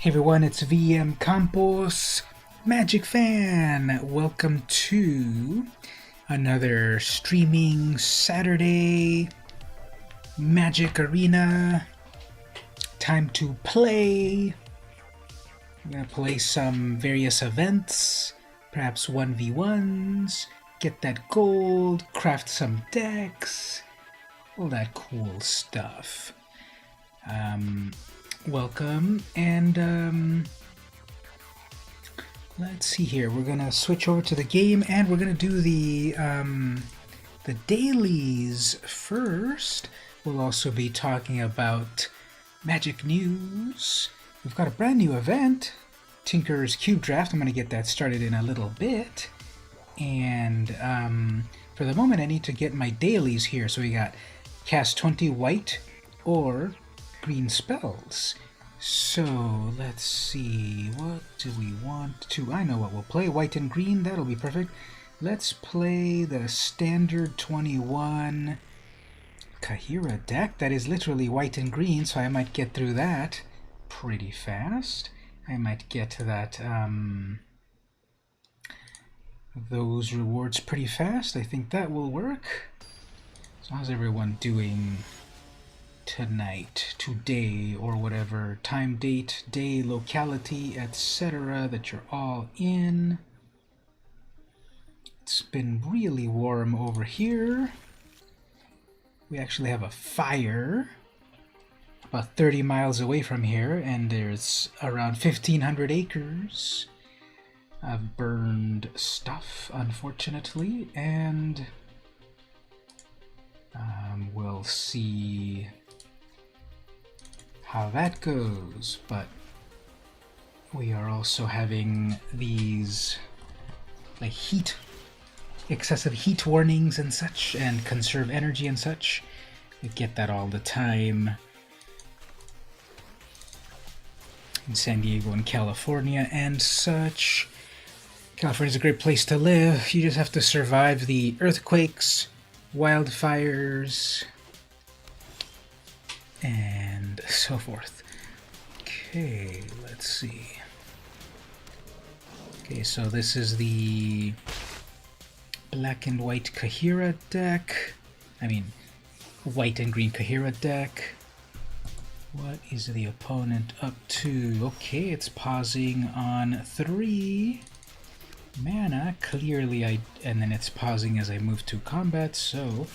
Hey everyone, it's VM Campos, Magic Fan. Welcome to another streaming Saturday Magic Arena. Time to play. I'm gonna play some various events, perhaps 1v1s, get that gold, craft some decks, all that cool stuff. Welcome, and let's see here. We're gonna switch over to the game, and we're gonna do the dailies first. We'll also be talking about Magic news. We've got a brand new event, Tinker's Cube Draft. I'm gonna get that started in a little bit, and for the moment, I need to get my dailies here. So we got cast 20 white or green spells. So let's see, what do we want to? I know what we'll play. White and green, that'll be perfect. Let's play the standard 21 Kahira deck. That is literally white and green, so I might get through that pretty fast. I might get to that those rewards pretty fast. I think that will work. So how's everyone doing tonight, today, or whatever time, date, day, locality, etc. that you're all in? It's been really warm over here. We actually have a fire about 30 miles away from here, and there's around 1,500 acres of burned stuff, unfortunately, and we'll see how that goes. But we are also having these like excessive heat warnings and such, and conserve energy and such. We get that all the time in San Diego and California and such. California's a great place to live. You just have to survive the earthquakes, wildfires, and so forth. Okay, let's see. Okay, so this is the black and white Kahira deck. I mean, white and green Kahira deck. What is the opponent up to? Okay, it's pausing on 3 mana. Clearly, and then it's pausing as I move to combat, so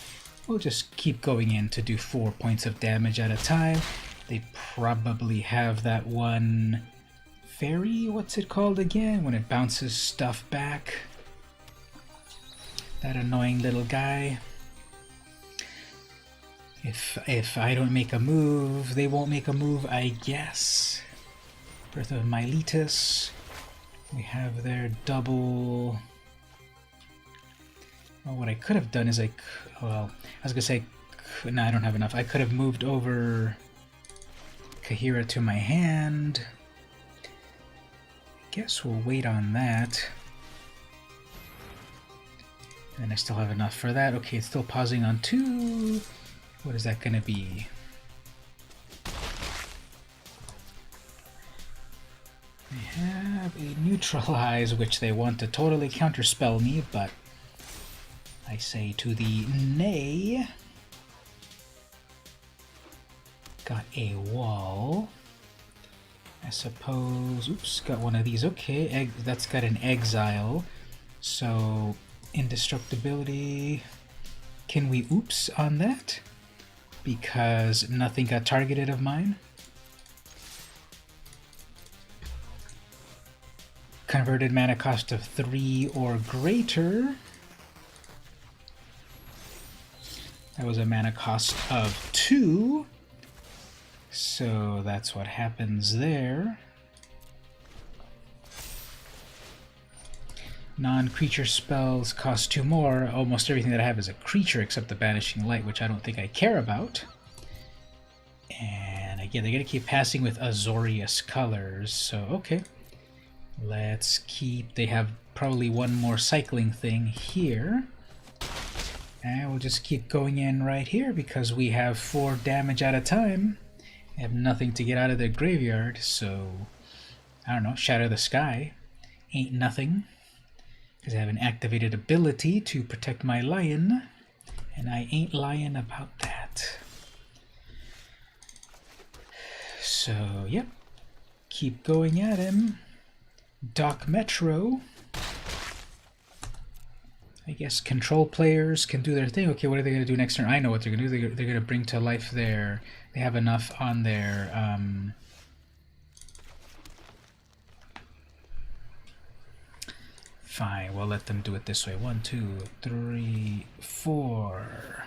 we'll just keep going in to do 4 points of damage at a time. They probably have that one fairy, what's it called again? When it bounces stuff back. That annoying little guy. If I don't make a move, they won't make a move, I guess. Birth of Miletus. We have their double. Well, what I could have done is I was gonna say, no, I don't have enough. I could have moved over Kahira to my hand. I guess we'll wait on that. And I still have enough for that. Okay, it's still pausing on 2. What is that gonna be? They have a neutralize, which they want to totally counterspell me, but I say to the nay. Got a wall. I suppose. Oops, got one of these. Okay, that's got an exile. So, indestructibility. Can we oops on that? Because nothing got targeted of mine. Converted mana cost of 3 or greater. That was a mana cost of 2. So that's what happens there. Non-creature spells cost 2 more. Almost everything that I have is a creature except the Banishing Light, which I don't think I care about. And again, they're going to keep passing with Azorius colors, so okay. Let's keep... They have probably one more cycling thing here. And we'll just keep going in right here because we have 4 damage at a time. They have nothing to get out of their graveyard, so I don't know, Shatter the Sky. Ain't nothing. Because I have an activated ability to protect my lion. And I ain't lying about that. So, yep. Keep going at him. Doc Metro. I guess control players can do their thing. Okay, what are they going to do next turn? I know what they're going to do. They're going to bring to life their... They have enough on their... Fine, we'll let them do it this way. 1, 2, 3, 4.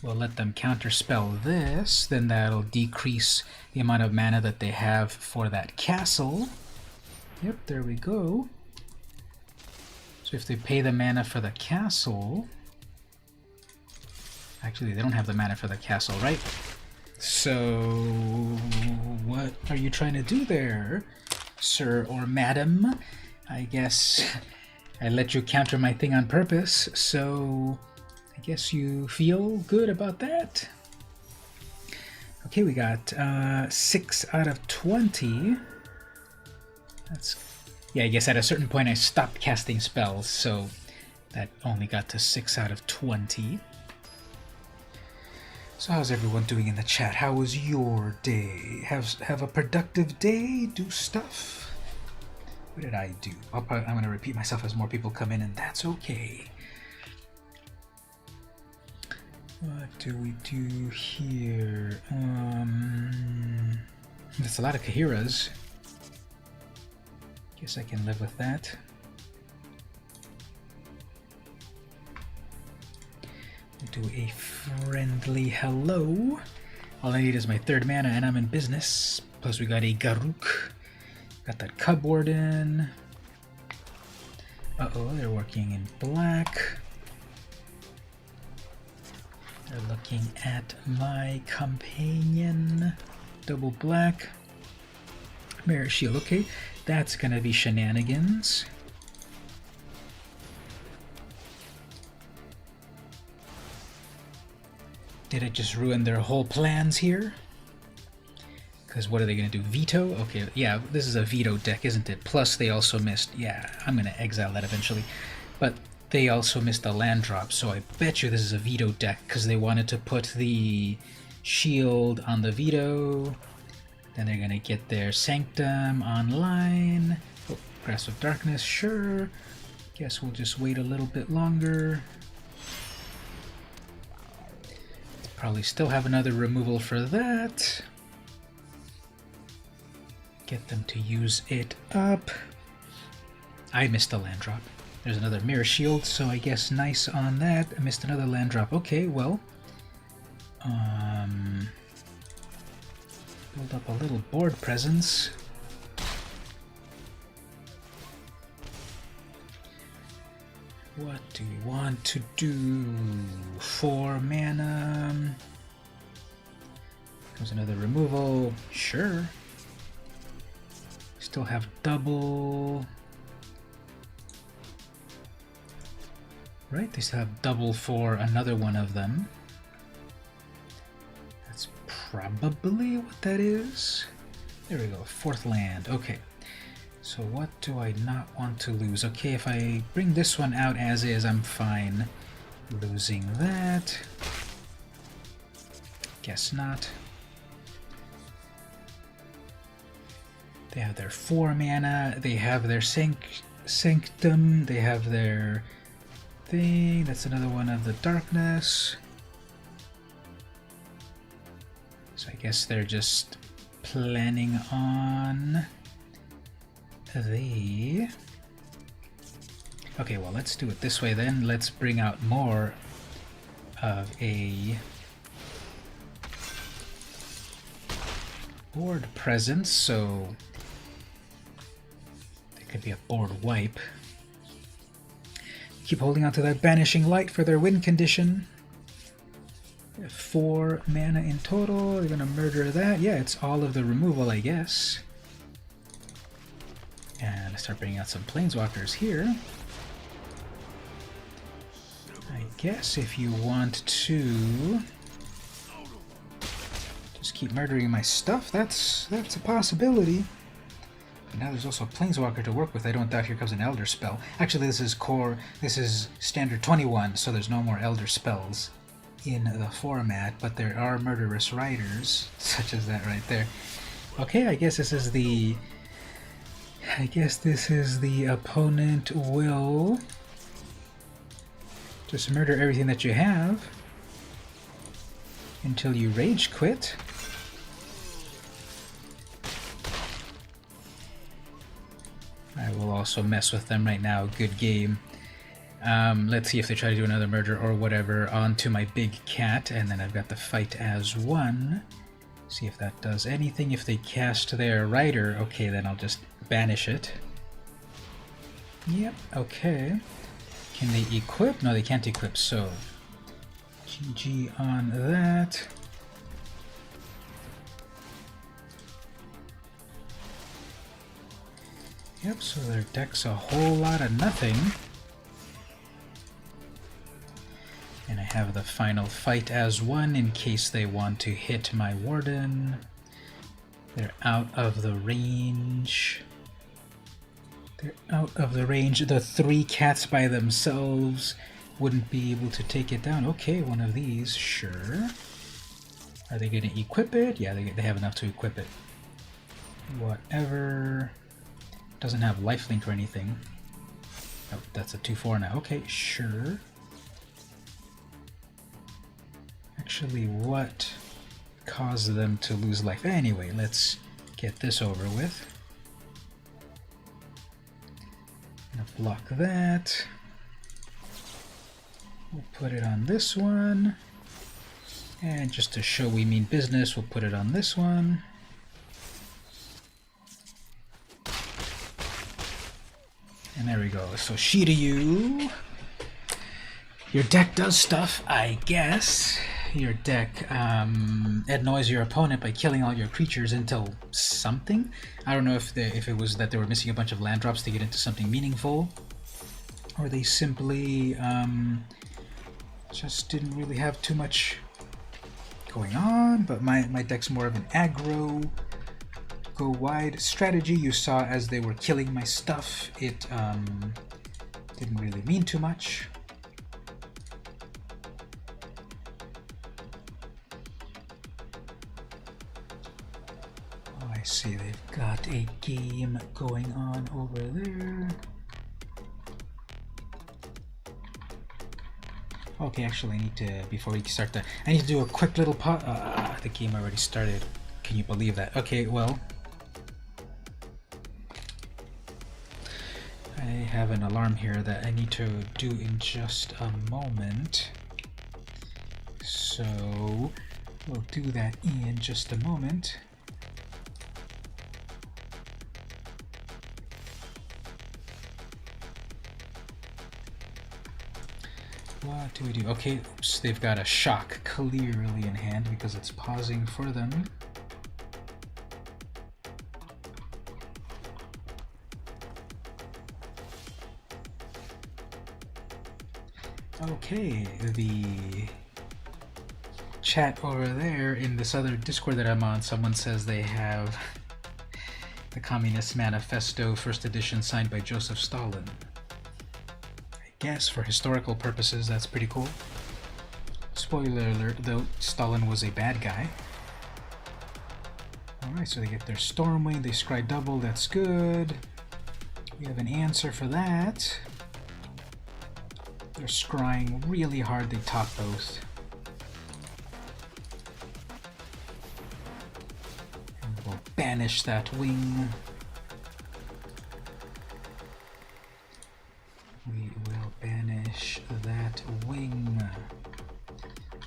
We'll let them counterspell this. Then that'll decrease the amount of mana that they have for that castle. Yep, there we go. So if they pay the mana for the castle... Actually, they don't have the mana for the castle, right? So what are you trying to do there, sir or madam? I guess I let you counter my thing on purpose, so I guess you feel good about that. Okay, we got 6 out of 20. That's... Yeah, I guess at a certain point I stopped casting spells, so that only got to 6 out of 20. So how's everyone doing in the chat? How was your day? Have a productive day? Do stuff? What did I do? I'm going to repeat myself as more people come in, and that's okay. What do we do here? That's a lot of Kahiras. Guess I can live with that. We'll do a friendly hello. All I need is my 3rd mana and I'm in business. Plus we got a Garuk. Got that Cub Warden. Uh-oh, they're working in black. They're looking at my companion. Double black. Mirror Shield, okay. That's gonna be shenanigans. Did it just ruin their whole plans here? Because what are they gonna do? Veto? Okay, yeah, this is a veto deck, isn't it? Plus they also missed, yeah, I'm gonna exile that eventually. But they also missed a land drop, so I bet you this is a veto deck because they wanted to put the shield on the veto. Then they're gonna get their Sanctum online. Oh, Grasp of Darkness, sure. Guess we'll just wait a little bit longer. Probably still have another removal for that. Get them to use it up. I missed a land drop. There's another Mirror Shield, so I guess nice on that. I missed another land drop. Okay, well. Build up a little board presence. What do we want to do? 4 mana. Comes another removal. Sure. Still have double. Right, they still have double for another one of them. That's probably what that is. There we go, 4th land. Okay. So what do I not want to lose? Okay, if I bring this one out as is, I'm fine losing that. Guess not. They have their 4 mana, they have their Sanctum, they have their thing, that's another one of the darkness. So I guess they're just planning on the... Okay, well, let's do it this way then. Let's bring out more of a board presence, so there could be a board wipe. Keep holding on to that Banishing Light for their win condition. 4 mana in total. They're gonna murder that. Yeah, it's all of the removal, I guess. And let's start bringing out some Planeswalkers here. I guess if you want to just keep murdering my stuff, that's a possibility. But now there's also a Planeswalker to work with. I don't doubt here comes an Elder spell. Actually, this is standard 21, so there's no more Elder spells in the format, but there are Murderous Riders, such as that right there. Okay, I guess this is the opponent will just murder everything that you have until you rage quit. I will also mess with them right now. Good game. Let's see if they try to do another murder or whatever. On to my big cat, and then I've got the fight as one. See if that does anything. If they cast their rider, okay, then I'll just banish it. Yep, okay. Can they equip? No, they can't equip, so GG on that. Yep, so their deck's a whole lot of nothing. And I have the final fight as one in case they want to hit my Warden. They're out of the range. They're out of the range. The 3 cats by themselves wouldn't be able to take it down. Okay, one of these, sure. Are they going to equip it? Yeah, they have enough to equip it. Whatever. Doesn't have lifelink or anything. Oh, that's a 2/4 now. Okay, sure. Actually, what caused them to lose life? Anyway, let's get this over with. I'm gonna block that. We'll put it on this one. And just to show we mean business, we'll put it on this one. And there we go. So Shiryu, your deck does stuff, I guess. Your deck annoys your opponent by killing all your creatures until something. I don't know if it was that they were missing a bunch of land drops to get into something meaningful, or they simply just didn't really have too much going on. But my deck's more of an aggro, go wide strategy. You saw as they were killing my stuff, it didn't really mean too much. I see they've got a game going on over there. Okay, actually I need to, before we start that, I need to do a quick little the game already started. Can you believe that? Okay, well, I have an alarm here that I need to do in just a moment. So we'll do that in just a moment. What do we do? Okay, oops, they've got a shock clearly in hand because it's pausing for them. Okay, the chat over there in this other Discord that I'm on, someone says they have the Communist Manifesto First Edition signed by Joseph Stalin. Guess for historical purposes that's pretty cool. Spoiler alert though, Stalin was a bad guy. Alright, so they get their Stormwing, they scry double, that's good. We have an answer for that. They're scrying really hard, they top both. And we'll banish that wing. We will banish that wing.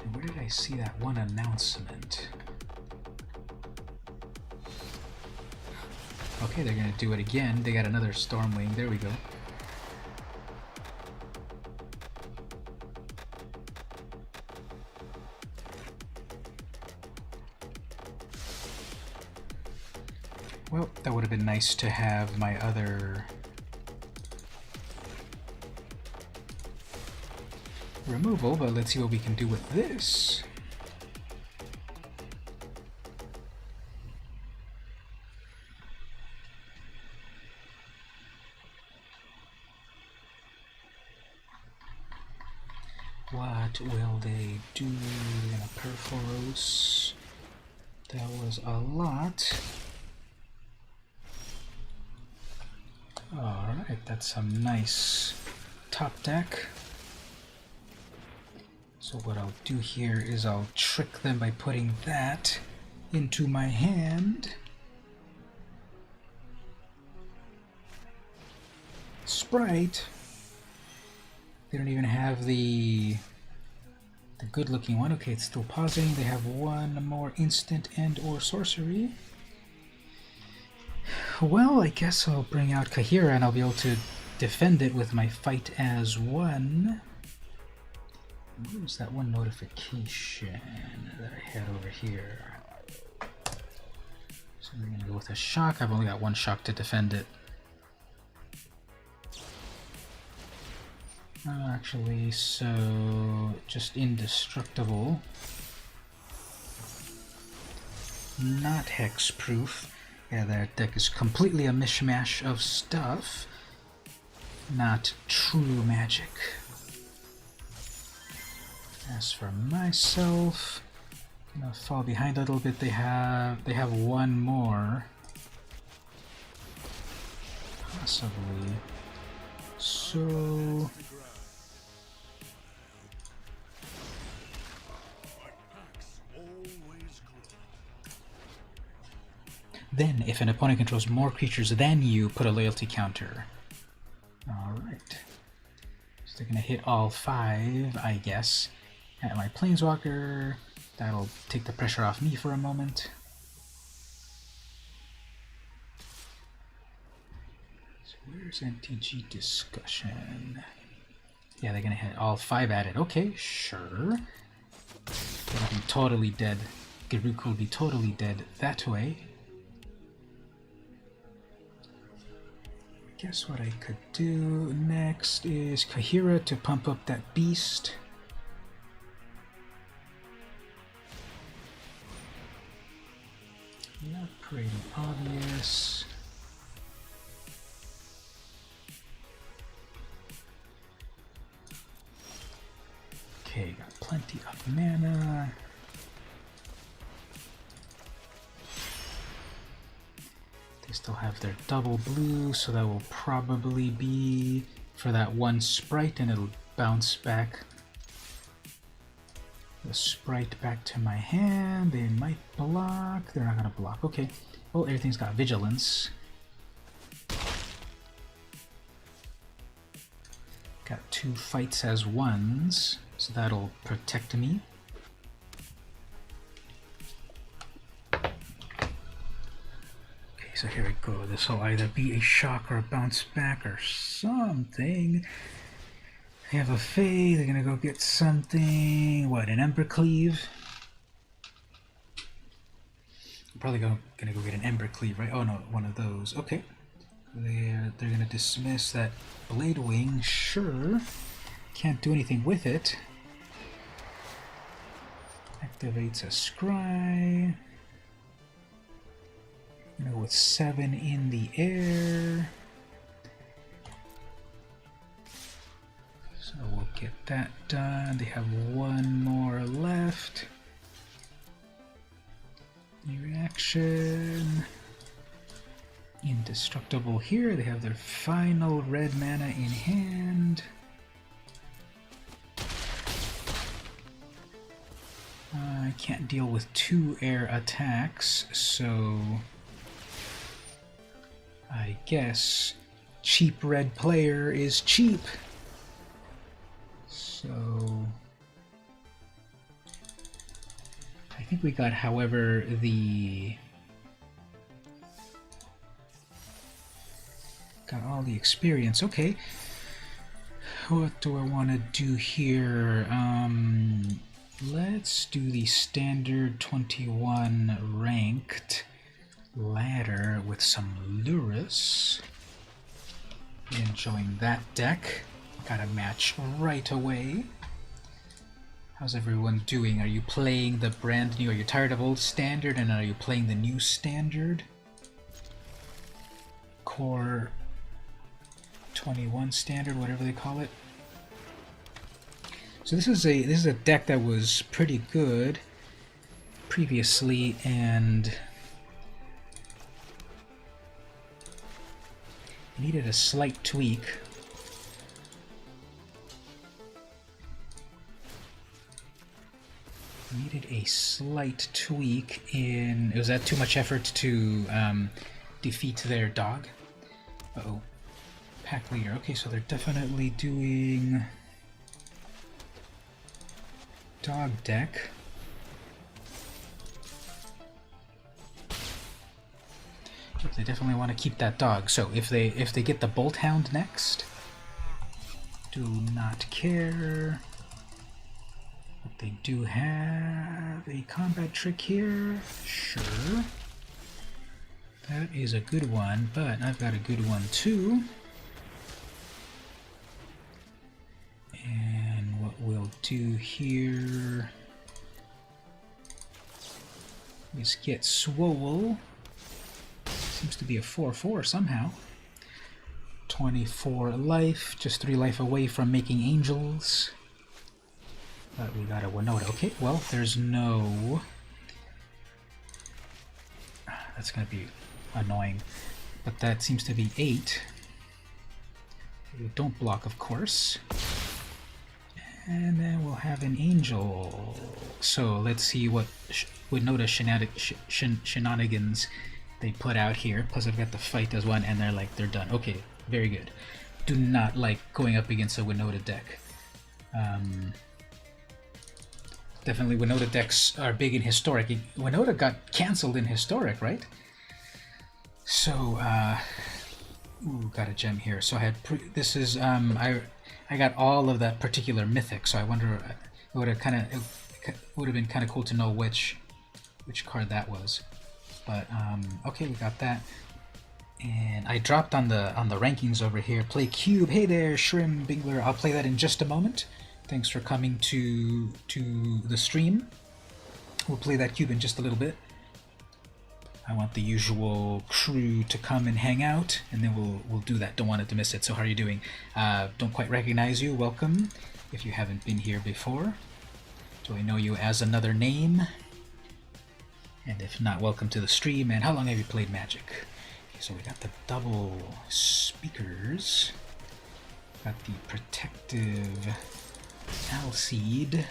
And where did I see that one announcement? Okay, they're gonna do it again. They got another Stormwing. There we go. Well, that would have been nice to have my other removal, but let's see what we can do with this. What will they do in a Perforos? That was a lot. Alright, that's some nice top deck. So what I'll do here is I'll trick them by putting that into my hand. Sprite. They don't even have the good-looking one. Okay, it's still pausing. They have one more instant and or sorcery. Well, I guess I'll bring out Kahira and I'll be able to defend it with my fight as one. Where's that one notification that I had over here? So we're gonna go with a shock. I've only got one shock to defend it. Actually, so just indestructible. Not hexproof. Yeah, that deck is completely a mishmash of stuff. Not true magic. As for myself, I'm gonna fall behind a little bit. They have one more. Possibly. So then, if an opponent controls more creatures than you, put a loyalty counter. Alright. So they're gonna hit all 5, I guess. At my Planeswalker. That'll take the pressure off me for a moment. So where's MTG discussion? Yeah, they're gonna hit all 5 at it. Okay, sure. It'll be totally dead. Garuk will be totally dead that way. Guess what I could do next is Kahira to pump up that beast. Not pretty obvious. Okay, got plenty of mana. They still have their double blue, so that will probably be for that one sprite, and it'll bounce back the sprite back to my hand. They might block. They're not going to block. Okay. Well, everything's got vigilance. Got 2 fights as ones, so that'll protect me. So here we go. This will either be a shock or a bounce back or something. They have a Fae. They're gonna go get something. What, an Embercleave? I'm probably gonna go get an Embercleave, right? Oh no, one of those. Okay. They're gonna dismiss that Blade Wing. Sure. Can't do anything with it. Activates a Scry. You know, with 7 in the air. So we'll get that done. They have 1 more left. Any reaction? Indestructible here. They have their final red mana in hand. I can't deal with 2 air attacks, so I guess cheap red player is cheap. So I think we got, however, got all the experience. Okay. What do I want to do here? Let's do the standard 21 ranked ladder with some Lurus. Enjoying that deck. Got a match right away. How's everyone doing? Are you playing the brand new? Are you tired of old standard, and are you playing the new standard? Core 21 standard, whatever they call it. So this is a deck that was pretty good previously, and needed a slight tweak. Needed a slight tweak in... Was that too much effort to defeat their dog? Uh-oh. Pack leader. Okay, so they're definitely doing dog deck. They definitely want to keep that dog. So if they get the Bolt Hound next, do not care. But they do have a combat trick here. Sure. That is a good one, but I've got a good one too. And what we'll do here is get Swole. Seems to be a 4/4 somehow. 24 life, just 3 life away from making angels. But we got a Winota. Okay, well, there's no... That's going to be annoying. But that seems to be 8. We don't block, of course. And then we'll have an angel. So let's see what Winota shenanigans they put out here. Plus I've got the fight as one, and they're done. Okay, very good. Do not like going up against a Winota deck. Definitely Winota decks are big in Historic. Winota got cancelled in Historic, right? So, ooh, got a gem here. So I had this is I got all of that particular mythic. So I wonder it would have been kind of cool to know which card that was. But okay, we got that. And I dropped on the rankings over here. Play Cube. Hey there, Shrim Bingler. I'll play that in just a moment. Thanks for coming to the stream. We'll play that cube in just a little bit. I want the usual crew to come and hang out, and then we'll do that. Don't want it to miss it. So how are you doing? Don't quite recognize you. Welcome. If you haven't been here before, do I know you as another name? And if not, welcome to the stream. And how long have you played Magic? Okay, so we got the double speakers. Got the protective Alseed.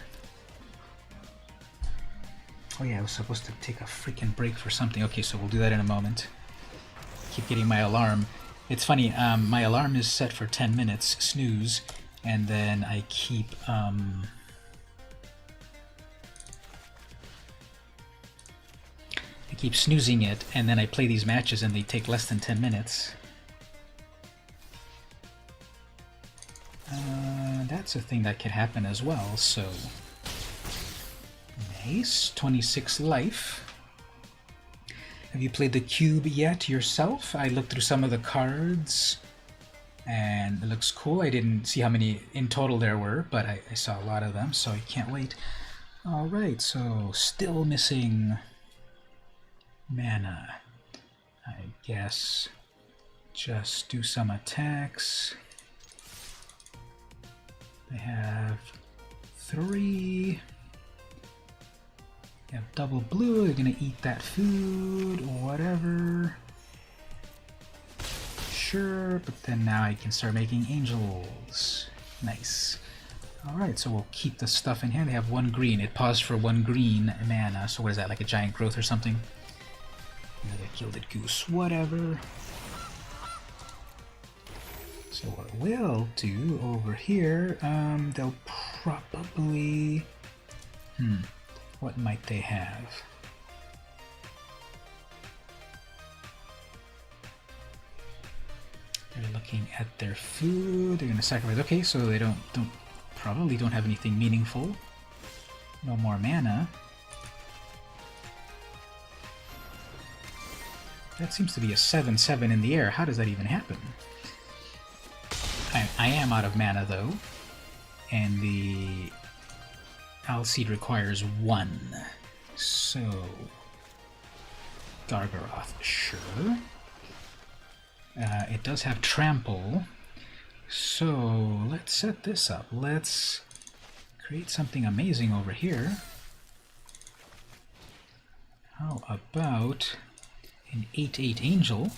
Oh yeah, I was supposed to take a freaking break for something. Okay, so we'll do that in a moment. Keep getting my alarm. It's funny, my alarm is set for 10 minutes, snooze, and then I keep snoozing it, and then I play these matches and they take less than 10 minutes. That's a thing that could happen as well, so... Nice. 26 life. Have you played the cube yet yourself? I looked through some of the cards, and it looks cool. I didn't see how many in total there were, but I saw a lot of them, so I can't wait. Alright, so still missing mana. I guess just do some attacks. They have 3. They have double blue. They're gonna eat that food or whatever. Sure, but then now I can start making angels. Nice. Alright, so we'll keep the stuff in here. They have 1 green. It paused for 1 green mana. So what is that, like a giant growth or something? Another gilded goose, whatever. So what we'll do over here, they'll probably... what might they have? They're looking at their food. They're gonna sacrifice. Okay, so they probably don't have anything meaningful. No more mana. That seems to be a 7/7 in the air. How does that even happen? I am out of mana though, and the Alseed requires 1. So Gargaroth, sure. It does have trample, so let's set this up. Let's create something amazing over here. How about an 8-8 angel?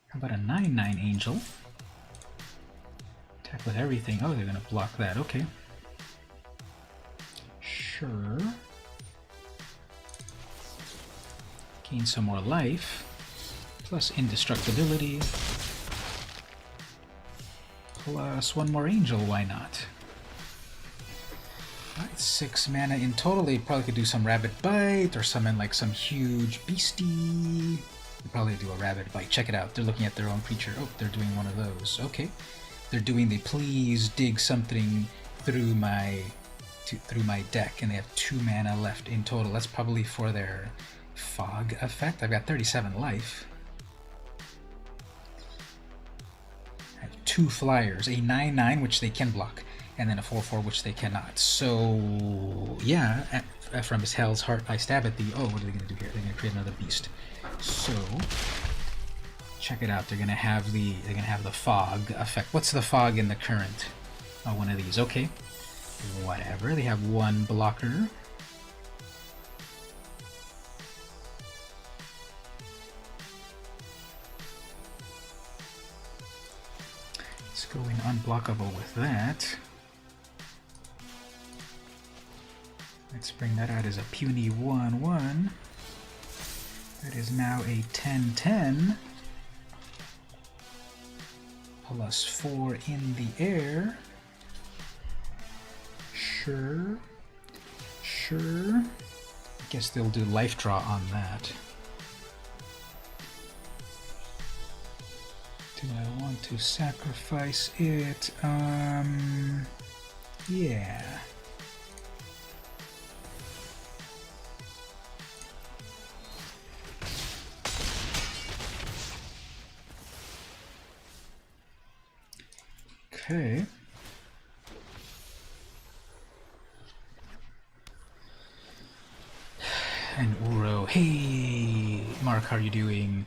How about a 9-9 angel? Attack with everything. Oh, they're gonna block that. Okay. Sure. Gain some more life. Plus indestructibility. Plus one more angel, why not? Alright, 6 mana in total. They probably could do some Rabid Bite or summon like some huge beastie. They probably do a Rabid Bite. Check it out. They're looking at their own creature. Oh, they're doing one of those. Okay. They're doing the please dig something through my deck, and they have 2 mana left in total. That's probably for their fog effect. I've got 37 life. I have 2 flyers, a 9-9 which they can block, and then a 4-4 which they cannot. So yeah, from his Hell's Heart I stab at thee. Oh, what are they going to do here? They're going to create another beast. So check it out. They're going to have the fog effect. What's the fog in the current? Oh, one of these. Okay. Whatever. They have 1 blocker. Let's go in unblockable with that. Let's bring that out as a puny 1-1. That is now a 10-10. Plus 4 in the air. Sure. Sure. I guess they'll do life draw on that. Do I want to sacrifice it? Yeah. Okay. And Uro, hey, Mark, how are you doing?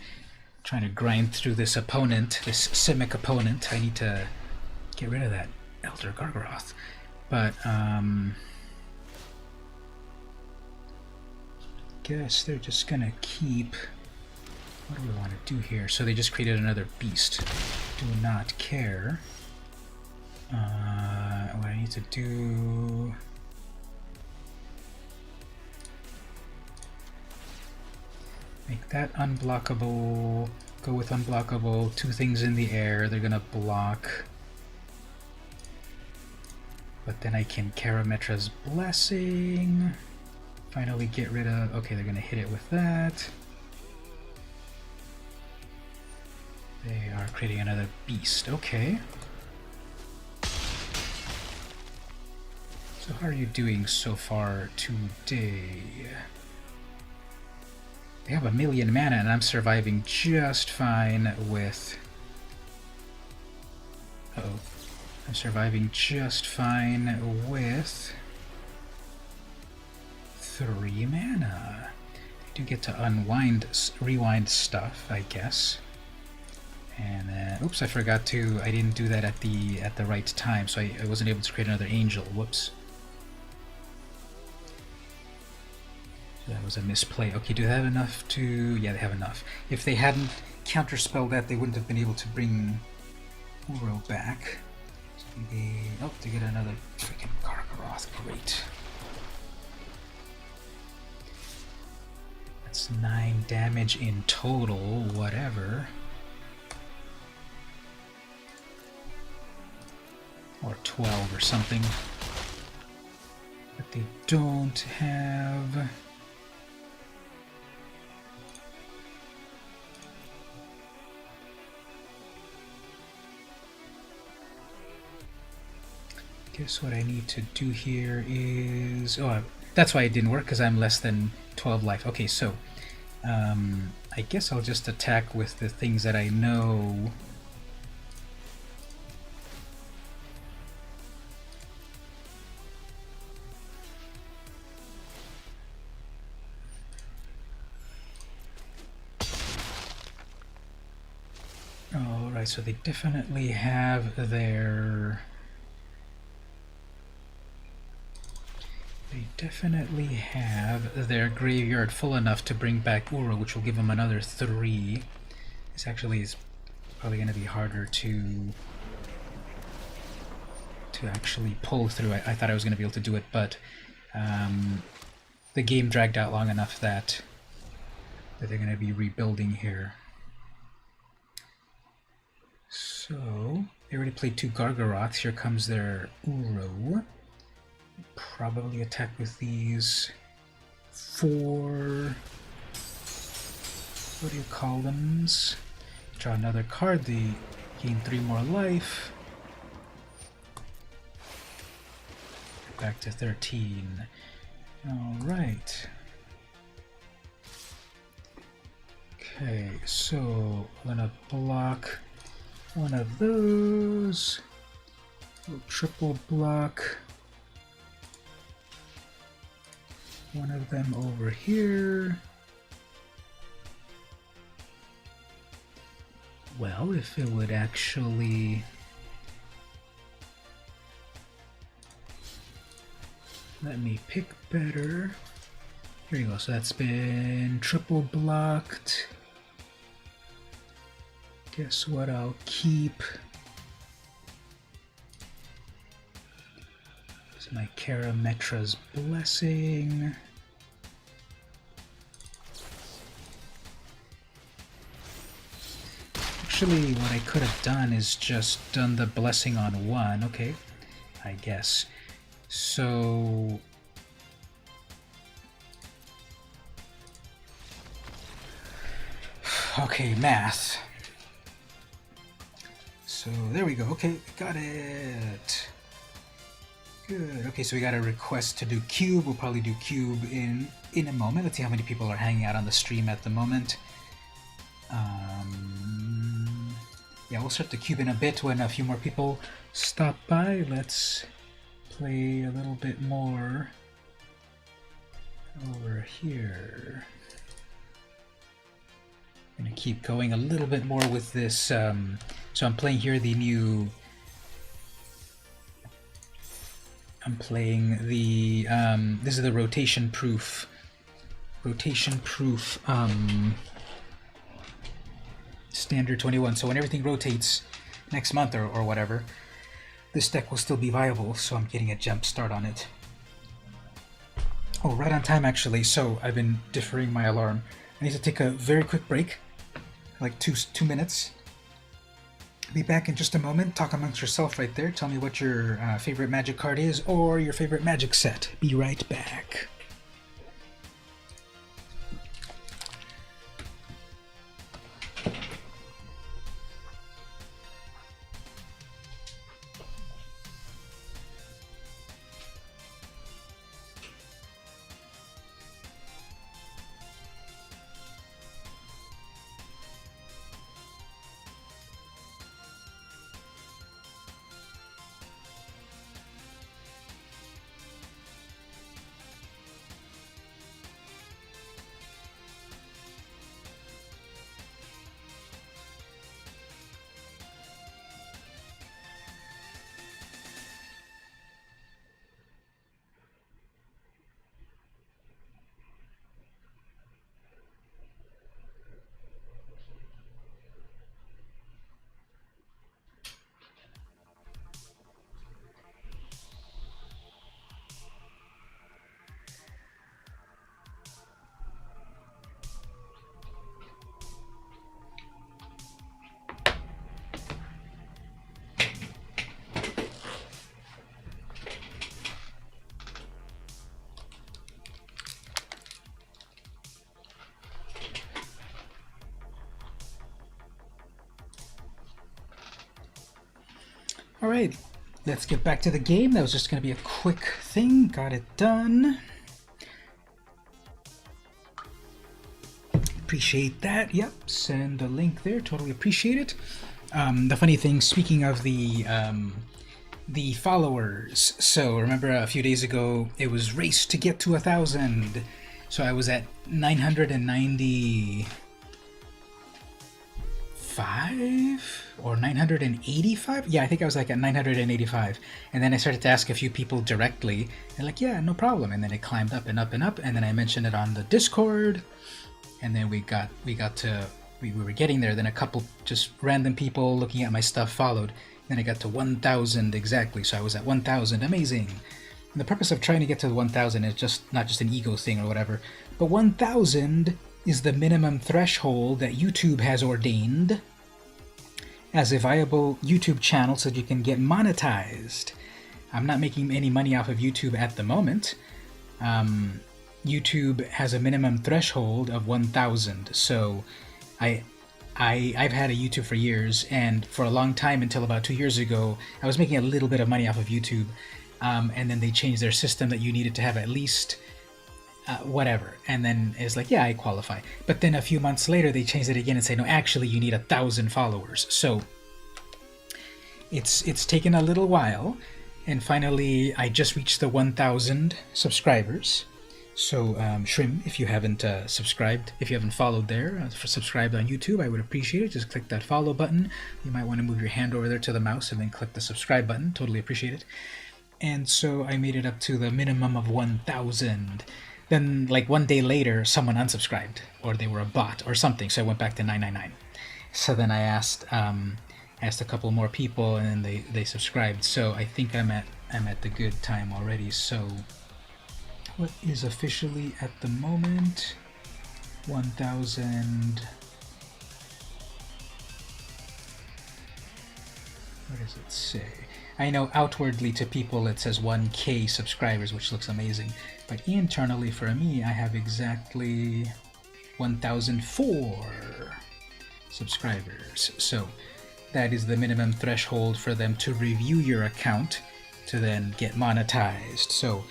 Trying to grind through this opponent, this Simic opponent. I need to get rid of that Elder Gargaroth. But, guess they're just gonna keep... What do we want to do here? So they just created another beast. Do not care. What I need to do... Make that unblockable, go with unblockable, 2 things in the air, they're gonna block. But then I can Karametra's Blessing, finally get rid of, okay, they're gonna hit it with that. They are creating another beast, okay. So how are you doing so far today? They have 1,000,000 mana, and I'm surviving just fine with... Uh-oh. I'm surviving just fine with 3 mana. I do get to rewind stuff, I guess. And then, oops, I forgot to. I didn't do that at the right time, so I wasn't able to create another angel. Whoops. That was a misplay. Okay, do they have enough to... Yeah, they have enough. If they hadn't counterspelled that, they wouldn't have been able to bring Uro back. So oh, to get another freaking Gargaroth. Great. That's 9 damage in total, whatever. Or 12 or something. But they don't have... Guess what I need to do here is... Oh, that's why it didn't work, because I'm less than 12 life. Okay, so I guess I'll just attack with the things that I know. Alright, so they definitely have their... definitely have their graveyard full enough to bring back Uro, which will give them another 3. This actually is probably going to be harder to actually pull through. I thought I was going to be able to do it, but the game dragged out long enough that they're going to be rebuilding here. So, they already played 2 Gargaroths. Here comes their Uro. Probably attack with these 4... what do you call them? Draw another card. They gain 3 more life. Back to 13. Alright. Okay, so I'm gonna block one of those. We'll triple block one of them over here. Well, if it would actually let me pick better. Here you go, so that's been triple blocked. Guess what I'll keep? It's my Karametra's Blessing. Actually, what I could have done is just done the Blessing on 1. Okay, I guess. So... okay, math. So there we go. Okay, got it. Good. Okay, so we got a request to do cube. We'll probably do cube in a moment. Let's see how many people are hanging out on the stream at the moment. Yeah, we'll start the cube in a bit when a few more people stop by. Let's play a little bit more over here. I'm gonna keep going a little bit more with this. So I'm playing here the new. I'm playing the. This is the rotation proof. Standard 21. So when everything rotates next month or whatever, this deck will still be viable. So I'm getting a jump start on it. Oh, right on time actually. So I've been deferring my alarm. I need to take a very quick break, like two minutes. Be back in just a moment. Talk amongst yourself right there. Tell me what your favorite Magic card is or your favorite Magic set. Be right back. Alright, let's get back to the game. That was just going to be a quick thing. Got it done. Appreciate that. Yep, send the link there. Totally appreciate it. The funny thing, speaking of the followers, so remember a few days ago it was race to get to 1,000. So I was at 994 985 or 985. Yeah, I think I was like at 985, and then I started to ask a few people directly, and like, yeah, no problem. And then it climbed up and up and up, and then I mentioned it on the Discord, and then we were getting there. Then a couple just random people looking at my stuff followed. Then I got to 1,000 exactly, so I was at 1,000. Amazing. And the purpose of trying to get to the 1,000 is just not just an ego thing or whatever, but 1,000 is the minimum threshold that YouTube has ordained as a viable YouTube channel so that you can get monetized. I'm not making any money off of YouTube at the moment. YouTube has a minimum threshold of 1,000, so I've had a YouTube for years, and for a long time, until about 2 years ago, I was making a little bit of money off of YouTube, and then they changed their system that you needed to have at least whatever, and then it's like, yeah, I qualify. But then a few months later, they changed it again and say, no, actually, you need 1,000 followers. So it's taken a little while, and finally, I just reached the 1,000 subscribers. So Shrim, if you haven't subscribed, if you haven't followed there, subscribed on YouTube, I would appreciate it. Just click that follow button. You might want to move your hand over there to the mouse and then click the subscribe button. Totally appreciate it. And so I made it up to the minimum of 1,000. Then, like, one day later, someone unsubscribed, or they were a bot or something, so I went back to 999. So then I asked a couple more people, and then they subscribed. So I think I'm at the good time already. So what is officially at the moment 1,000. What does it say? I know outwardly to people it says 1K subscribers, which looks amazing, but internally for me I have exactly 1,004 subscribers. So that is the minimum threshold for them to review your account to then get monetized. So,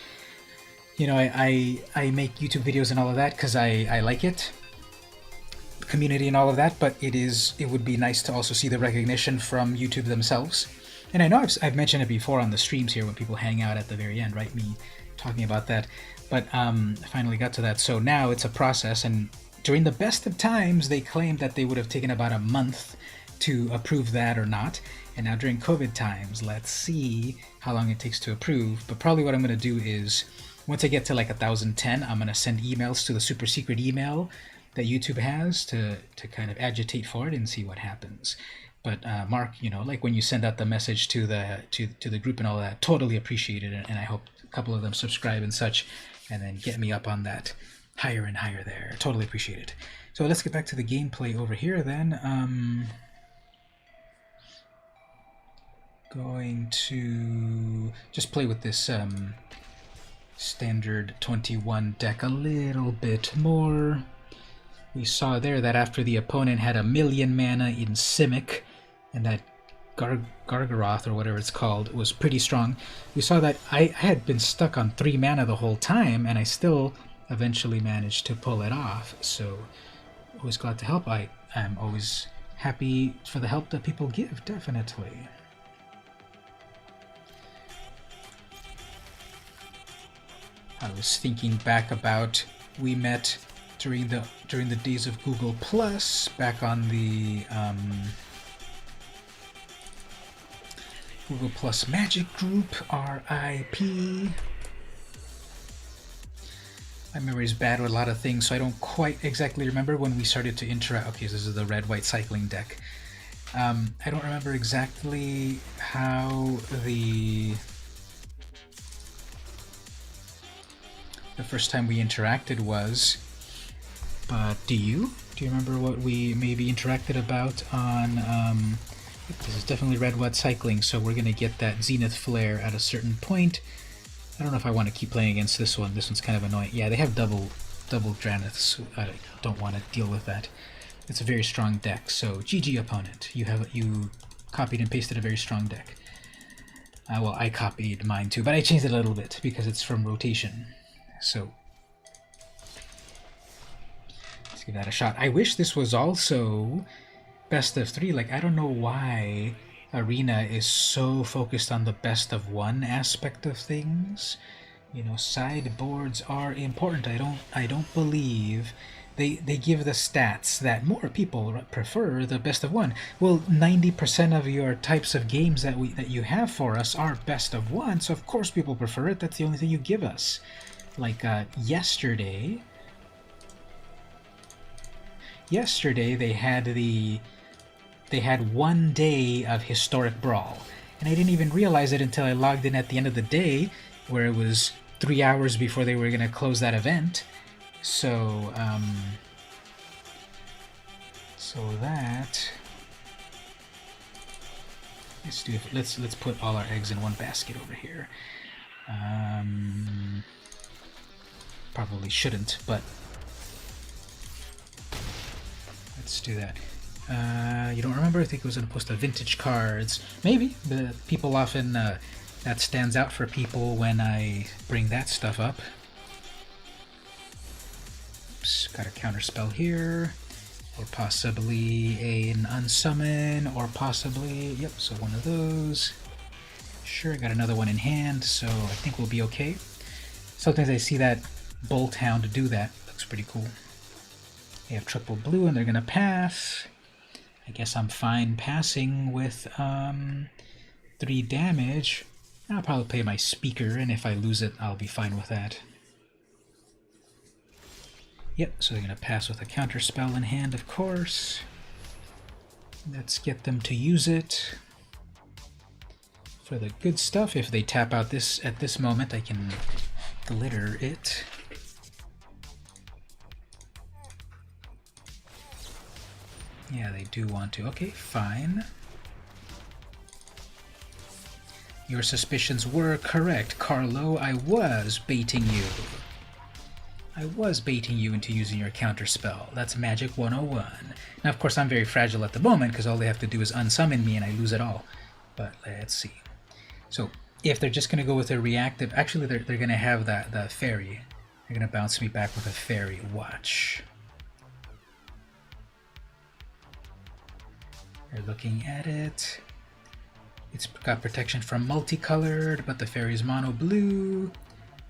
you know, I make YouTube videos and all of that because I like it, community and all of that, but it would be nice to also see the recognition from YouTube themselves. And I know I've mentioned it before on the streams here when people hang out at the very end, right? Me talking about that. But I finally got to that. So now it's a process, and during the best of times, they claimed that they would have taken about a month to approve that or not. And now during COVID times, let's see how long it takes to approve. But probably what I'm going to do is, once I get to like 1,010, I'm going to send emails to the super secret email that YouTube has to kind of agitate for it and see what happens. But Mark, you know, like when you send out the message to the group and all that, totally appreciate it, and I hope a couple of them subscribe and such, and then get me up on that higher and higher there. Totally appreciate it. So let's get back to the gameplay over here then. Going to just play with this standard 21 deck a little bit more. We saw there that after the opponent had 1,000,000 mana in Simic, and that Gargaroth, or whatever it's called, was pretty strong. We saw that I had been stuck on 3 mana the whole time, and I still eventually managed to pull it off. So, always glad to help. I'm always happy for the help that people give, definitely. I was thinking back about, we met during the days of Google Plus, back on the Google Plus Magic Group, RIP. My memory is bad with a lot of things, so I don't quite exactly remember when we started to interact. Okay, so this is the red-white cycling deck. I don't remember exactly how the first time we interacted was, but do you remember what we maybe interacted about on, this is definitely red-white cycling, so we're going to get that Zenith Flare at a certain point. I don't know if I want to keep playing against this one. This one's kind of annoying. Yeah, they have double Draniths. I don't want to deal with that. It's a very strong deck, so GG opponent. You copied and pasted a very strong deck. Well, I copied mine too, but I changed it a little bit because it's from rotation. So let's give that a shot. I wish this was also best of 3. Like, I don't know why Arena is so focused on the best of 1 aspect of things. You know, sideboards are important. I don't believe they give the stats that more people prefer the best of one. Well, 90% of your types of games that you have for us are best of one, so of course people prefer it. That's the only thing you give us. Like yesterday they had 1 day of historic brawl, and I didn't even realize it until I logged in at the end of the day, where it was 3 hours before they were going to close that event. So let's put all our eggs in one basket over here. Probably shouldn't, but let's do that. You don't remember? I think it was in a post of vintage cards. Maybe. The people often, that stands out for people when I bring that stuff up. Oops, got a counterspell here. Or possibly an unsummon, or possibly, yep, so one of those. Sure, I got another one in hand, so I think we'll be okay. Sometimes I see that Bolt Hound do that. Looks pretty cool. They have triple blue and they're gonna pass. I guess I'm fine passing with 3 damage. I'll probably play my speaker, and if I lose it, I'll be fine with that. Yep, so they're going to pass with a counter spell in hand, of course. Let's get them to use it for the good stuff. If they tap out this at this moment, I can glitter it. Yeah, they do want to. Okay, fine. Your suspicions were correct, Carlo. I was baiting you. I was baiting you into using your counterspell. That's Magic 101. Now, of course, I'm very fragile at the moment because all they have to do is unsummon me and I lose it all. But let's see. So, if they're just going to go with a reactive... Actually, they're going to have the fairy. They're going to bounce me back with a fairy. Watch. They're looking at it. It's got protection from multicolored, but the fairy's mono blue.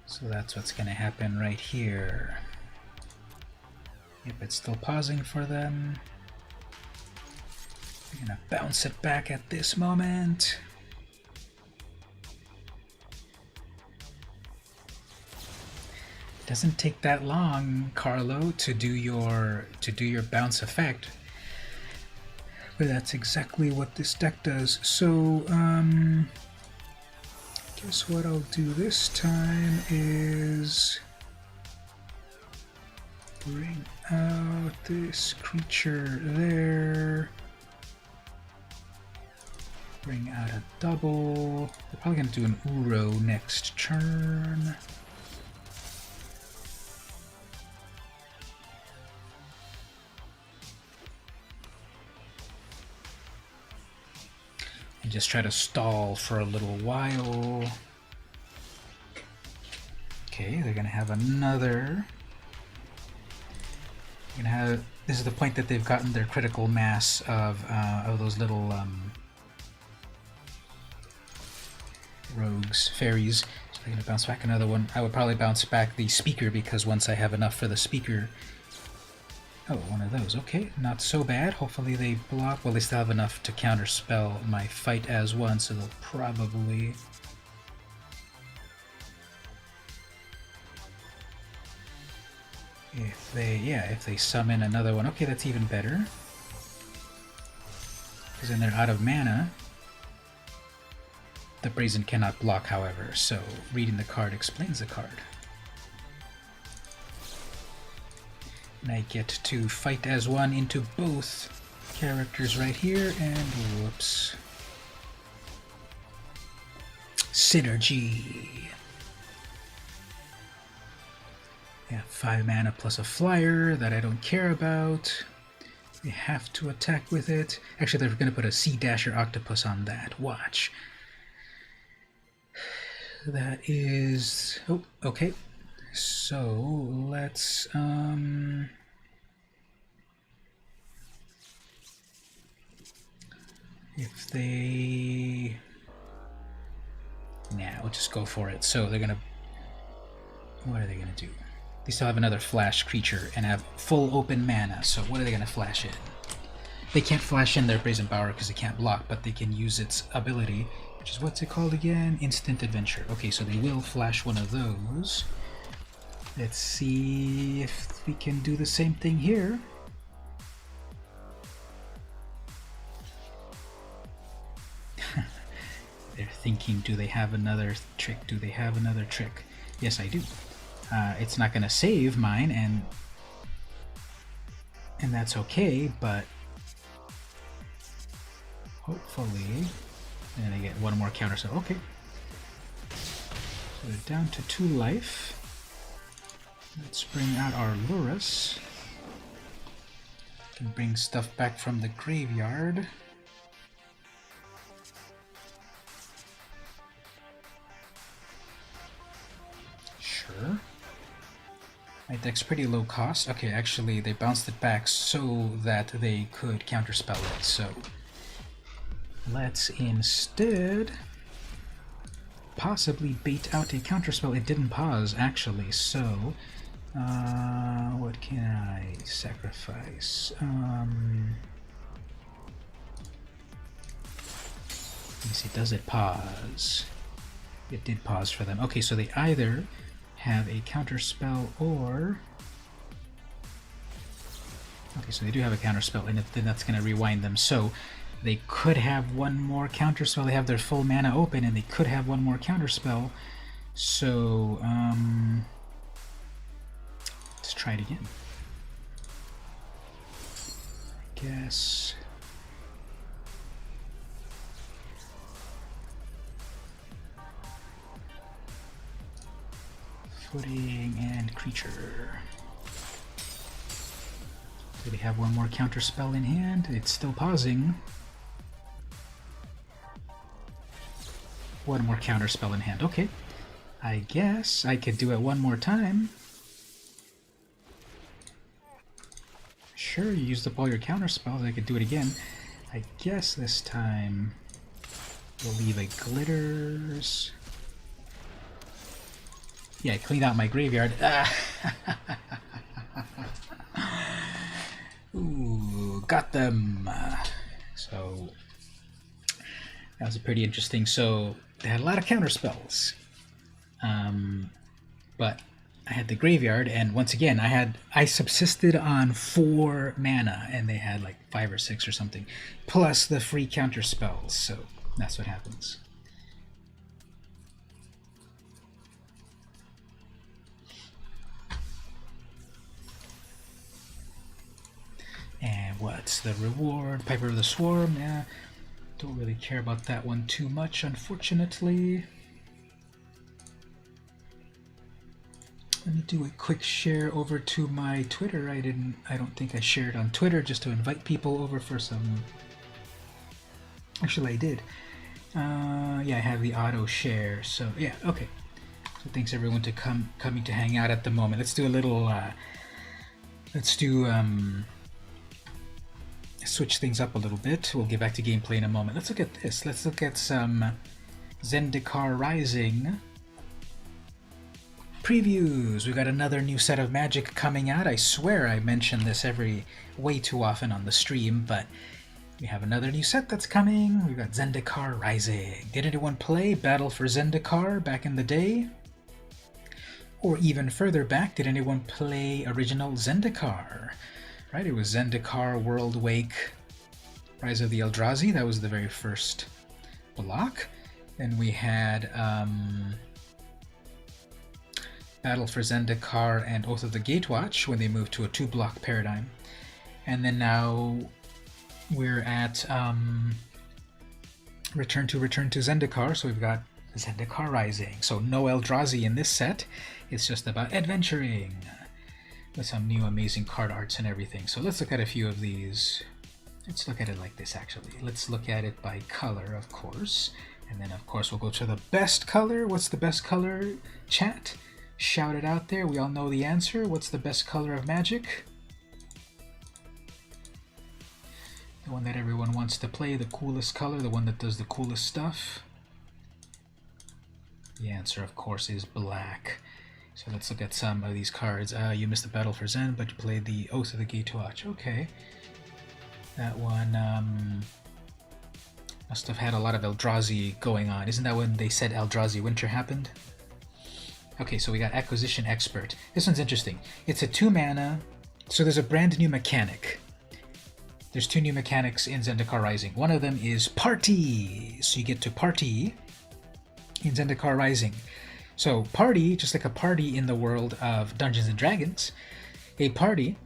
So that's what's going to happen right here. Yep, it's still pausing for them. We're going to bounce it back at this moment. It doesn't take that long, Carlo, to do your bounce effect. But that's exactly what this deck does. So, guess what I'll do this time is bring out this creature there, bring out a double. They're probably going to do an Uro next turn. And just try to stall for a little while. Okay, they're gonna have another. They're gonna have. This is the point that they've gotten their critical mass of those little rogues, fairies. So they're gonna bounce back another one. I would probably bounce back the speaker because once I have enough for the speaker. Oh, one of those. Okay, not so bad. Hopefully they block. Well, they still have enough to counterspell my fight as one, so they'll probably... If they summon another one. Okay, that's even better. Because then they're out of mana. The Brazen cannot block, however, so reading the card explains the card. And I get to fight as one into both characters right here, and whoops. Synergy. Yeah, 5 mana plus a flyer that I don't care about. They have to attack with it. Actually, they're going to put a Sea Dasher Octopus on that. Watch. That is... Oh, okay. So, let's, if they... Nah, we'll just go for it. So they're gonna... What are they gonna do? They still have another flash creature and have full open mana, so what are they going to flash in? They can't flash in their Brazen Bower because they can't block, but they can use its ability, which is, what's it called again? Instant Adventure. Okay, so they will flash one of those. Let's see if we can do the same thing here. They're thinking, do they have another trick? Do they have another trick? Yes, I do. It's not going to save mine, and that's okay, but hopefully, and I get one more counter, so okay. So they're down to 2 life. Let's bring out our Lurus. Can bring stuff back from the graveyard. Sure. My deck's pretty low cost. Okay, actually they bounced it back so that they could counterspell it, so let's instead possibly bait out a counterspell. It didn't pause, actually, so what can I sacrifice? Let me see, does it pause? It did pause for them. Okay, so they either have a counterspell or... Okay, so they do have a counterspell, and then that's going to rewind them. So they could have one more counterspell. They have their full mana open, and they could have one more counterspell. So, let's try it again. I guess... Footing and creature. Do they have one more counterspell in hand? It's still pausing. One more counterspell in hand. Okay. I guess I could do it one more time. Sure, you used up all your counterspells. I could do it again. I guess this time we'll leave a glitters. Yeah, I cleaned out my graveyard. Ooh, got them. So that was pretty interesting. So they had a lot of counter spells, but I had the graveyard, and once again, I subsisted on 4 mana, and they had like 5 or 6 or something, plus the free counter spells. So that's what happens. And what's the reward? Piper of the Swarm? Yeah, don't really care about that one too much, unfortunately. Let me do a quick share over to my Twitter. I don't think I shared on Twitter, just to invite people over for some... Actually, I did. Yeah, I have the auto share, so yeah, okay. So thanks everyone to coming to hang out at the moment. Let's do a little, switch things up a little bit. We'll get back to gameplay in a moment. Let's look at this. Let's look at some Zendikar Rising previews. We've got another new set of Magic coming out. I swear I mention this way too often on the stream, but we have another new set that's coming. We've got Zendikar Rising. Did anyone play Battle for Zendikar back in the day? Or even further back, did anyone play original Zendikar? Right, it was Zendikar, World Wake, Rise of the Eldrazi. That was the very first block. Then we had Battle for Zendikar and Oath of the Gatewatch when they moved to a 2-block paradigm. And then now we're at Return to Zendikar, so we've got Zendikar Rising. So no Eldrazi in this set. It's just about adventuring with some new amazing card arts and everything. So let's look at a few of these. Let's look at it like this, actually. Let's look at it by color, of course. And then, of course, we'll go to the best color. What's the best color, chat? Shout it out there. We all know the answer. What's the best color of Magic? The one that everyone wants to play, the coolest color, the one that does the coolest stuff. The answer, of course, is black. So let's look at some of these cards. You missed the Battle for Zen, but you played the Oath of the Gate Watch. Okay. That one must have had a lot of Eldrazi going on. Isn't that when they said Eldrazi Winter happened? Okay, so we got Acquisition Expert. This one's interesting. It's a 2 mana, so there's a brand new mechanic. There's 2 new mechanics in Zendikar Rising. One of them is Party. So you get to party in Zendikar Rising. So party, just like a party in the world of Dungeons and Dragons, a party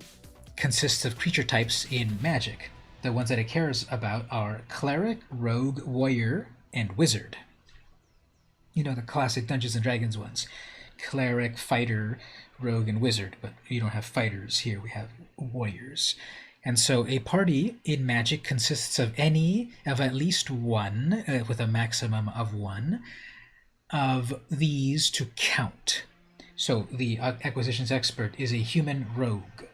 consists of creature types in Magic. The ones that it cares about are Cleric, Rogue, Warrior, and Wizard. You know, the classic Dungeons and Dragons ones. Cleric, Fighter, Rogue, and Wizard. But you don't have fighters here, we have warriors. And so a party in Magic consists of at least one, with a maximum of 1, of these to count. So the Acquisitions Expert is a human rogue.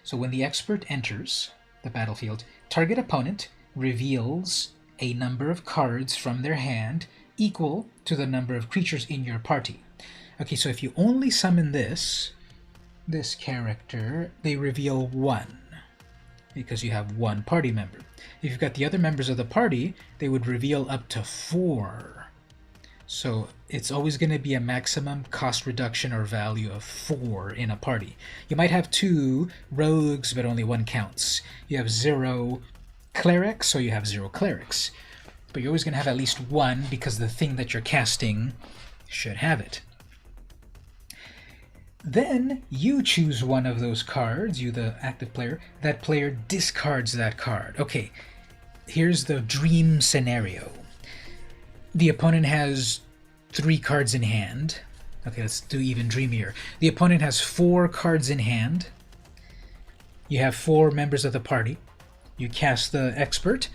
So when the expert enters the battlefield, target opponent reveals a number of cards from their hand equal to the number of creatures in your party. Okay, so if you only summon this character, they reveal 1, because you have 1 party member. If you've got the other members of the party, they would reveal up to 4. So it's always going to be a maximum cost reduction or value of 4 in a party. You might have 2 rogues, but only 1 counts. You have 0 clerics, so you have 0 clerics. But you're always going to have at least 1, because the thing that you're casting should have it. Then you choose one of those cards, you the active player. That player discards that card. Okay, here's the dream scenario. The opponent has 3 cards in hand. Okay, let's do even dreamier. The opponent has 4 cards in hand. You have 4 members of the party. You cast the expert.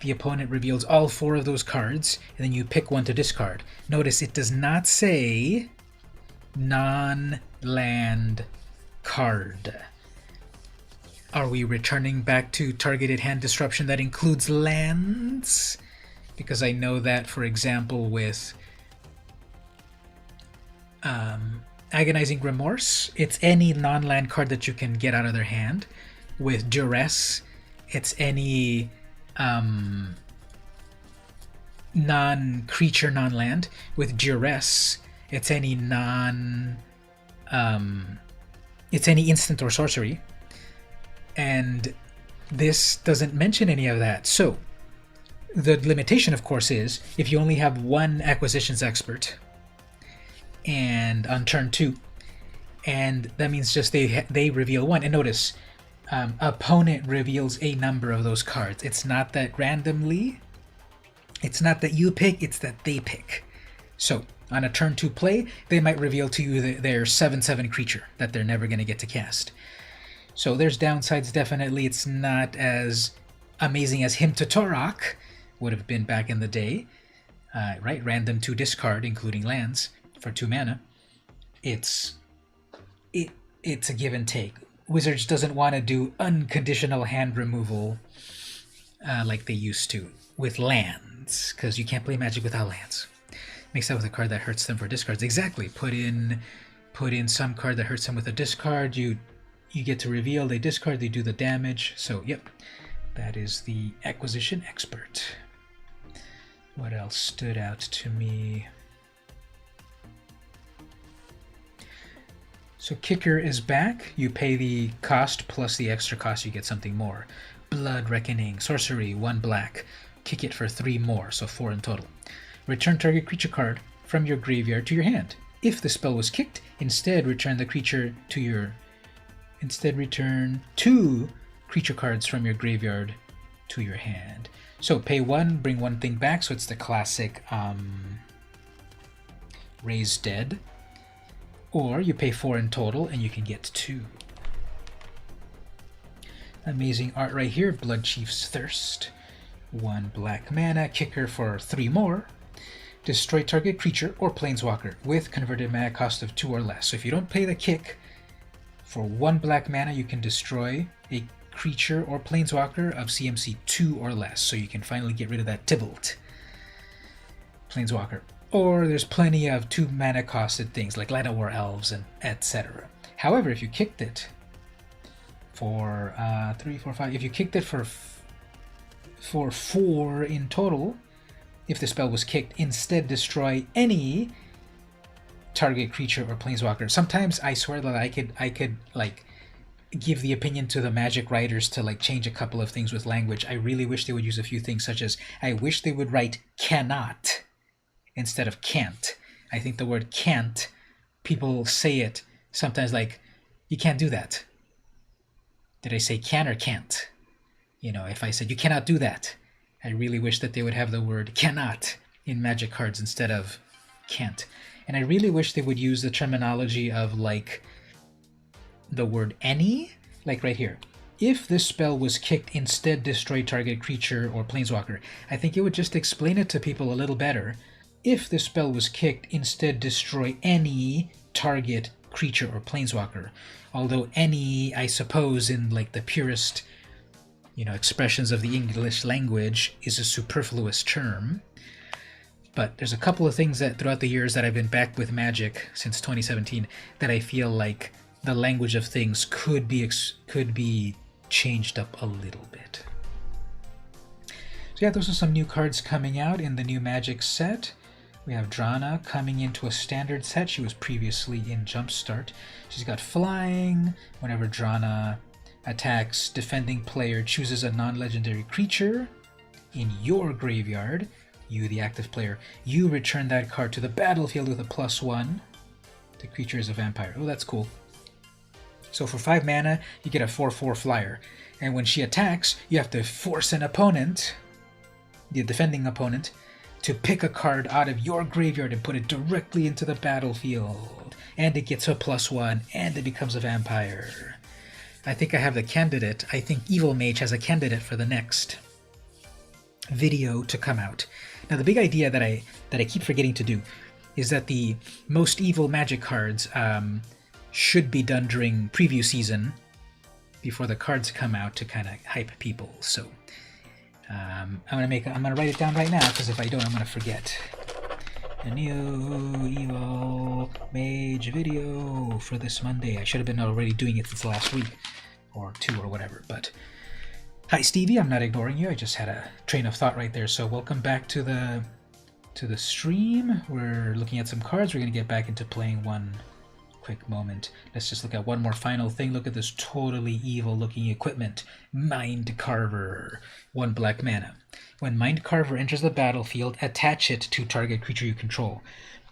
The opponent reveals all 4 of those cards, and then you pick one to discard. Notice it does not say non-land card. Are we returning back to targeted hand disruption that includes lands? Because I know that, for example, with Agonizing Remorse, it's any non-land card that you can get out of their hand. With Duress, it's any non-creature, non-land. With Duress, it's any it's any instant or sorcery. And this doesn't mention any of that. So the limitation, of course, is if you only have 1 Acquisitions Expert and on turn 2, and that means just they reveal 1. And notice, opponent reveals a number of those cards. It's not that randomly, it's not that you pick, it's that they pick. So on a turn 2 play, they might reveal to you their 7/7 creature that they're never going to get to cast. So there's downsides, definitely. It's not as amazing as Hymn to Torok would have been back in the day, right? Random to discard, including lands, for 2 mana. It's a give and take. Wizards doesn't want to do unconditional hand removal like they used to with lands, because you can't play Magic without lands. Mix that with a card that hurts them for discards. Exactly. Put in some card that hurts them with a discard. You get to reveal. They discard. They do the damage. So yep, that is the Acquisition Expert. What else stood out to me? So Kicker is back. You pay the cost plus the extra cost, you get something more. Blood Reckoning, sorcery, 1 black. Kick it for 3 more, so 4 in total. Return target creature card from your graveyard to your hand. If the spell was kicked, instead return the creature to your... Instead return 2 creature cards from your graveyard to your hand. So pay 1, bring 1 thing back, so it's the classic Raise Dead. Or you pay 4 in total and you can get 2. Amazing art right here. Blood Chief's Thirst. 1 black mana. Kicker for 3 more. Destroy target creature or planeswalker with converted mana cost of 2 or less. So if you don't pay the kick, for 1 black mana you can destroy a creature or planeswalker of CMC 2 or less. So you can finally get rid of that Tybalt planeswalker. Or there's plenty of 2 mana costed things like Light War Elves and etc. However, if you kicked it for 3, 4, 5, if you kicked it for 4 in total, if the spell was kicked, instead destroy any target creature or planeswalker. Sometimes I swear that I could like give the opinion to the Magic writers to like change a couple of things with language. I really wish they would use a few things, such as I wish they would write cannot instead of can't. I think the word can't, people say it sometimes like, you can't do that. Did I say can or can't? You know, if I said you cannot do that, I really wish that they would have the word cannot in Magic cards instead of can't. And I really wish they would use the terminology of like the word any, like right here. If this spell was kicked, instead destroy target creature or planeswalker. I think it would just explain it to people a little better. If this spell was kicked, instead destroy any target creature or planeswalker. Although any, I suppose, in like the purest, you know, expressions of the English language, is a superfluous term. But there's a couple of things that throughout the years that I've been back with Magic since 2017 that I feel like the language of things could be changed up a little bit. So yeah, those are some new cards coming out in the new Magic set. We have Drana coming into a standard set. She was previously in Jumpstart. She's got flying. Whenever Drana attacks, defending player chooses a non-legendary creature in your graveyard. You, the active player, you return that card to the battlefield with a +1. The creature is a vampire. Oh, that's cool. So for 5 mana, you get a 4/4 flyer. And when she attacks, you have to force an opponent, the defending opponent, to pick a card out of your graveyard and put it directly into the battlefield. And it gets a +1, and it becomes a vampire. I think I have the candidate. I think Evil Mage has a candidate for the next video to come out. Now, the big idea that I keep forgetting to do is that the most evil Magic cards should be done during preview season before the cards come out to kind of hype people. So I'm gonna write it down right now, because if I don't, I'm gonna forget. A new Evil Mage video for this Monday. I should have been already doing it this last week or 2 or whatever. But hi Stevie, I'm not ignoring you. I just had a train of thought right there. So welcome back to the stream. We're looking at some cards. We're gonna get back into playing one quick moment. Let's just look at one more final thing. Look at this totally evil looking equipment. Mind Carver. 1 black mana. When Mind Carver enters the battlefield, attach it to target creature you control.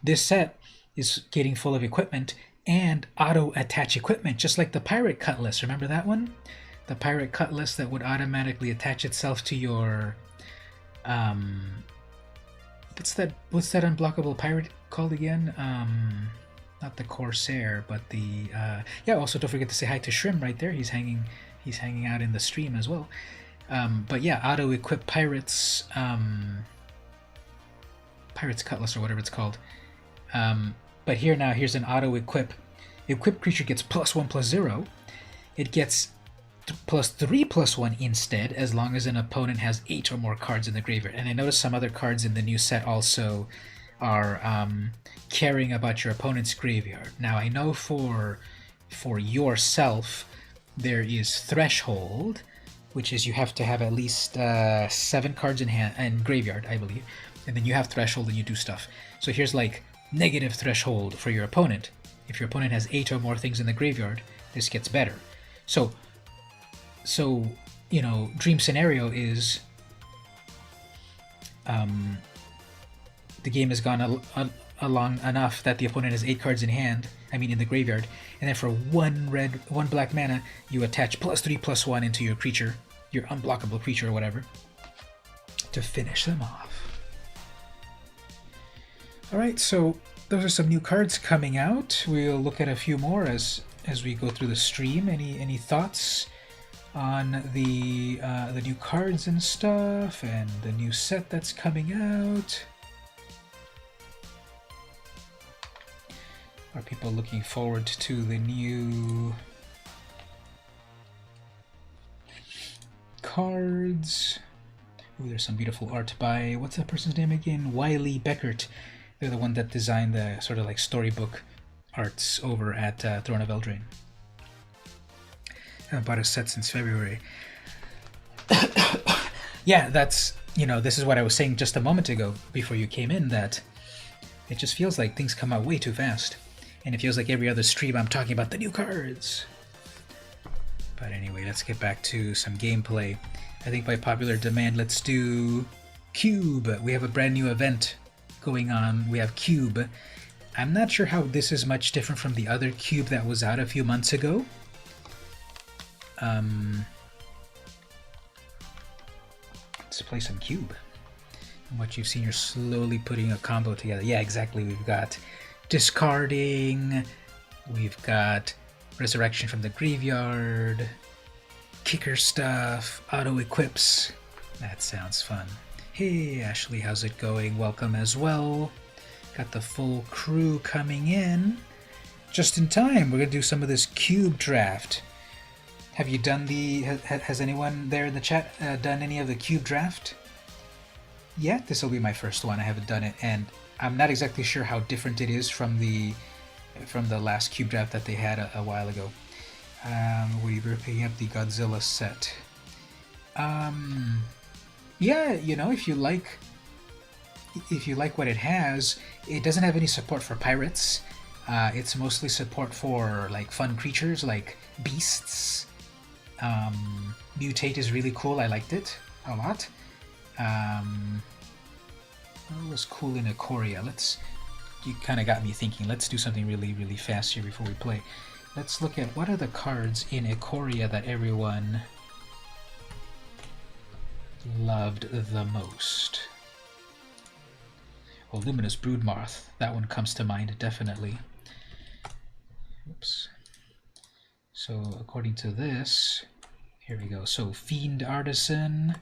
This set is getting full of equipment and auto-attach equipment, just like the Pirate Cutlass. Remember that one? The Pirate Cutlass that would automatically attach itself to your... What's that unblockable pirate called again? Not the Corsair, but the... yeah, also don't forget to say hi to Shrim right there. He's hanging out in the stream as well. But yeah, auto-equip Pirates... Pirate's Cutlass or whatever it's called. But here's an auto-equip. Equipped creature gets +1/+0. It gets +3/+1 instead, as long as an opponent has 8 or more cards in the graveyard. And I noticed some other cards in the new set also are caring about your opponent's graveyard. Now I know for yourself there is Threshold, which is you have to have at least 7 cards in hand and graveyard, I believe, and then you have Threshold and you do stuff. So here's like negative Threshold for your opponent. If your opponent has 8 or more things in the graveyard, this gets better. So you know, dream scenario is the game has gone along enough that the opponent has 8 cards in hand, I mean in the graveyard, and then for 1 black mana, you attach +3/+1 into your creature, your unblockable creature or whatever, to finish them off. Alright, so those are some new cards coming out. We'll look at a few more as we go through the stream. Any thoughts on the new cards and stuff, and the new set that's coming out? Are people looking forward to the new cards? Ooh, there's some beautiful art by, what's that person's name again? Wiley Beckert. They're the one that designed the sort of like storybook arts over at Throne of Eldraine. I haven't bought a set since February. Yeah, that's, this is what I was saying just a moment ago before you came in, that it just feels like things come out way too fast. And it feels like every other stream I'm talking about the new cards. But anyway, let's get back to some gameplay. I think by popular demand, let's do Cube. We have a brand new event going on. We have Cube. I'm not sure how this is much different from the other Cube that was out a few months ago. Let's play some Cube. From what you've seen, you're slowly putting a combo together. Yeah, exactly. We've got discarding. We've got resurrection from the graveyard. Kicker stuff. Auto equips. That sounds fun. Hey, Ashley, how's it going? Welcome as well. Got the full crew coming in. Just in time. We're going to do some of this Cube draft. Have you done the... Has anyone there in the chat done any of the Cube draft yet? This will be my first one. I haven't done it, and I'm not exactly sure how different it is from the last Cube draft that they had a while ago. We were picking up the Godzilla set. Yeah, if you like what it has, it doesn't have any support for pirates. It's mostly support for like fun creatures like beasts. Mutate is really cool. I liked it a lot. What was cool in Ikoria? You kind of got me thinking. Let's do something really, really fast here before we play. Let's look at what are the cards in Ikoria that everyone loved the most. Well, Luminous Broodmoth. That one comes to mind, definitely. Oops. So, according to this, here we go. So, Fiend Artisan.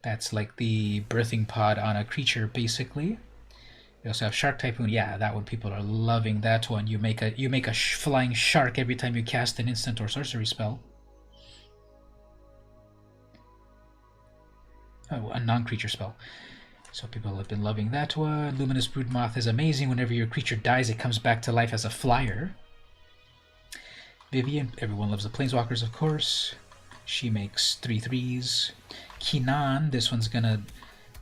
That's like the birthing pod on a creature, basically. We also have Shark Typhoon. Yeah, that one, people are loving that one. You make a flying shark every time you cast an instant or sorcery spell. Oh, a non-creature spell. So people have been loving that one. Luminous Broodmoth is amazing. Whenever your creature dies, it comes back to life as a flyer. Vivian, everyone loves the Planeswalkers, of course. She makes 3/3s. Kinan, this one's gonna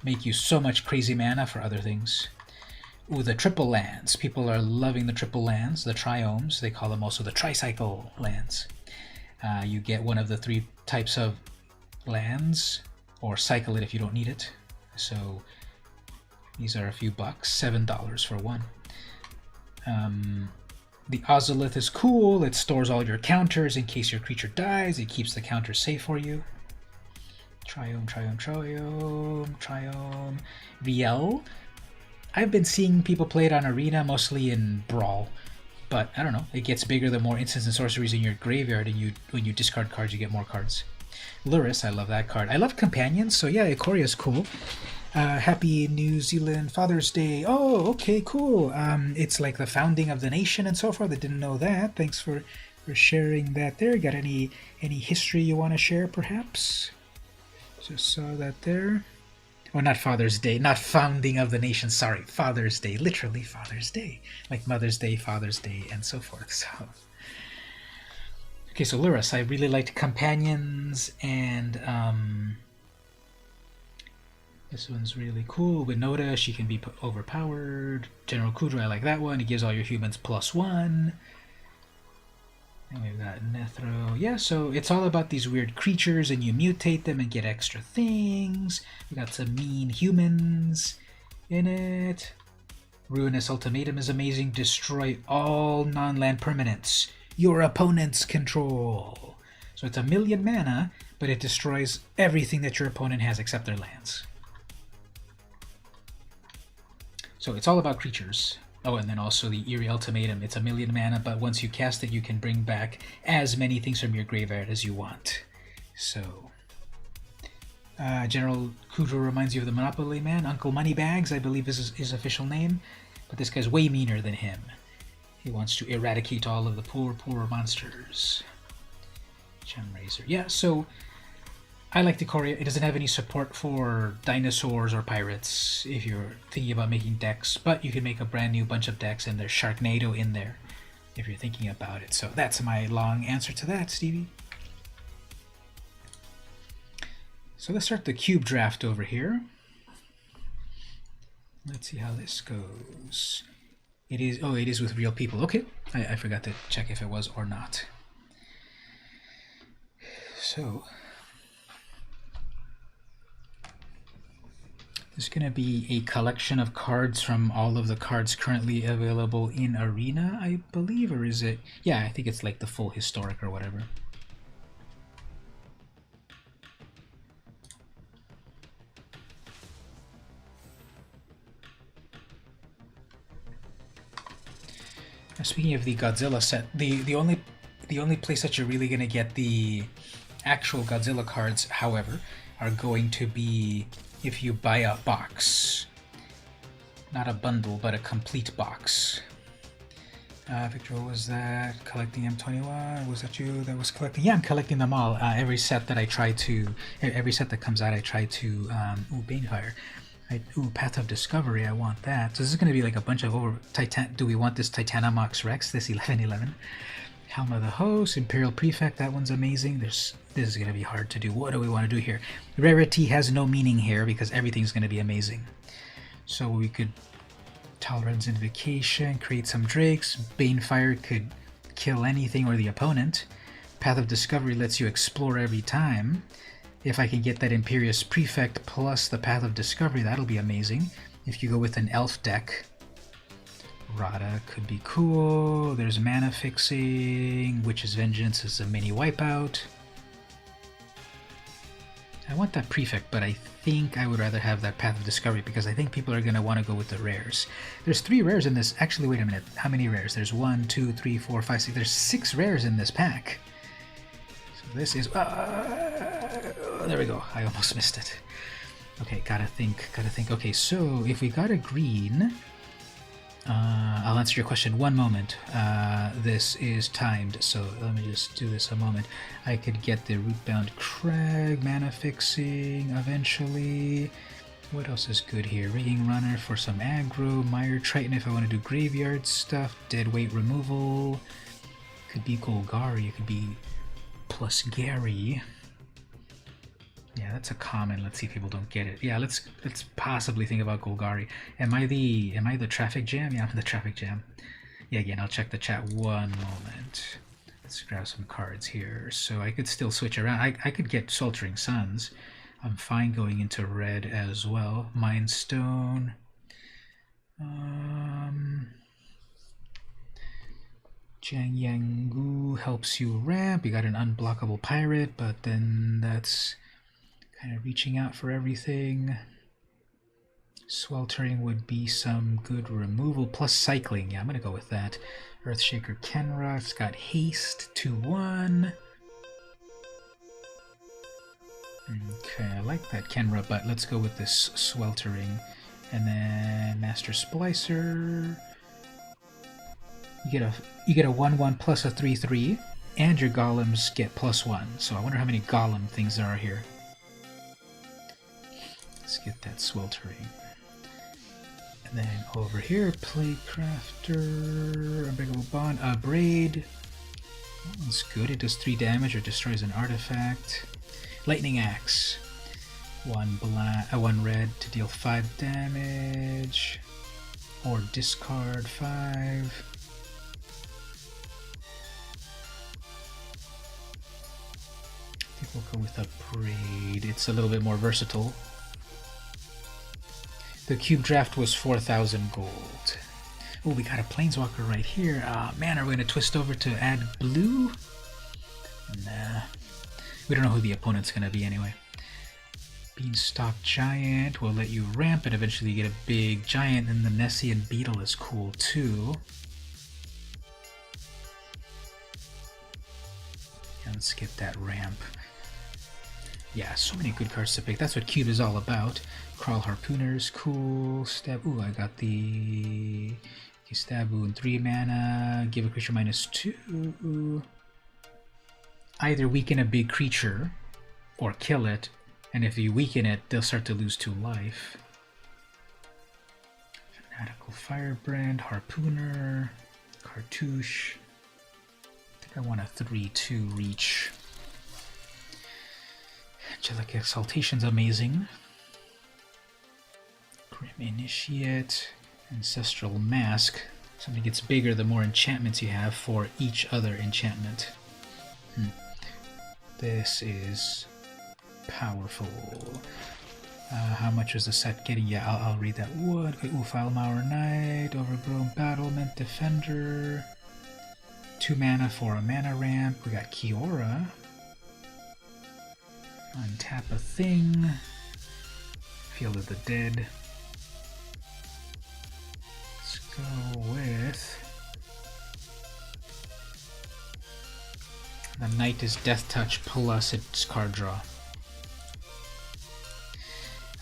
make you so much crazy mana for other things. Ooh, the triple lands. People are loving the triple lands, the triomes. They call them also the tricycle lands. You get one of the 3 types of lands, or cycle it if you don't need it. So these are a few bucks, $7 for one. The Ozolith is cool. It stores all your counters in case your creature dies. It keeps the counters safe for you. Triome. Riel. I've been seeing people play it on Arena, mostly in Brawl. But, I don't know, it gets bigger the more instants and sorceries in your graveyard, and when you discard cards, you get more cards. Luris, I love that card. I love Companions, so yeah, Ikoria is cool. Happy New Zealand Father's Day. Oh, okay, cool. It's like the founding of the nation and so forth. I didn't know that. Thanks for sharing that there. Got any history you want to share, perhaps? Just saw that there. Oh, not Father's Day. Not founding of the nation. Sorry, Father's Day. Literally Father's Day. Like Mother's Day, Father's Day, and so forth. So, okay, so Luris, I really liked Companions, and this one's really cool. Winota, she can be overpowered. General Kudra, I like that one. It gives all your humans +1. And we've got Nethro. Yeah, so it's all about these weird creatures, and you mutate them and get extra things. We got some mean humans in it. Ruinous Ultimatum is amazing. Destroy all non-land permanents your opponents control. So it's 1,000,000 mana, but it destroys everything that your opponent has except their lands. So it's all about creatures. Oh, and then also the Eerie Ultimatum. It's 1,000,000 mana, but once you cast it, you can bring back as many things from your graveyard as you want. So, General Kudra reminds you of the Monopoly Man. Uncle Moneybags, I believe is his official name. But this guy's way meaner than him. He wants to eradicate all of the poor monsters. Gem Razor. Yeah, so I like Decoria. It doesn't have any support for dinosaurs or pirates if you're thinking about making decks, but you can make a brand new bunch of decks and there's Sharknado in there if you're thinking about it. So that's my long answer to that, Stevie. So let's start the cube draft over here. Let's see how this goes. It is, oh, it is with real people. Okay, I forgot to check if it was or not. So there's going to be a collection of cards from all of the cards currently available in Arena, I believe, or is it? Yeah, I think it's like the full historic or whatever. Now, speaking of the Godzilla set, the only place that you're really going to get the actual Godzilla cards, however, are going to be if you buy a box. Not a bundle, but a complete box. Victor, what was that? Collecting M21? Was that you that was collecting? Yeah, I'm collecting them all. Every set that I try to, every set that comes out, I try to, ooh, Banefire. Ooh, Path of Discovery, I want that. So this is going to be like a bunch of do we want this Titanomox Rex, this 1111? Helm of the Host, Imperial Prefect, that one's amazing. This is going to be hard to do. What do we want to do here? Rarity has no meaning here because everything's going to be amazing. So we could Tolerance Invocation, create some Drakes. Banefire could kill anything or the opponent. Path of Discovery lets you explore every time. If I can get that Imperious Prefect plus the Path of Discovery, that'll be amazing. If you go with an Elf deck, Rada could be cool. There's Mana Fixing, Witch's Vengeance is a mini wipeout. I want that Prefect, but I think I would rather have that Path of Discovery because I think people are going to want to go with the rares. There's 3 rares in this. Actually, wait a minute. How many rares? There's 1, 2, 3, 4, 5, 6. There's 6 rares in this pack. So this is... there we go. I almost missed it. Okay, gotta think. Okay, so if we got a green... I'll answer your question one moment. This is timed, so let me just do this a moment. I could get the Rootbound Crag, Mana Fixing eventually. What else is good here? Rigging Runner for some aggro, Mire Triton if I want to do graveyard stuff, Dead Weight Removal. Could be Golgari, it could be plus Gary. Yeah, that's a common. Let's see if people don't get it. Yeah, let's possibly think about Golgari. Am I the traffic jam? Yeah, I'm the traffic jam. Yeah, again, I'll check the chat one moment. Let's grab some cards here. So I could still switch around. I could get Sweltering Suns. I'm fine going into red as well. Mind Stone. Jiang Yangu helps you ramp. You got an unblockable pirate, but then that's kind of reaching out for everything. Sweltering would be some good removal, plus cycling. Yeah, I'm going to go with that. Earthshaker Kenra, it's got haste, 2-1. Okay, I like that Kenra, but let's go with this Sweltering. And then Master Splicer. You get a 1-1 plus a 3-3, and your golems get +1. So I wonder how many golem things there are here. Let's get that Sweltering. And then over here, Playcrafter, Unbreakable Bond, Braid. That one's good. It does 3 damage or destroys an artifact. Lightning Axe. 1 red to deal 5 damage. Or discard 5. I think we'll go with a Braid. It's a little bit more versatile. The cube draft was 4,000 gold. Oh, we got a Planeswalker right here. Man, are we going to twist over to add blue? Nah. We don't know who the opponent's going to be anyway. Beanstalk Giant will let you ramp and eventually get a big giant, and the Nessian Beetle is cool too. Yeah, let's get that ramp. Yeah, so many good cards to pick. That's what Cube is all about. Crawl Harpooners, cool. Stab. Ooh, I got the Stab Wound 3 mana. Give a creature -2. Either weaken a big creature or kill it, and if you weaken it, they'll start to lose 2 life. Fanatical Firebrand, Harpooner, Cartouche. I think I want a 3/2 reach. Angelic Exaltation's amazing. Grim Initiate, Ancestral Mask. Something gets bigger the more enchantments you have for each other enchantment. This is powerful. How much was the set getting? Yeah, I'll read that one. Okay, Foulmower Knight, Overgrown Battlement Defender. 2 mana for a mana ramp. We got Kiora. Untap a thing. Field of the Dead. Let's go with... The Knight is Death Touch plus its card draw.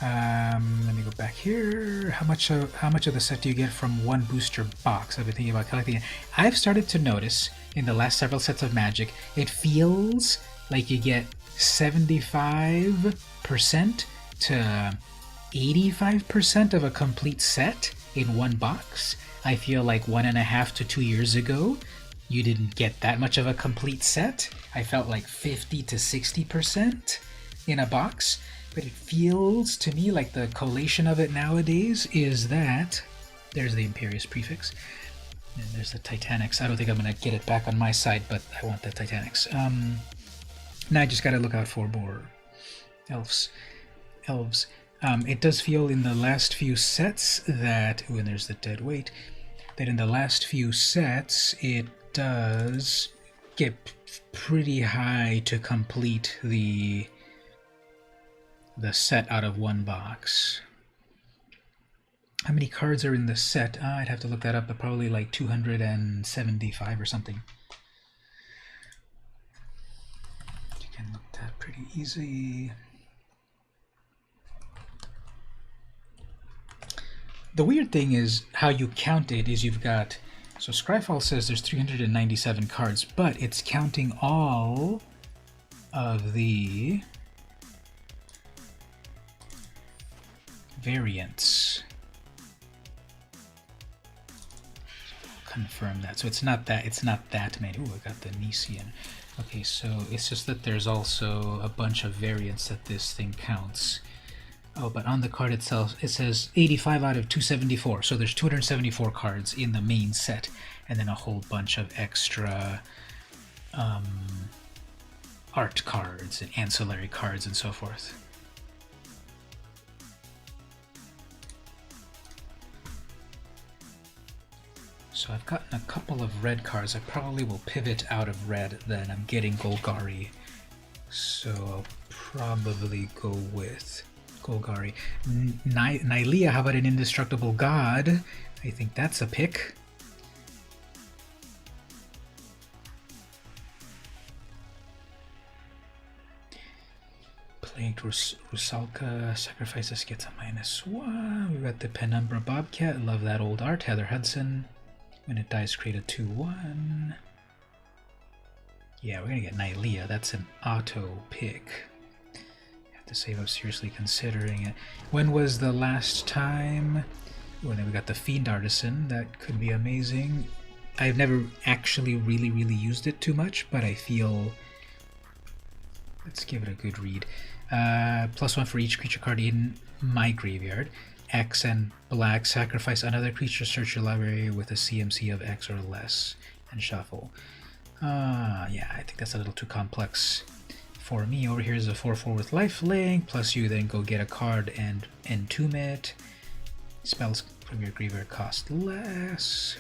Let me go back here. How much of the set do you get from one booster box? I've been thinking about collecting it. I've started to notice in the last several sets of Magic, it feels like you get 75% to 85% of a complete set in one box. I feel like 1.5 to 2 years ago, you didn't get that much of a complete set. I felt like 50 to 60% in a box. But it feels to me like the collation of it nowadays is that there's the Imperious prefix, and there's the Titanics. I don't think I'm going to get it back on my side, but I want the Titanics. Now I just got to look out for more elves. It does feel in the last few sets that, when there's the dead weight, that in the last few sets it does get pretty high to complete the set out of one box. How many cards are in the set? I'd have to look that up, but probably like 275 or something. You can look that pretty easy. The weird thing is how you count it is you've got... So Scryfall says there's 397 cards, but it's counting all of the variants. Confirm that. So it's not that many. Ooh, I got the Nisian. Okay, so it's just that there's also a bunch of variants that this thing counts. Oh, but on the card itself, it says 85 out of 274. So there's 274 cards in the main set, and then a whole bunch of extra art cards and ancillary cards and so forth. So I've gotten a couple of red cards. I probably will pivot out of red, then I'm getting Golgari. So I'll probably go with Golgari. Nylea, how about an Indestructible God? I think that's a pick. Plagued Rusalka, Sacrifices gets a -1. We've got the Penumbra Bobcat, love that old art. Heather Hudson. When it dies, create a 2/1. Yeah, we're gonna get Nylea. That's an auto pick. Have to say I'm seriously considering it. When was the last time? When we got the Fiend Artisan, that could be amazing. I've never actually really used it too much, but I feel... Let's give it a good read. +1 for each creature card in my graveyard. X and black, sacrifice another creature, search your library with a CMC of X or less, and shuffle. Yeah, I think that's a little too complex for me. Over here is a 4/4 with lifelink, plus you then go get a card and entomb it. Spells from your graveyard cost less.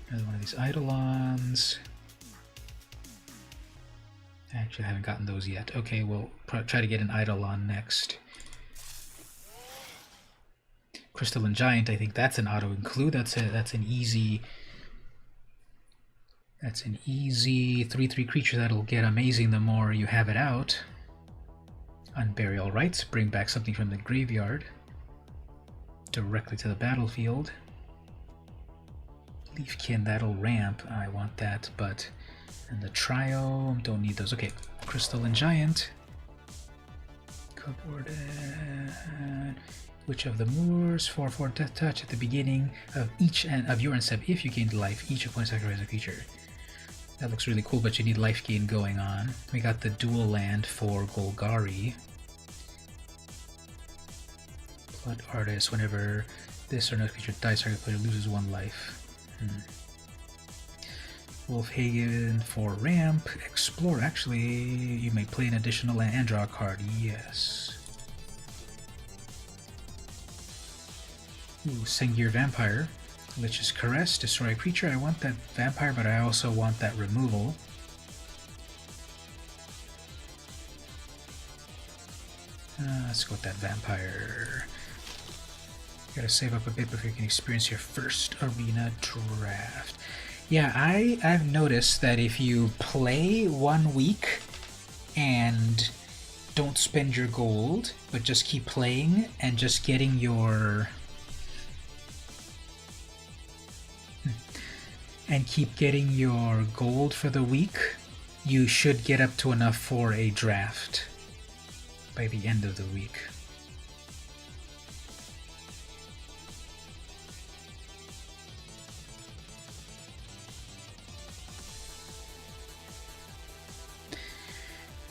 Another one of these Eidolons. Actually, I haven't gotten those yet. Okay, we'll try to get an Eidolon next. Crystalline Giant, I think that's an auto include. That's an easy 3/3 creature that'll get amazing the more you have it out. Unburial Rites, bring back something from the graveyard directly to the battlefield. Leafkin, that'll ramp. I want that, but and the Triome, don't need those. Okay, Crystalline Giant. Cupboard. Which of the Moors? 4/4 Death Touch at the beginning of each end of your end step. If you gained life, each opponent sacrifices a creature. That looks really cool, but you need life gain going on. We got the dual land for Golgari. Blood Artist. Whenever this or another creature dies, target player loses 1 life. Wolfhagen for ramp. Explore. Actually, you may play an additional land and draw a card. Yes. Ooh, Sengir Vampire. Lich's Caress. Destroy a creature. I want that vampire, but I also want that removal. Let's go with that vampire. Gotta save up a bit before you can experience your first arena draft. Yeah, I've noticed that if you play 1 week and don't spend your gold, but just keep playing and just getting your... and keep getting your gold for the week, you should get up to enough for a draft by the end of the week.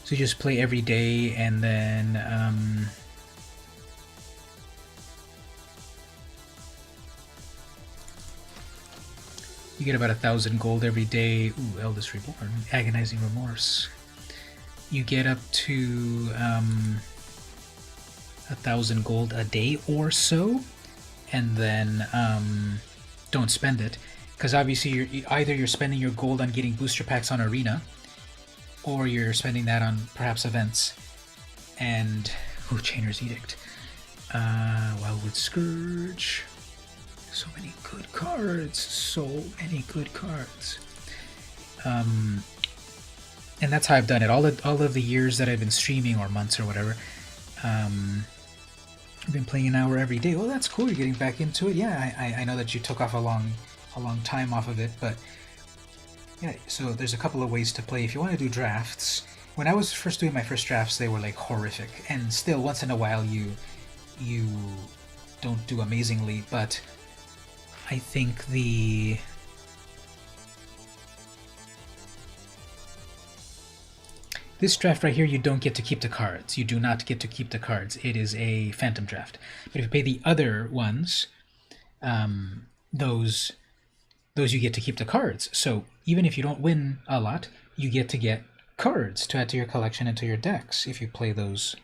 So you just play every day, and then you get about 1,000 gold every day. Ooh, Eldest Reborn, Agonizing Remorse. You get up to 1,000 gold a day or so, and then don't spend it, because obviously either you're spending your gold on getting booster packs on Arena, or you're spending that on perhaps events. And Chainer's Edict, Wildwood Scourge. So many good cards. So many good cards. And that's how I've done it. All of the years that I've been streaming, or months or whatever, I've been playing an hour every day. Well, that's cool. You're getting back into it. Yeah, I know that you took off a long time off of it, but yeah. So there's a couple of ways to play if you want to do drafts. When I was first doing my first drafts, they were like horrific, and still once in a while you don't do amazingly, but I think this draft right here, you don't get to keep the cards. You do not get to keep the cards. It is a phantom draft. But if you play the other ones, those you get to keep the cards. So even if you don't win a lot, you get to get cards to add to your collection and to your decks if you play those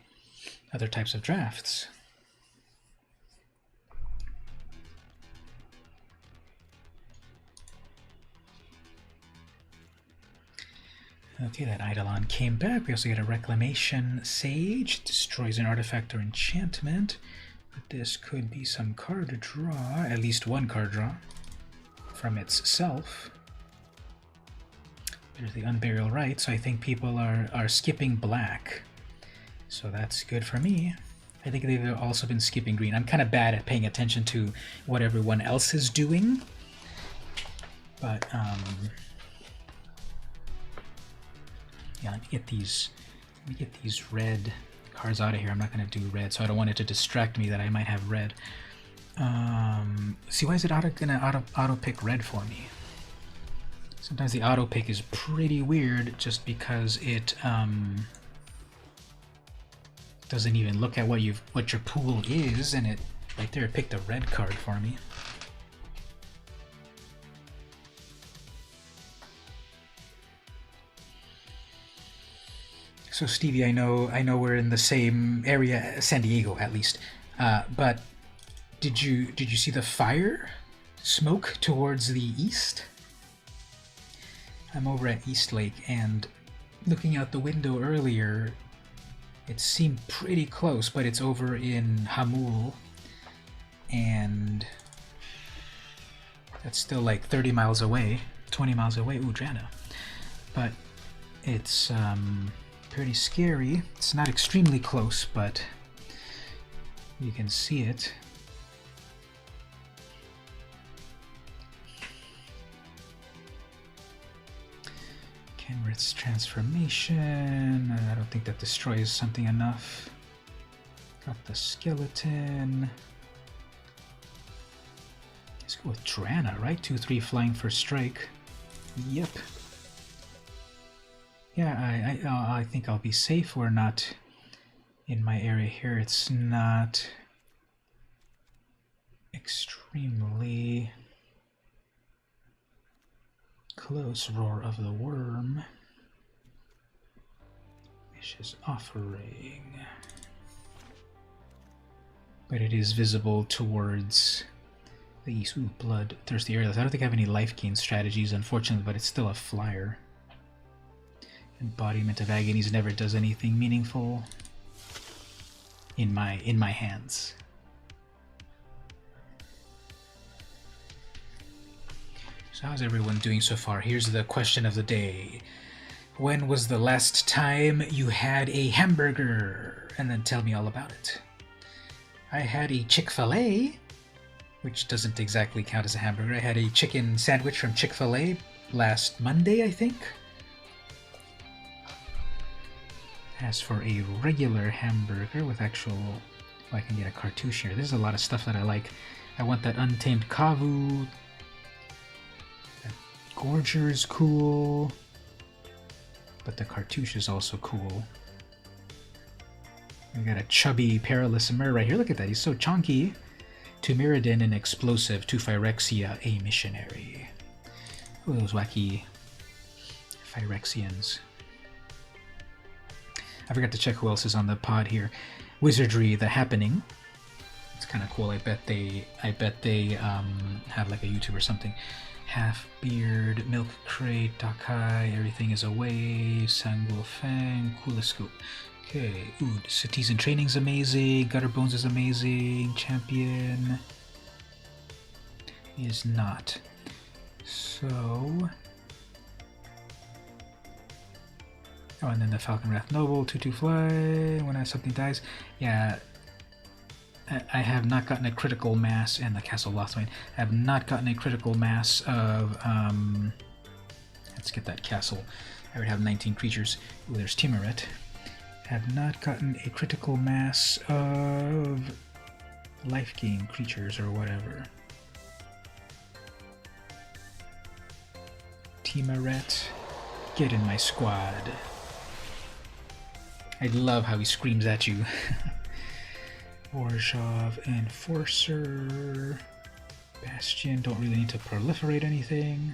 other types of drafts. Okay, that Eidolon came back. We also get a Reclamation Sage. Destroys an artifact or enchantment. But this could be some card draw, at least one card draw from itself. There's the Unburial Rites, so I think people are skipping black. So that's good for me. I think they've also been skipping green. I'm kind of bad at paying attention to what everyone else is doing. But, yeah, let me get these red cards out of here. I'm not going to do red, so I don't want it to distract me that I might have red. See, why is it gonna auto pick red for me? Sometimes the auto pick is pretty weird, just because it doesn't even look at what your pool is, and it right there picked a red card for me. So Stevie, I know we're in the same area, San Diego at least, but did you see the fire smoke towards the east? I'm over at East Lake, and looking out the window earlier, it seemed pretty close, but it's over in Hamul, and that's still like 30 miles away, 20 miles away. Ooh, Drana. But it's pretty scary. It's not extremely close, but you can see it. Kenrith's transformation. I don't think that destroys something enough. Got the skeleton. Let's go with Drana, right? 2-3 flying for strike. Yep. Yeah, I think I'll be safe. We're not in my area here. It's not extremely close. Roar of the Worm. Vicious Offering. But it is visible towards the east. Ooh, Bloodthirsty Airless. I don't think I have any life gain strategies, unfortunately, but it's still a flyer. Embodiment of Agonies never does anything meaningful in my hands. So how's everyone doing so far? Here's the question of the day. When was the last time you had a hamburger? And then tell me all about it. I had a Chick-fil-A, which doesn't exactly count as a hamburger. I had a chicken sandwich from Chick-fil-A last Monday, I think. As for a regular hamburger with actual... Oh, I can get a cartouche here. There's a lot of stuff that I like. I want that Untamed Kavu. That Gorger's cool. But the cartouche is also cool. We got a chubby Perilous Amur right here. Look at that. He's so chunky. To Mirrodin, an explosive. To Phyrexia, a missionary. Oh, those wacky Phyrexians. I forgot to check who else is on the pod here. Wizardry, The Happening. It's kind of cool. I bet they have like a YouTube or something. Halfbeard, Milk Crate, Dakai, Everything is Away, Sangul Fang, Coolescope. Okay, Ood, Cities and Training's amazing, Gutterbones is amazing, Champion is not. So... Oh, and then the Falcon Wrath Noble, 2-2 fly, when something dies. Yeah, I have not gotten a critical mass, and the Castle Lothwain. I have not gotten a critical mass of, let's get that castle. I would have 19 creatures. Ooh, there's Timuret. Have not gotten a critical mass of life gain creatures or whatever. Timuret, get in my squad. I love how he screams at you. Orzhov, Enforcer, Bastion, don't really need to proliferate anything.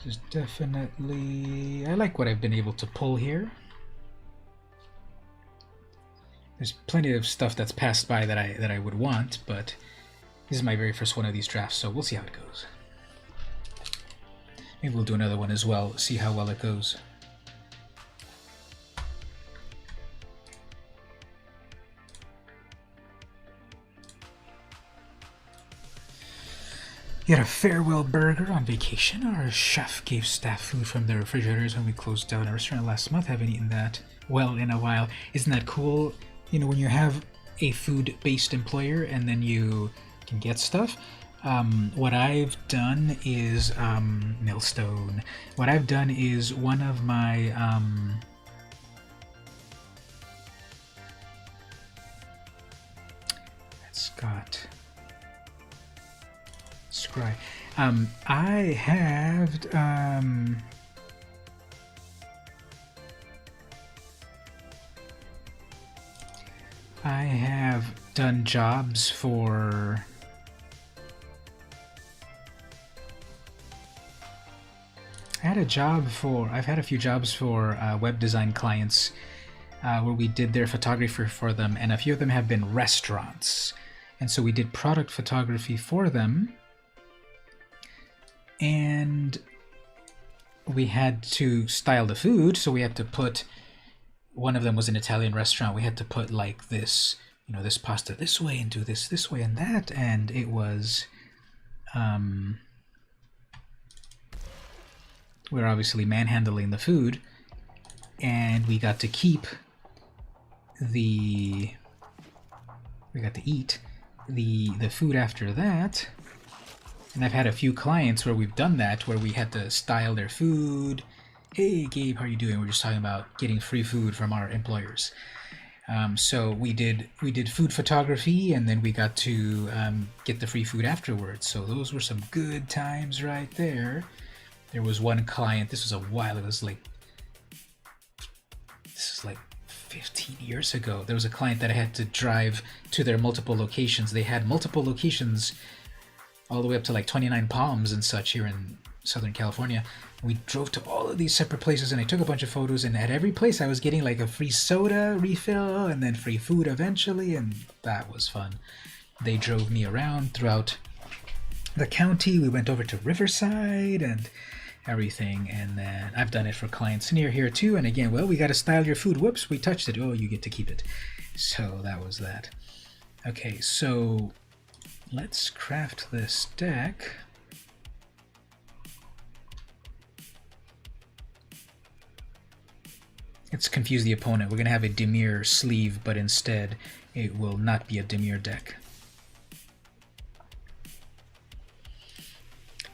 This is definitely... I like what I've been able to pull here. There's plenty of stuff that's passed by that I would want, but this is my very first one of these drafts, so we'll see how it goes. Maybe we'll do another one as well, see how well it goes. You had a farewell burger on vacation. Our chef gave staff food from the refrigerators when we closed down a restaurant last month. Haven't eaten that well in a while. Isn't that cool? You know, when you have a food-based employer and then you can get stuff. What I've done is Millstone. What I've done is one of my it's got Scry. I have done jobs for I've had a few jobs for web design clients where we did their photography for them, and a few of them have been restaurants. And so we did product photography for them, and we had to style the food, so we had to put, one of them was an Italian restaurant, we had to put like this, you know, this pasta this way and do this way and that, and it was we're obviously manhandling the food, and we got to keep we got to eat the food after that. And I've had a few clients where we've done that, where we had to style their food. Hey, Gabe, how are you doing? We're just talking about getting free food from our employers. So we did food photography, and then we got to get the free food afterwards. So those were some good times right there. There was one client. This was a while. This is like 15 years ago. There was a client that I had to drive to their multiple locations. They had multiple locations all the way up to like 29 Palms and such here in Southern California. We drove to all of these separate places, and I took a bunch of photos, and at every place I was getting like a free soda refill and then free food eventually, and that was fun. They drove me around throughout the county. We went over to Riverside and everything, and then I've done it for clients near here too. And again, well, we got to style your food. Whoops, we touched it. Oh, you get to keep it. So that was that. Okay, so let's craft this deck. Let's confuse the opponent. We're going to have a Dimir sleeve, but instead it will not be a Dimir deck.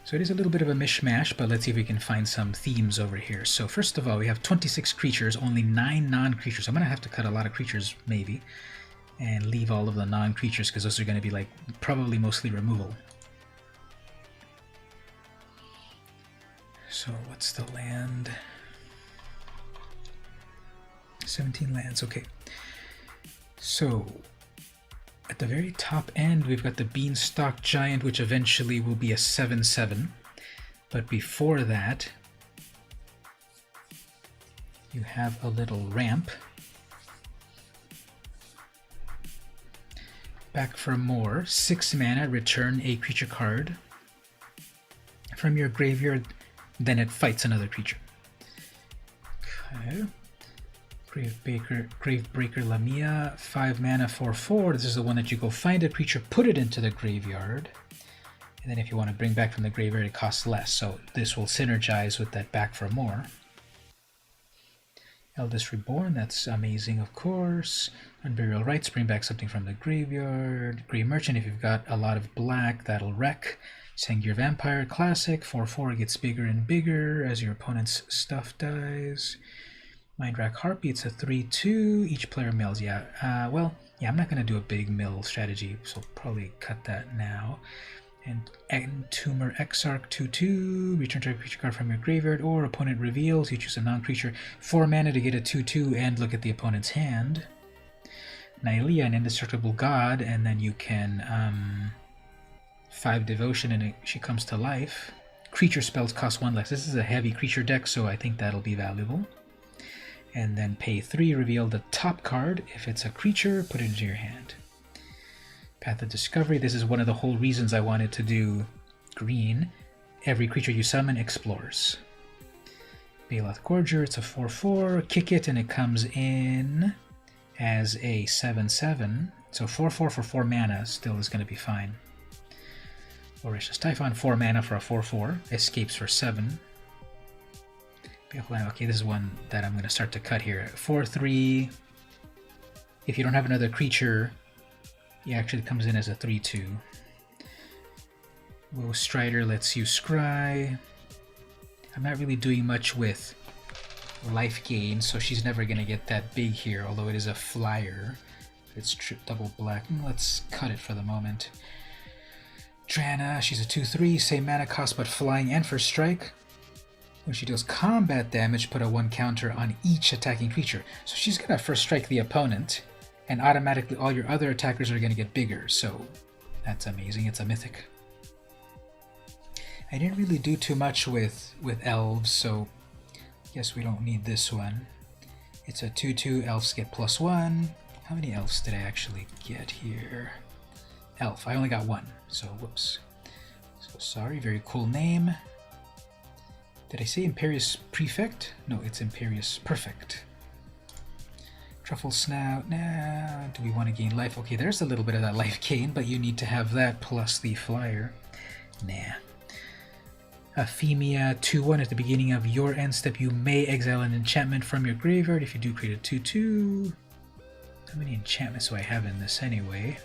So it is a little bit of a mishmash, but let's see if we can find some themes over here. So first of all, we have 26 creatures, only 9 non-creatures. I'm going to have to cut a lot of creatures, maybe, and leave all of the non-creatures, because those are going to be like probably mostly removal. So what's the land? 17 lands, okay. So at the very top end, we've got the Beanstalk Giant, which eventually will be a 7/7. But before that, you have a little ramp. Back for more. 6 mana, return a creature card from your graveyard, then it fights another creature. Okay. Gravebreaker Lamia, 5 mana, 4/4. This is the one that you go find a creature, put it into the graveyard, and then if you want to bring back from the graveyard, it costs less. So this will synergize with that back for more. Eldest Reborn, that's amazing, of course. Unburial Rites, bring back something from the graveyard. Grey Merchant, if you've got a lot of black, that'll wreck. Sengir Vampire, classic, 4/4, gets bigger and bigger as your opponent's stuff dies. Mindrack Harpy, it's a 3/2, each player mills. Yeah, well, yeah, I'm not going to do a big mill strategy, so probably cut that now. And Entomber Exarch, 2/2, return to a creature card from your graveyard, or opponent reveals, you choose a non-creature, 4 mana to get a 2/2 and look at the opponent's hand. Nylea, an indestructible god, and then you can 5 devotion and she comes to life. Creature spells cost 1 less. This is a heavy creature deck, so I think that'll be valuable. And then pay 3, reveal the top card. If it's a creature, put it into your hand. Path of Discovery, this is one of the whole reasons I wanted to do green. Every creature you summon explores. Baloth Gorger, it's a 4/4, kick it and it comes in as a 7/7. So 4/4 for 4 mana still is going to be fine. Voracious Typhon, 4 mana for a 4/4, escapes for 7. Okay, this is one that I'm going to start to cut here. 4/3. If you don't have another creature, he actually comes in as a 3/2. Woe Strider lets you scry. I'm not really doing much with life gain, so she's never going to get that big here, although it is a flyer. It's double black. Let's cut it for the moment. Drana, she's a 2/3, same mana cost but flying and first strike. When she deals combat damage, put a 1 counter on each attacking creature. So she's going to first strike the opponent, and automatically all your other attackers are going to get bigger. So that's amazing. It's a mythic. I didn't really do too much with elves, so I guess we don't need this one. It's a 2/2, elves get +1. How many elves did I actually get here? Elf, I only got 1, so whoops. So sorry, very cool name. Did I say Imperious Prefect? No, it's Imperious Perfect. Truffle Snout, nah, do we want to gain life? Okay, there's a little bit of that life gain, but you need to have that plus the flyer. Nah. Ephemia, 2/1, at the beginning of your end step, you may exile an enchantment from your graveyard. If you do, create a 2/2. How many enchantments do I have in this anyway?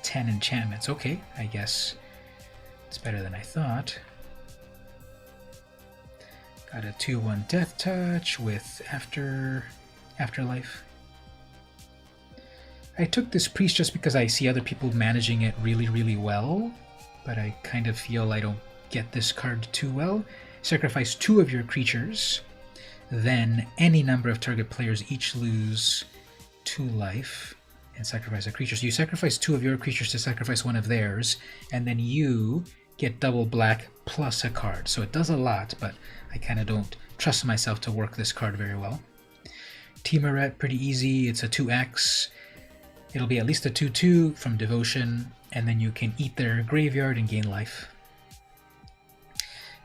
10 enchantments, okay, I guess It's better than I thought. Got a 2/1 Death Touch with Afterlife. I took this priest just because I see other people managing it really, really well, but I kind of feel I don't get this card too well. Sacrifice 2 of your creatures, then any number of target players each lose 2 life and sacrifice a creature. So you sacrifice 2 of your creatures to sacrifice 1 of theirs, and then you get double black plus a card. So it does a lot, but I kind of don't trust myself to work this card very well. Teameret, pretty easy. It's a 2x. It'll be at least a 2/2 from Devotion, and then you can eat their graveyard and gain life.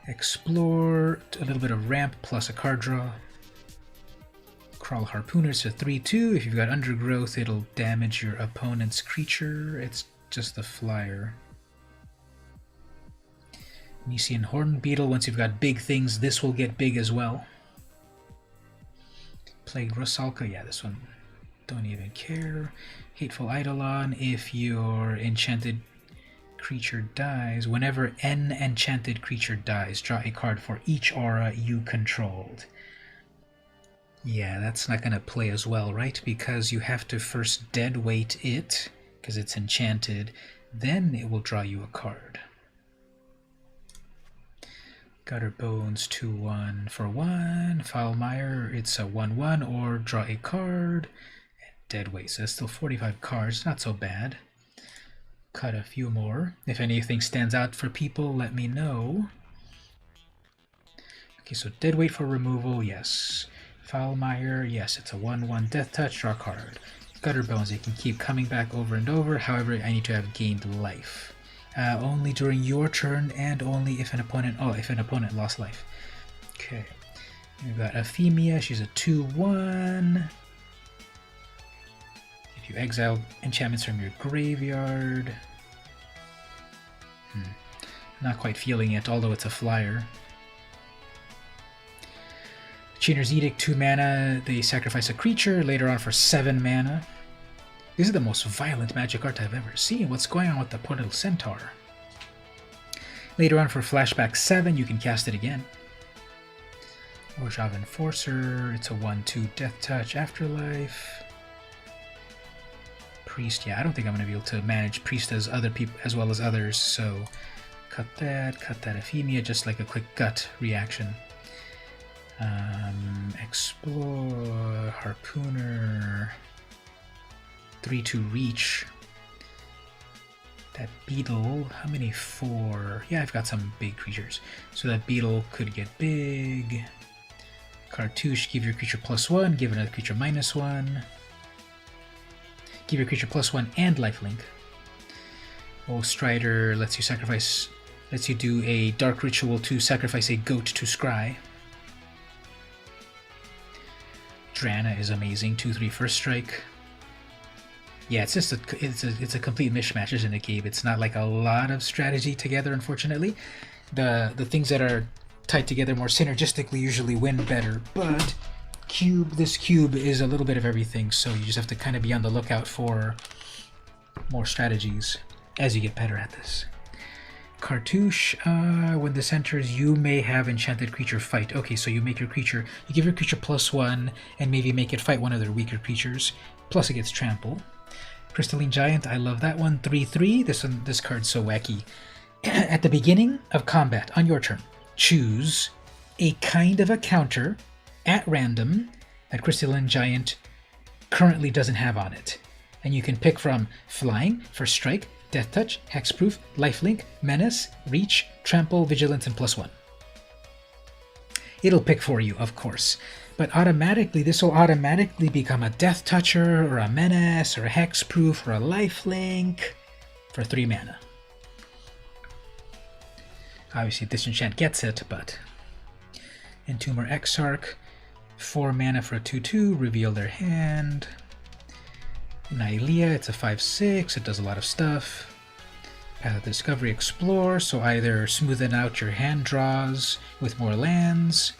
Explore, a little bit of ramp plus a card draw. Crawl Harpooners to 3/2. If you've got Undergrowth, it'll damage your opponent's creature. It's just a flyer. Nisian Horn Beetle, once you've got big things, this will get big as well. Plagued Rusalka, yeah, this one, don't even care. Hateful Eidolon, if your enchanted creature dies, whenever an enchanted creature dies, draw a card for each aura you controlled. Yeah, that's not going to play as well, right? Because you have to first deadweight it, because it's enchanted, then it will draw you a card. Gutter Bones 2/1 for 1. Foulmire, it's a 1/1, or draw a card. Deadweight, so that's still 45 cards, not so bad. Cut a few more. If anything stands out for people, let me know. Okay, so Deadweight for removal, yes. Foulmire, yes, it's a 1/1 Death Touch, draw card. Gutter Bones, it can keep coming back over and over, however, I need to have gained life. Only during your turn, and only if an opponent lost life. Okay, we've got Euphemia, she's a 2/1. You exile enchantments from your graveyard. Not quite feeling it, although it's a flyer. Chainer's Edict, 2 mana. They sacrifice a creature later on for 7 mana. This is the most violent magic art I've ever seen. What's going on with the Portal Centaur? Later on for flashback 7, you can cast it again. Orjav Enforcer, it's a 1/2 Death Touch, Afterlife. Priest, yeah, I don't think I'm going to be able to manage Priest as other people as well as others, so cut that Euphemia, just like a quick gut reaction. Explore, Harpooner, 3/2 Reach. That Beetle, how many? 4? Yeah, I've got some big creatures, so that Beetle could get big. Cartouche, give your creature +1, give another creature -1. Give your creature +1 and lifelink. Oh, Strider lets you do a dark ritual to sacrifice a goat to scry. Drana is amazing, 2/3 first strike. Yeah, it's just it's a complete mishmash, isn't it, Gabe? It's not like a lot of strategy together, unfortunately. The things that are tied together more synergistically usually win better, but this cube is a little bit of everything, so you just have to kind of be on the lookout for more strategies as you get better at this. Cartouche, when this enters, you may have enchanted creature fight. Okay, so you give your creature +1 and maybe make it fight one of their weaker creatures, plus it gets trample. Crystalline Giant, I love that one, 3/3. This card's so wacky. At the beginning of combat, on your turn, choose a kind of a counter at random that Crystalline Giant currently doesn't have on it. And you can pick from Flying, First Strike, Death Touch, Hexproof, Lifelink, Menace, Reach, Trample, Vigilance, and +1. It'll pick for you, of course. But this will automatically become a Death Toucher, or a Menace, or a Hexproof, or a Lifelink for 3 mana. Obviously, Disenchant gets it, but... Entomber Exarch, 4 mana for a 2/2, reveal their hand. Nylea, it's a 5/6, it does a lot of stuff. Path of Discovery, Explore, so either smoothen out your hand draws with more lands.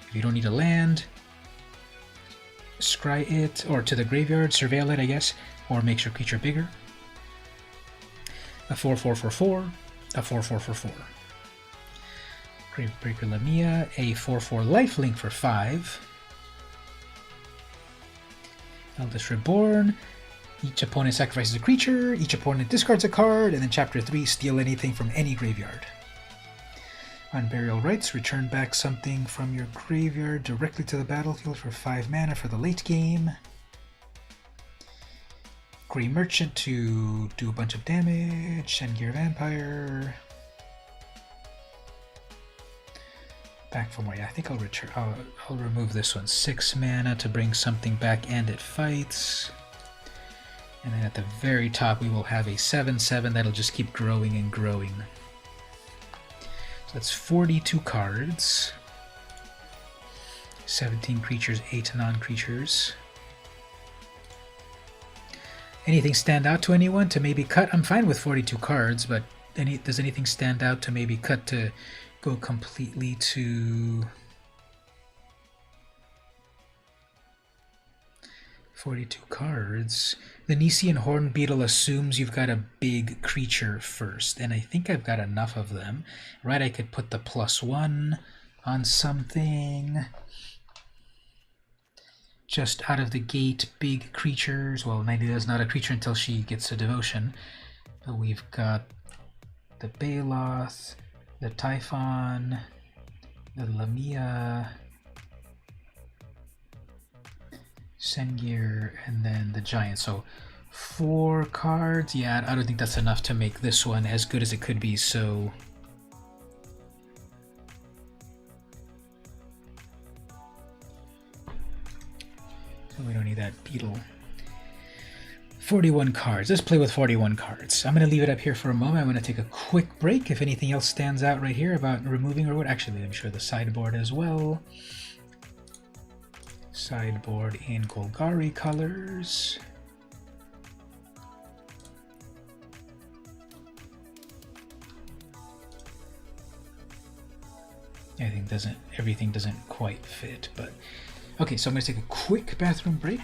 If you don't need a land, scry it, or to the graveyard, surveil it, I guess, or makes your creature bigger. A 4/4/4/4, A 4/4 for 4. Gravebreaker Lamia, a 4/4 lifelink for 5. Eldest Reborn. Each opponent sacrifices a creature, each opponent discards a card, and then Chapter 3, steal anything from any graveyard. On Burial Rites, return back something from your graveyard directly to the battlefield for 5 mana for the late game. Grey Merchant to do a bunch of damage, Shengear Vampire. Back for more. Yeah, I think I'll return. I'll remove this one. 6 mana to bring something back and it fights. And then at the very top we will have a 7/7 that'll just keep growing and growing. So that's 42 cards. 17 creatures, 8 non-creatures. Anything stand out to anyone to maybe cut? I'm fine with 42 cards, but does anything stand out to maybe cut to go completely to 42 cards? The Nisian Horn Beetle assumes you've got a big creature first, and I think I've got enough of them. Right, I could put the +1 on something. Just out of the gate, big creatures. Well, Nightingale is not a creature until she gets a devotion. But we've got the Baloth, the Typhon, the Lamia, Sengir, and then the Giant. So 4 cards. Yeah, I don't think that's enough to make this one as good as it could be, so we don't need that beetle. 41 cards. Let's play with 41 cards. I'm going to leave it up here for a moment. I'm going to take a quick break. If anything else stands out right here about removing or what, actually, let me show the sideboard as well. Sideboard in Golgari colors. Everything doesn't quite fit, but okay, so I'm going to take a quick bathroom break,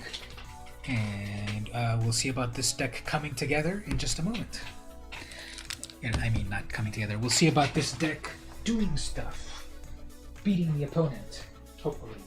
and we'll see about this deck coming together in just a moment. And I mean, not coming together. We'll see about this deck doing stuff, beating the opponent, hopefully.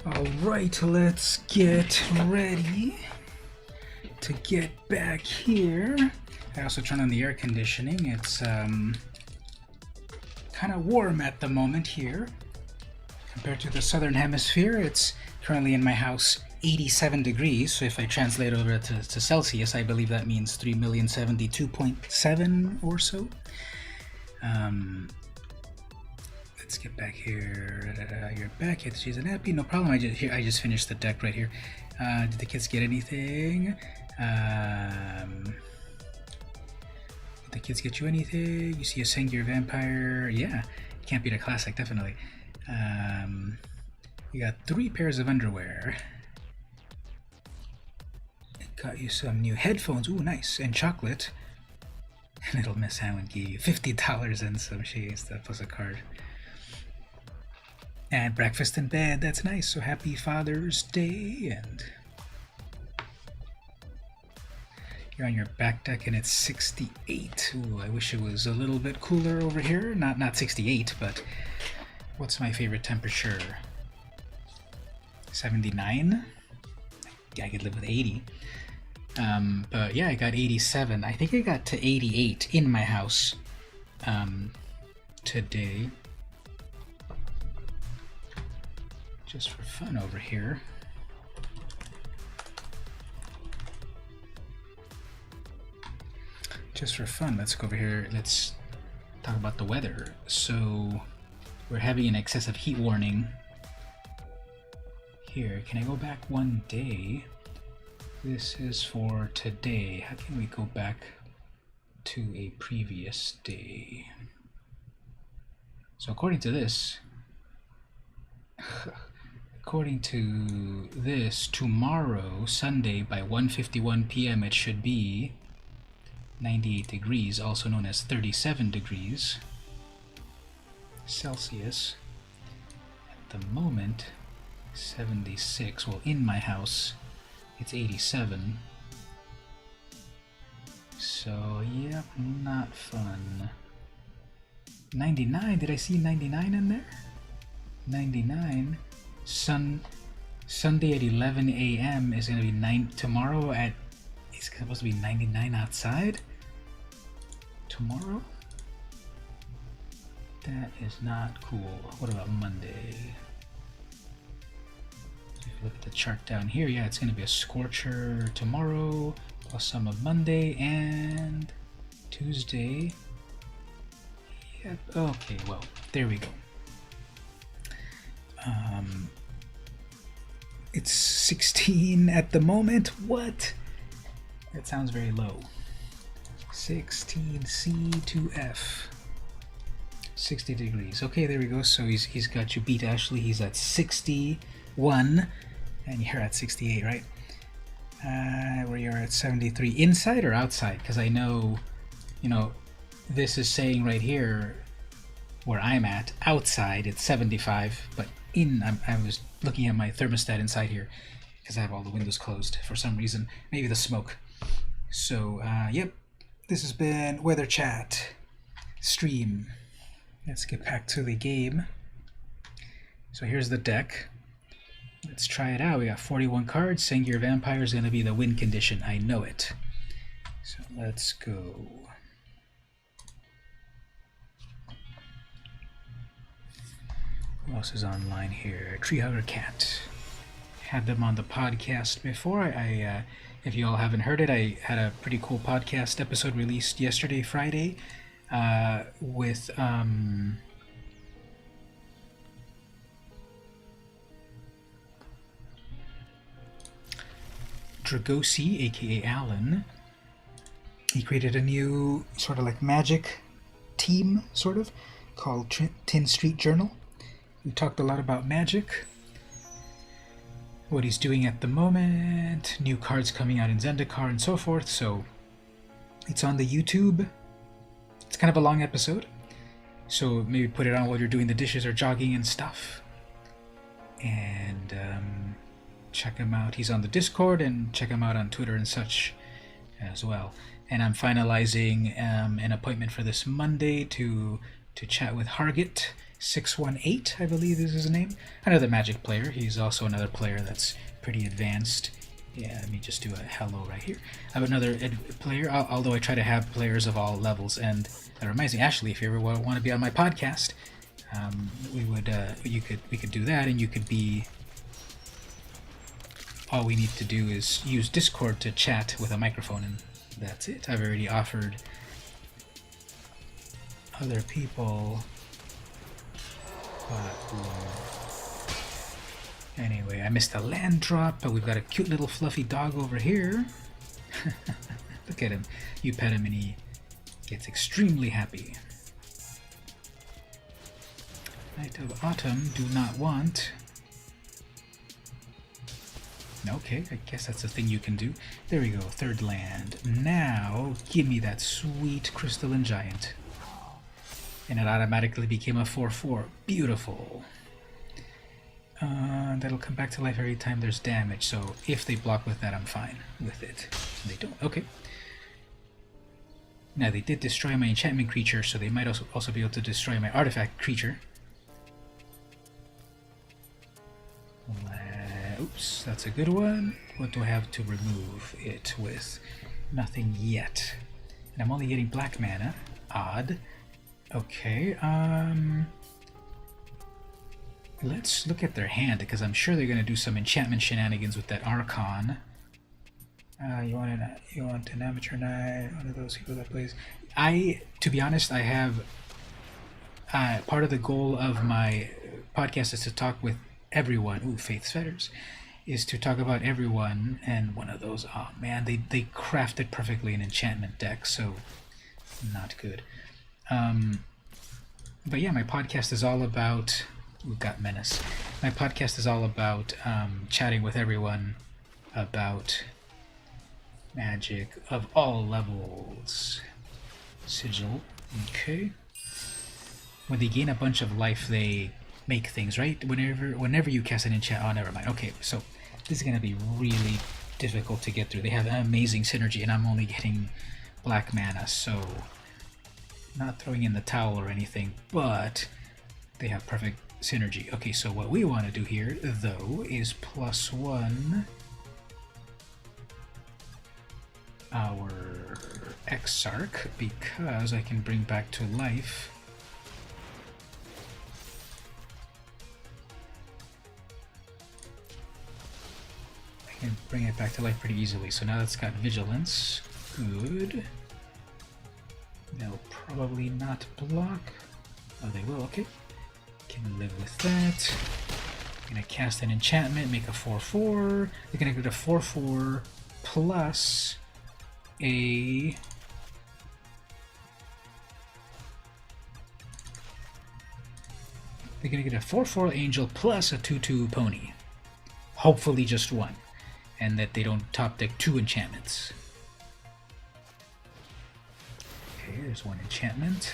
Alright, let's get ready to get back here. I also turned on the air conditioning. It's kind of warm at the moment here. Compared to the southern hemisphere, it's currently in my house 87 degrees, so if I translate over to Celsius, I believe that means 3,072,700 or so. Let's get back here. You're back. You have to choose an nappy. No problem. I just finished the deck right here. Did the kids get anything? Did the kids get you anything? You see a Sengir Vampire? Yeah, can't beat a classic, definitely. You got 3 pairs of underwear. Got you some new headphones. Ooh, nice. And chocolate. Little Miss Hamlin gave you $50 and some shades. That plus a card. And breakfast in bed. That's nice. So happy Father's Day. And you're on your back deck and it's 68. Ooh, I wish it was a little bit cooler over here. Not 68, but what's my favorite temperature? 79? I could live with 80. But yeah, I got 87. I think I got to 88 in my house today. Just for fun over here. Just for fun, let's go over here. Let's talk about the weather. So we're having an excessive heat warning here. Can I go back one day? This is for today. How can we go back to a previous day? So according to this, tomorrow, Sunday, by 1:51 p.m. it should be 98 degrees, also known as 37 degrees Celsius. At the moment, 76. Well, in my house, it's 87. So, yeah, not fun. 99. Did I see 99 in there? 99. Sunday at 11 a.m. is going to be 9. Tomorrow at... It's supposed to be 99 outside? Tomorrow? That is not cool. What about Monday? If you look at the chart down here, yeah, it's going to be a scorcher tomorrow, plus some of Monday and Tuesday. Yep, okay, well, there we go. It's 16 at the moment. What? That sounds very low. 16 C to F. 60 degrees. Okay, there we go. So he's got you beat, Ashley. He's at 61, and you're at 68, right? Where you're at 73. Inside or outside? Because I know, this is saying right here where I'm at. Outside, it's 75, but I was looking at my thermostat inside here because I have all the windows closed for some reason. Maybe the smoke. So, yep. This has been Weather Chat Stream. Let's get back to the game. So here's the deck. Let's try it out. We got 41 cards. Sengir Vampire is going to be the win condition. I know it. So let's go. Who else is online here? Treehugger Cat. Had them on the podcast before. If you all haven't heard it, I had a pretty cool podcast episode released yesterday, Friday, with Dragosi, aka Alan. He created a new sort of like magic team, sort of, called Tin Street Journal. We talked a lot about magic, what he's doing at the moment, new cards coming out in Zendikar and so forth. So it's on the YouTube. It's kind of a long episode, so maybe put it on while you're doing the dishes or jogging and stuff. And check him out. He's on the Discord, and check him out on Twitter and such as well. And I'm finalizing an appointment for this Monday to chat with Hargit, 618, I believe is his name. Another Magic player. He's also another player that's pretty advanced. Yeah, let me just do a hello right here. I have another player, although I try to have players of all levels. And that reminds me, Ashley, if you ever want to be on my podcast, we could do that, and you could be. All we need to do is use Discord to chat with a microphone, and that's it. I've already offered other people. Anyway, I missed a land drop, but we've got a cute little fluffy dog over here. Look at him. You pet him and he gets extremely happy. Night of Autumn, do not want. Okay, I guess that's a thing you can do. There we go, third land. Now, give me that sweet crystalline giant. And it automatically became a 4/4. Beautiful. That'll come back to life every time there's damage, so if they block with that, I'm fine with it. They don't. Okay. Now, they did destroy my enchantment creature, so they might also be able to destroy my artifact creature. Oops, that's a good one. What do I have to remove it with? Nothing yet. And I'm only getting black mana. Odd. Okay, let's look at their hand, because I'm sure they're going to do some enchantment shenanigans with that Archon. You want an amateur knight, one of those people that plays. To be honest, I have part of the goal of my podcast is to talk with everyone. Ooh, Faith's Fetters is to talk about everyone, and one of those. Oh man, they crafted perfectly an enchantment deck, so not good. But yeah, my podcast is all about. We've got Menace. My podcast is all about chatting with everyone about Magic of all levels. Sigil. Okay. When they gain a bunch of life, they make things, right? Whenever you cast an enchant. Oh, never mind. Okay, so this is gonna be really difficult to get through. They have amazing synergy, and I'm only getting black mana, so not throwing in the towel or anything, but they have perfect synergy. Okay, so what we want to do here, though, is +1 our Exarch, because I can bring back to life bring it back to life pretty easily. So now it's got Vigilance. Good. They'll probably not block. Oh, they will. Okay. Can live with that. I'm gonna cast an enchantment, make a 4/4. They're gonna get a 4/4 plus a. They're gonna get a 4/4 angel plus a 2/2 pony. Hopefully just one. And that they don't top deck 2 enchantments. Okay, there's 1 enchantment.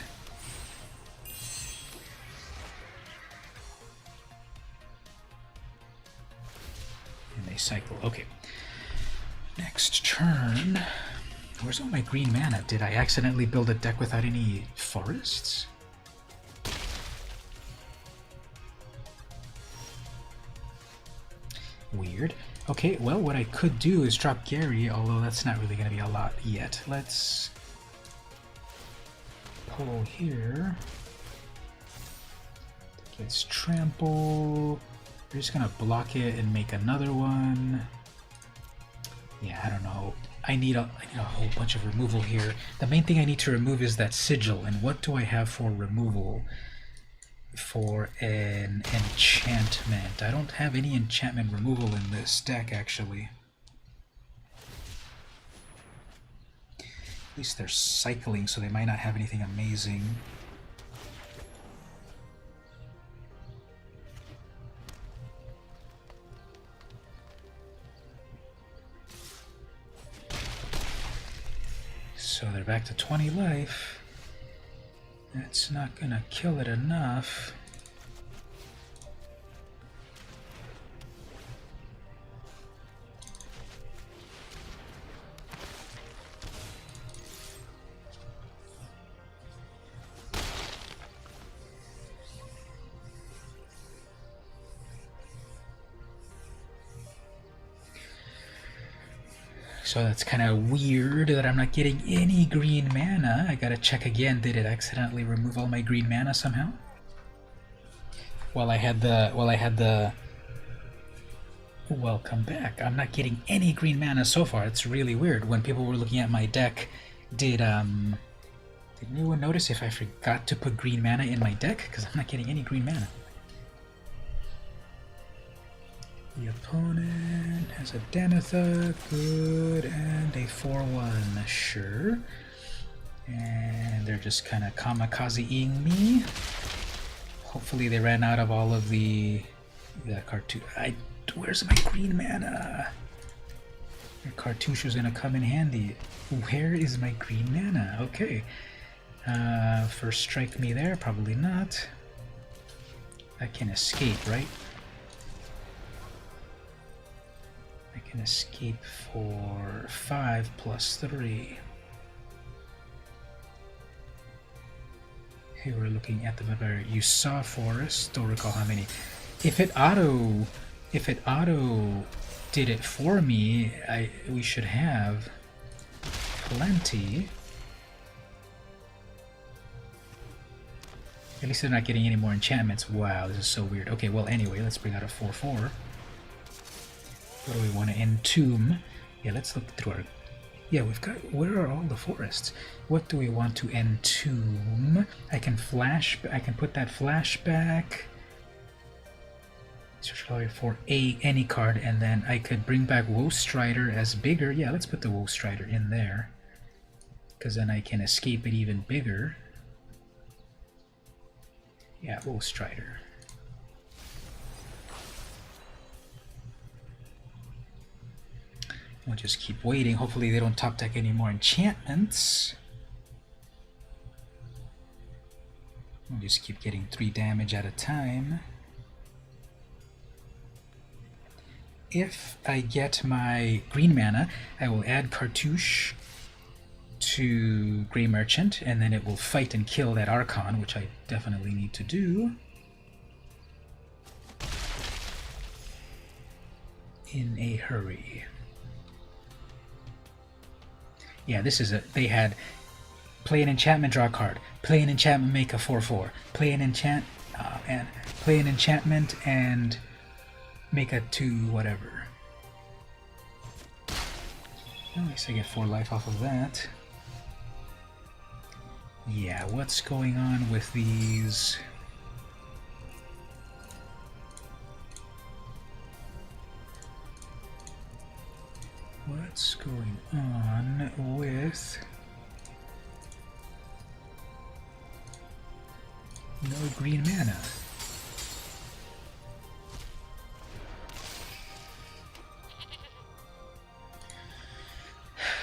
And they cycle. Okay. Next turn. Where's all my green mana? Did I accidentally build a deck without any forests? Weird. Okay, well, what I could do is drop Gary, although that's not really going to be a lot yet. Let's pull here. Gets trample. We're just going to block it and make another one. Yeah, I don't know. I need a whole bunch of removal here. The main thing I need to remove is that Sigil, and what do I have for removal? For an enchantment. I don't have any enchantment removal in this deck, actually. At least they're cycling, so they might not have anything amazing. So they're back to 20 life. That's not gonna kill it enough. So that's kind of weird that I'm not getting any green mana. I gotta check again. Did it accidentally remove all my green mana somehow? While I had the welcome back. I'm not getting any green mana so far. It's really weird. When people were looking at my deck, did anyone notice if I forgot to put green mana in my deck? Because I'm not getting any green mana. The opponent has a Denethor, good, and a 4/1, sure. And they're just kind of kamikaze-ing me. Hopefully they ran out of all of the cartouche. Where's my green mana? Your cartouche is gonna come in handy. Where is my green mana? Okay. First strike me there, probably not. I can escape, right? I can escape for 5 plus 3. Hey, we're looking at the barbarian. You saw forest, don't recall how many. If it auto did it for me, we should have plenty. At least they're not getting any more enchantments. Wow, this is so weird. Okay, well anyway, let's bring out a 4/4. What do we want to entomb? Yeah, let's look through our... Yeah, we've got... Where are all the forests? What do we want to entomb? I can put that flashback. Search for any card, and then I could bring back Woe Strider as bigger. Yeah, let's put the Woe Strider in there, because then I can escape it even bigger. Yeah, Woe Strider. We'll just keep waiting. Hopefully they don't top deck any more enchantments. We'll just keep getting 3 damage at a time. If I get my green mana, I will add Cartouche to Grey Merchant, and then it will fight and kill that Archon, which I definitely need to do. In a hurry. Yeah, this is they had play an enchantment, draw a card. Play an enchantment, make a 4/4. Play an enchantment and make a 2 whatever. At least I get 4 life off of that. Yeah, what's going on with these? What's going on with no green mana?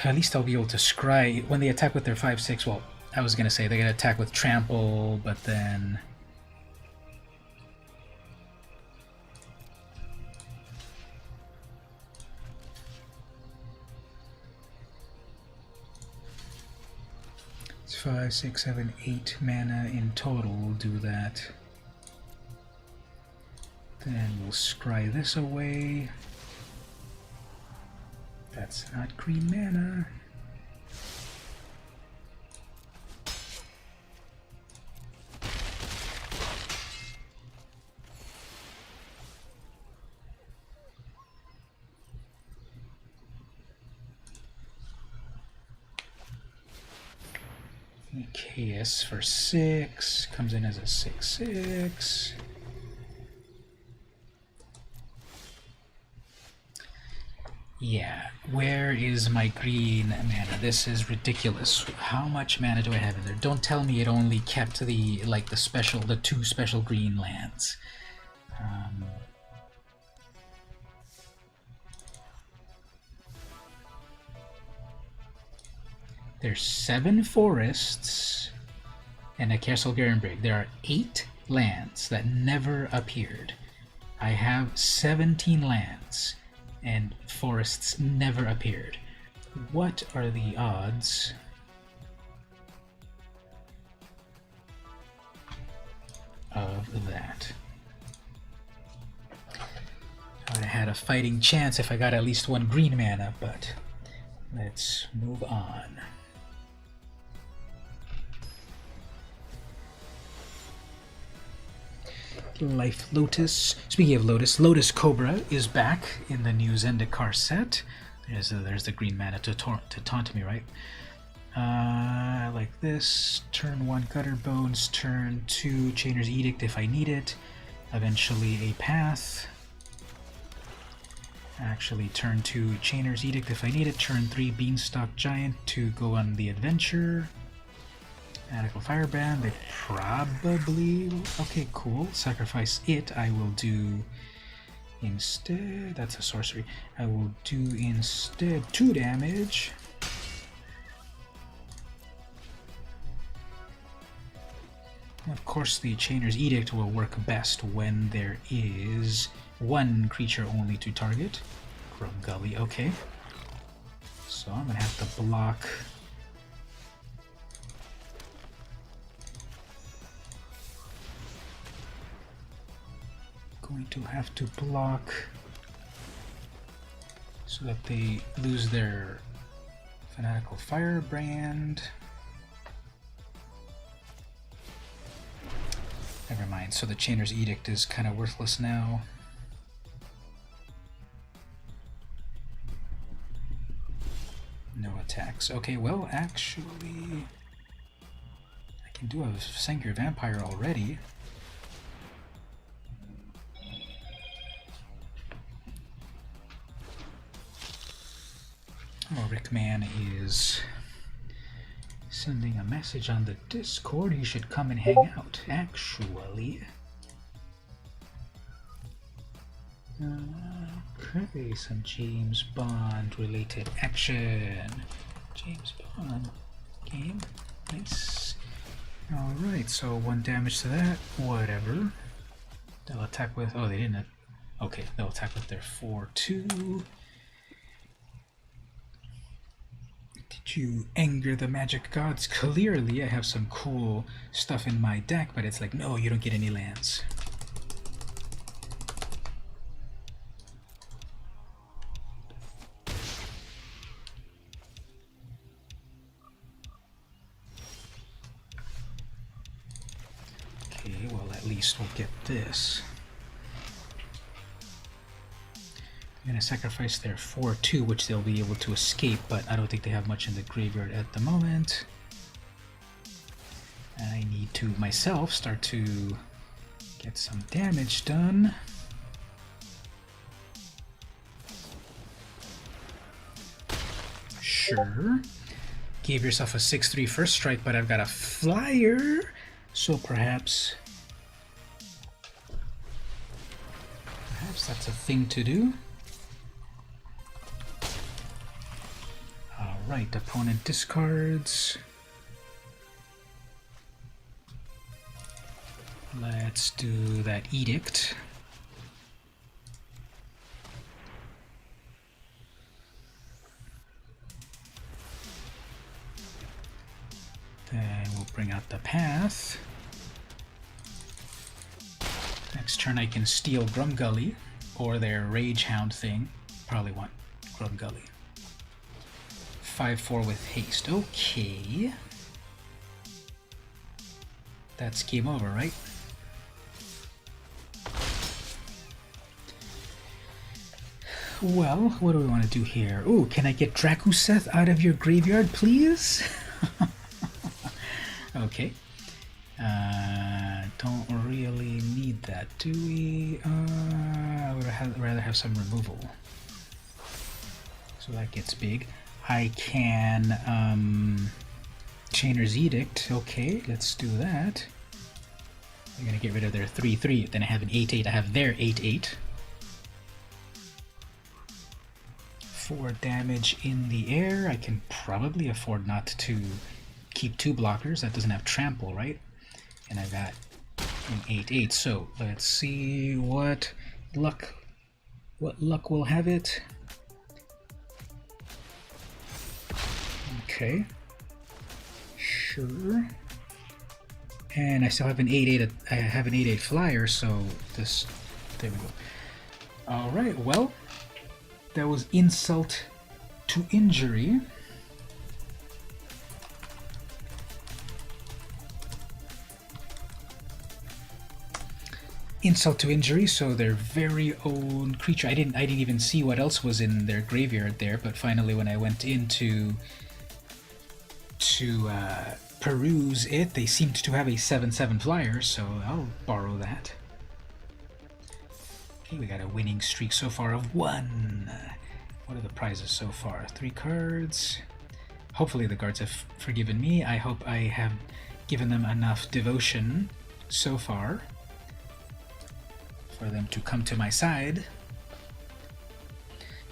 At least I'll be able to scry when they attack with their 5/6. Well, I was gonna say they're gonna attack with trample, but then it's 5, 6, 7, 8 mana in total. We'll do that. Then we'll scry this away. That's not green mana. KS for 6, comes in as a 6/6. Yeah, where is my green mana? This is ridiculous. How much mana do I have in there? Don't tell me it only kept the the 2 special green lands. There's 7 forests and a Castle Garenbrig. There are 8 lands that never appeared. I have 17 lands and forests never appeared. What are the odds of that? I would have had a fighting chance if I got at least 1 green mana, but Let's move on. Life Lotus. Speaking of Lotus, Lotus Cobra is back in the new Zendikar set. There's the green mana to taunt me, right? Like this. Turn 1 Gutter Bones, turn 2 Chainer's Edict if I need it. Eventually a Path. Actually, turn 2 Chainer's Edict if I need it. Turn 3 Beanstalk Giant to go on the adventure. Radical Firebrand, they probably... Okay, cool. Sacrifice it. I will do instead... That's a sorcery. I will do instead 2 damage. Of course, the Chainer's Edict will work best when there is 1 creature only to target. Grumgully, okay. So I'm gonna have to block... Going to have to block so that they lose their Fanatical Firebrand. Never mind, so the Chainer's Edict is kind of worthless now. No attacks. Okay, well, actually, I can do a Sengir Vampire already. Oh, Rickman is sending a message on the Discord. He should come and hang out, actually. Okay, some James Bond related action. James Bond game. Nice. Alright, so 1 damage to that. Whatever. They'll attack with... Oh, they didn't... Okay, they'll attack with their 4-2. Did you anger the magic gods? Clearly, I have some cool stuff in my deck, but it's like, no, you don't get any lands. Okay, well, at least we'll get this. I'm going to sacrifice their 4-2, which they'll be able to escape, but I don't think they have much in the graveyard at the moment. I need to, myself, start to get some damage done. Sure. Gave yourself a 6-3 first strike, but I've got a flyer, so perhaps that's a thing to do. Right, opponent discards. Let's do that edict. Then we'll bring out the path. Next turn I can steal Grumgully, or their Rage Hound thing. Probably want Grumgully. 5-4 with haste. Okay. That's game over, right? Well, what do we want to do here? Ooh, can I get Drakuseth out of your graveyard, please? Okay. Don't really need that, do we? I would rather have some removal. So that gets big. I can Chainer's Edict. Okay, let's do that. I'm gonna get rid of their 3-3. Then I have an 8-8. I have their 8-8. 4 damage in the air. I can probably afford not to keep 2 blockers. That doesn't have trample, right? And I got an 8-8. So let's see what luck will have it. Okay, sure. And I still have an 8-8. I have an 8-8 flyer, so this. There we go. All right. Well, that was insult to injury. Insult to injury, so their very own creature. I didn't even see what else was in their graveyard there, but finally when I went in to peruse it, they seemed to have a 7/7 flyer, so I'll borrow that. Okay, we got a winning streak so far of 1. What are the prizes so far? 3 cards. Hopefully the guards have forgiven me. I hope I have given them enough devotion so far for them to come to my side.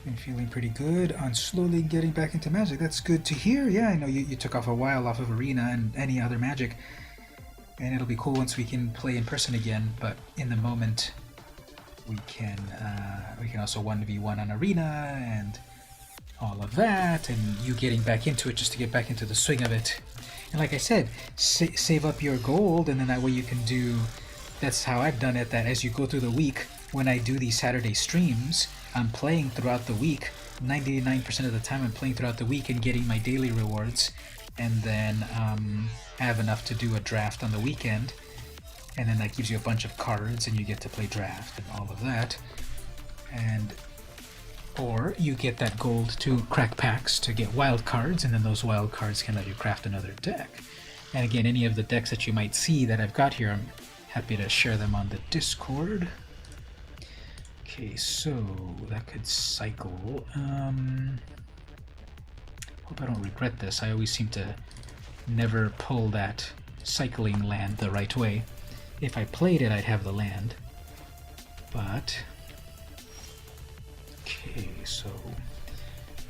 Been feeling pretty good on slowly getting back into Magic. That's good to hear. Yeah, I know you took off a while off of Arena and any other Magic, and it'll be cool once we can play in person again, but in the moment we can also 1v1 on Arena and all of that, and you getting back into it just to get back into the swing of it. And like I said, save up your gold, and then that way you can do. That's how I've done it, that as you go through the week, when I do these Saturday streams, I'm playing throughout the week. 99% of the time I'm playing throughout the week and getting my daily rewards, and then have enough to do a draft on the weekend, and then that gives you a bunch of cards and you get to play draft and all of that. And or you get that gold to crack packs to get wild cards, and then those wild cards can let you craft another deck. And again, any of the decks that you might see that I've got here, I'm happy to share them on the Discord. Okay, so that could cycle. Hope I don't regret this. I always seem to never pull that cycling land the right way. If I played it, I'd have the land. But okay, so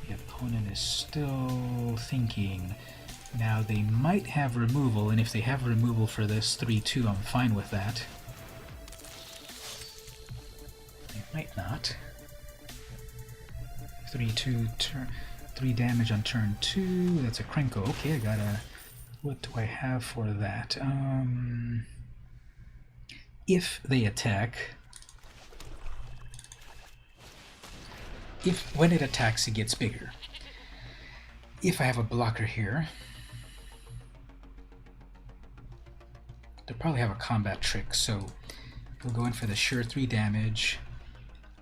the opponent is still thinking. Now they might have removal, and if they have removal for this 3/2, I'm fine with that. They might not. 3/2, 3 damage on turn 2. That's a Krenko. Okay, I gotta. What do I have for that? If they attack, when it attacks, it gets bigger. If I have a blocker here, they'll probably have a combat trick, so we'll go in for the sure 3 damage,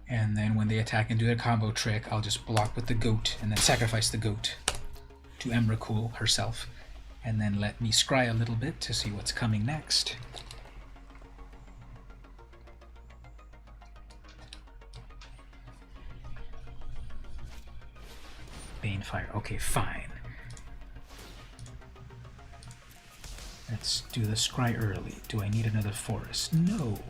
and then when they attack and do their combo trick, I'll just block with the goat and then sacrifice the goat to Emrakul herself, and then let me scry a little bit to see what's coming next. Banefire. Okay, fine. Let's do the scry early. Do I need another forest? No.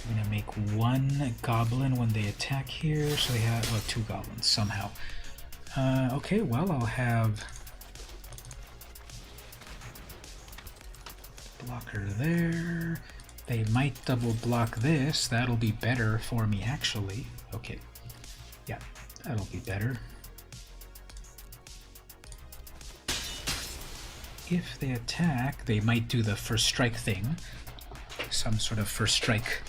I'm gonna make 1 goblin when they attack here, so they have 2 goblins somehow. Okay, well, I'll have blocker there. They might double block this. That'll be better for me, actually. Okay, yeah, that'll be better. If they attack, they might do the first strike thing. Some sort of first strike.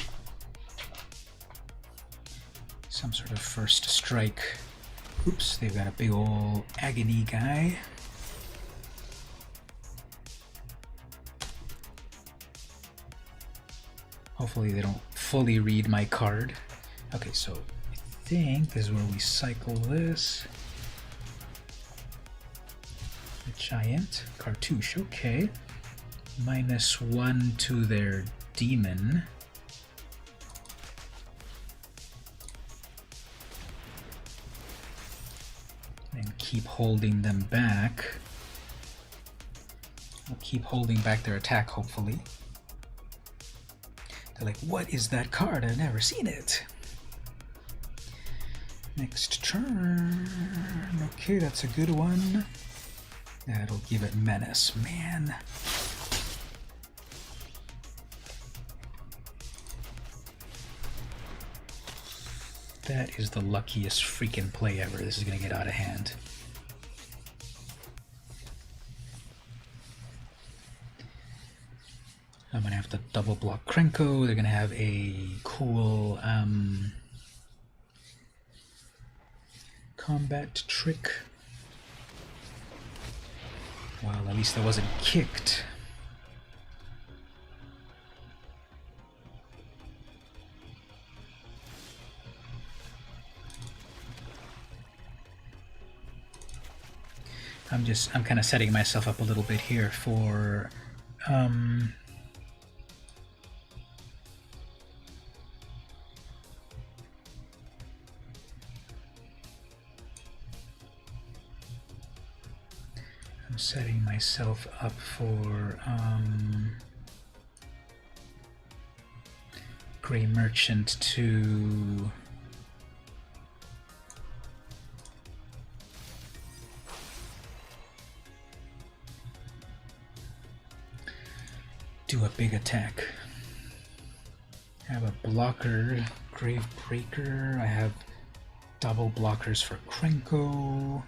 Some sort of first strike. Oops, they've got a big ol' agony guy. Hopefully they don't fully read my card. Okay, so I think this is where we cycle this. The giant, cartouche, okay. -1 to their demon. And keep holding them back. I'll keep holding back their attack, hopefully. They're like, what is that card? I've never seen it. Next turn. Okay, that's a good one. That'll give it menace. Man. That is the luckiest freaking play ever. This is going to get out of hand. I'm gonna have to double block Krenko. They're gonna have a cool combat trick. Well, at least I wasn't kicked. I'm kind of setting myself up a little bit here for I'm setting myself up for Gray Merchant to do a big attack. I have a blocker, Grave Breaker. I have double blockers for Krenko.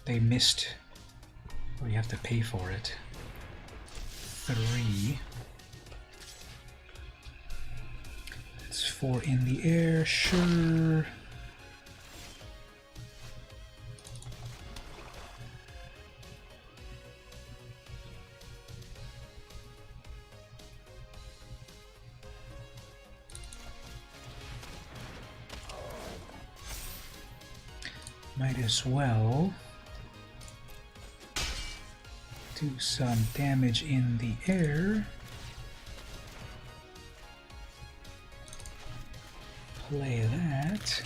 They missed. Well, you have to pay for it. 3. It's 4 in the air, sure. Might as well do some damage in the air. Play that.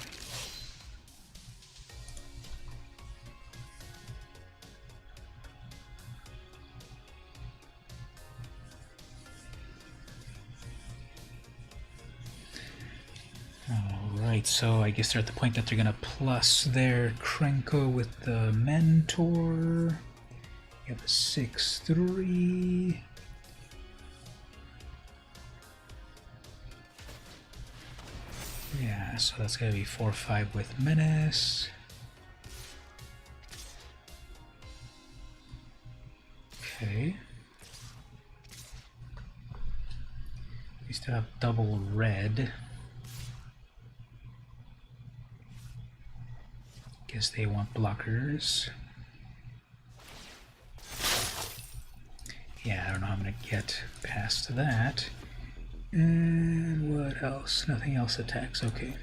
Alright, so I guess they're at the point that they're gonna plus their Krenko with the Mentor. You have a 6-3. Yeah, so that's gonna be 4-5 with Menace. Okay. We still have double red. Guess they want blockers. Yeah, I don't know how I'm gonna get past that. And what else? Nothing else attacks, okay.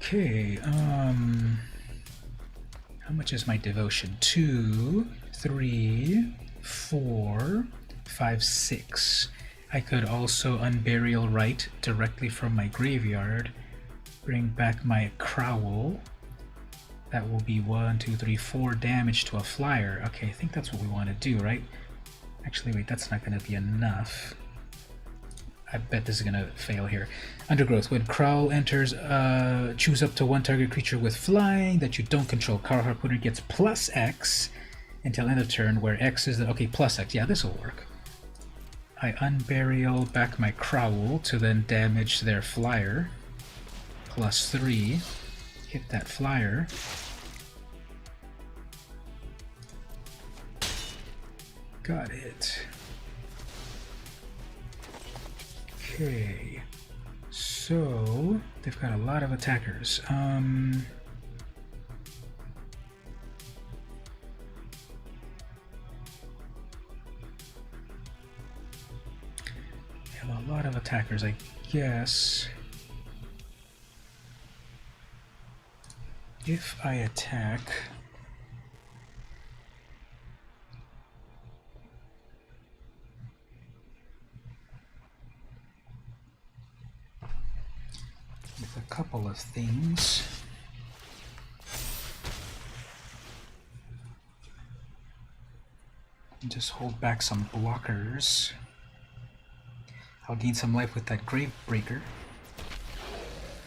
Okay, how much is my devotion? 2, 3, 4, 5, 6. I could also Unburial Rite directly from my graveyard, bring back my Crowl. That will be 1, 2, 3, 4 damage to a flyer. Okay, I think that's what we want to do, right? Actually, wait, that's not going to be enough. I bet this is going to fail here. Undergrowth. When Crowl enters, choose up to one target creature with flying that you don't control. Carl Harpooner gets plus X until end of turn, where X is the... Okay, plus X. Yeah, this will work. I Unburial back my Crowl to then damage their flyer. Plus 3. Hit that flyer. Got it. Okay, so they've got a lot of attackers. They have a lot of attackers, I guess. If I attack... with a couple of things. And just hold back some blockers. I'll gain some life with that Grave Breaker.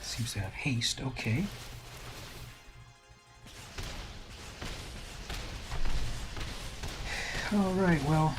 Seems to have haste, okay. Alright, well.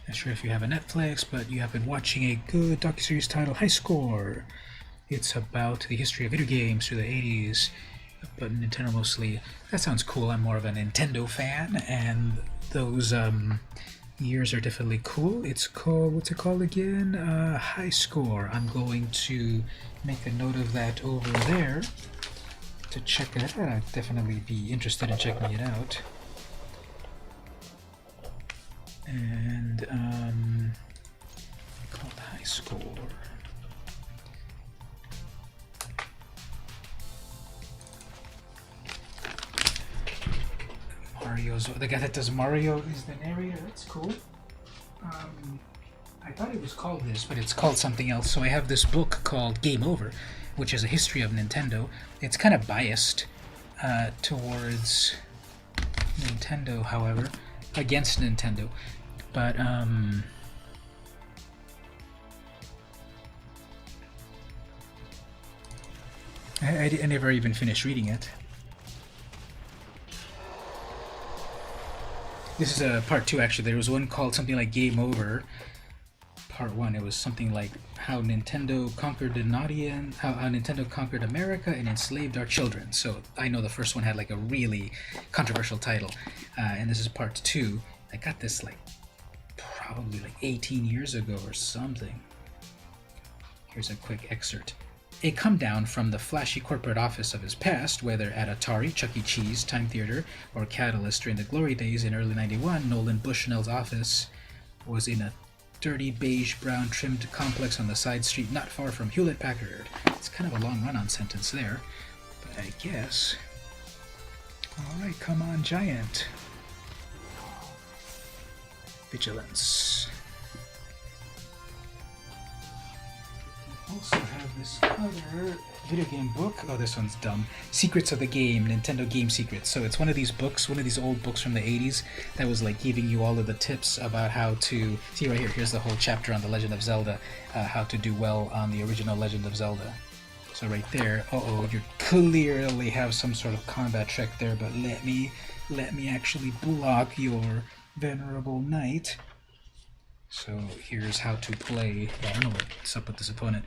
Not sure if you have a Netflix, but you have been watching a good docuseries titled High Score. It's about the history of video games through the 80s, but Nintendo mostly. That sounds cool. I'm more of a Nintendo fan, and those years are definitely cool. It's called, what's it called again? High Score. I'm going to make a note of that over there to check it out. I'd definitely be interested in checking it out. And called High Score. Mario's the guy that does Mario is the narrator. That's cool. I thought it was called this, but it's called something else. So I have this book called Game Over, which is a history of Nintendo. It's kind of biased towards Nintendo, however, against Nintendo. But I never even finished reading it. This is a part 2, actually. There was one called something like Game Over. Part 1, it was something like how Nintendo conquered an audience, how Nintendo conquered America and enslaved our children. So I know the first one had like a really controversial title, and this is part 2. I got this like probably like 18 years ago or something. Here's a quick excerpt. A come down from the flashy corporate office of his past, whether at Atari, Chuck E. Cheese, Time Theater, or Catalyst during the glory days in early 91, Nolan Bushnell's office was in a dirty beige-brown trimmed complex on the side street not far from Hewlett-Packard. It's kind of a long run-on sentence there, but I guess. Alright, come on, Giant. Vigilance. Also have this other video game book. Oh, this one's dumb. Secrets of the Game, Nintendo Game Secrets. So it's one of these books, one of these old books from the 80s that was like giving you all of the tips about how to... See right here, here's the whole chapter on The Legend of Zelda, how to do well on the original Legend of Zelda. So right there, uh-oh, you clearly have some sort of combat trick there, but let me actually block your venerable knight. So here's how to play. I don't know what's up with this opponent,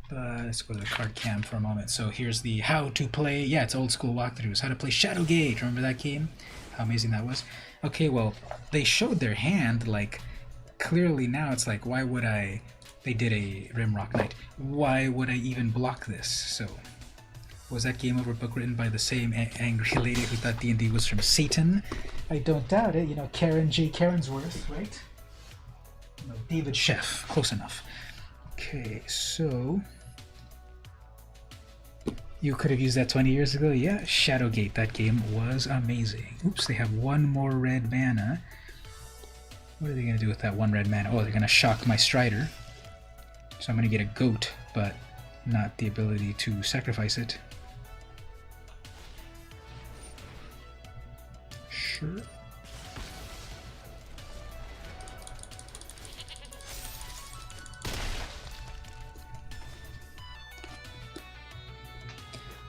but let's go to the card cam for a moment. So here's the how to play. Yeah, it's old school walkthroughs. How to play Shadowgate. Remember that game? How amazing that was. Okay, well, they showed their hand. Like clearly now, it's like, why would I? They did a Rimrock Knight. Why would I even block this? So was that Game Over book written by the same angry lady who thought D&D was from Satan? I don't doubt it. You know, Karen J. Carensworth, right? No, David Sheff, close enough. Okay, so you could have used that 20 years ago. Yeah, Shadowgate, that game was amazing. Oops, they have one more red mana. What are they going to do with that one red mana? Oh, they're going to shock my Strider. So I'm going to get a goat, but not the ability to sacrifice it. Sure.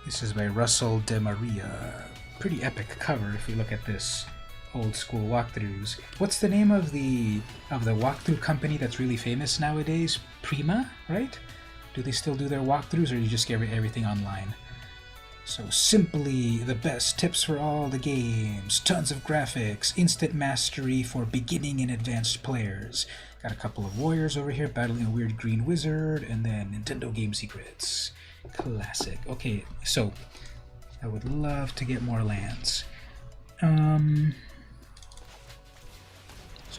This is by Russell De Maria. Pretty epic cover if you look at this old school walkthroughs. What's the name of the walkthrough company that's really famous nowadays? Prima, right? Do they still do their walkthroughs, or do you just get everything online? So simply the best tips for all the games, tons of graphics, instant mastery for beginning and advanced players. Got a couple of warriors over here battling a weird green wizard, and then Nintendo Game Secrets. Classic. Okay, so I would love to get more lands. So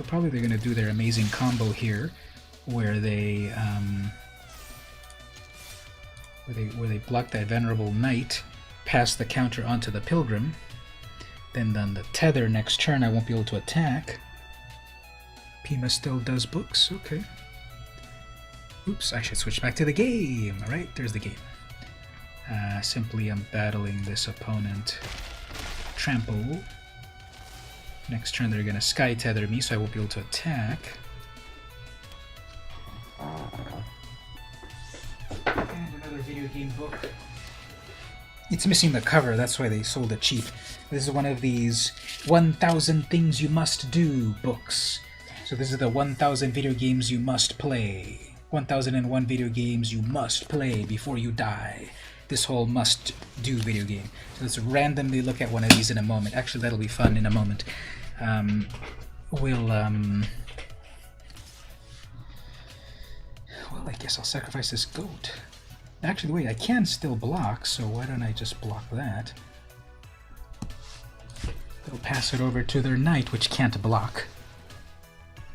probably they're going to do their amazing combo here, where they block that Venerable Knight, pass the counter onto the Pilgrim, then on the Tether next turn I won't be able to attack. Pima still does books, okay. Oops, I should switch back to the game. Alright, there's the game. Simply I'm battling this opponent. trample. Next turn they're going to sky tether me, so I won't be able to attack. And another video game book. It's missing the cover, that's why they sold it cheap. This is one of these 1000 Things You Must Do books. So this is the 1000 video games you must play. 1001 video games you must play before you die. This whole must-do video game. So let's randomly look at one of these in a moment. Actually, that'll be fun in a moment. Well, I guess I'll sacrifice this goat. Actually, wait, I can still block, so why don't I just block that? They'll pass it over to their knight, which can't block.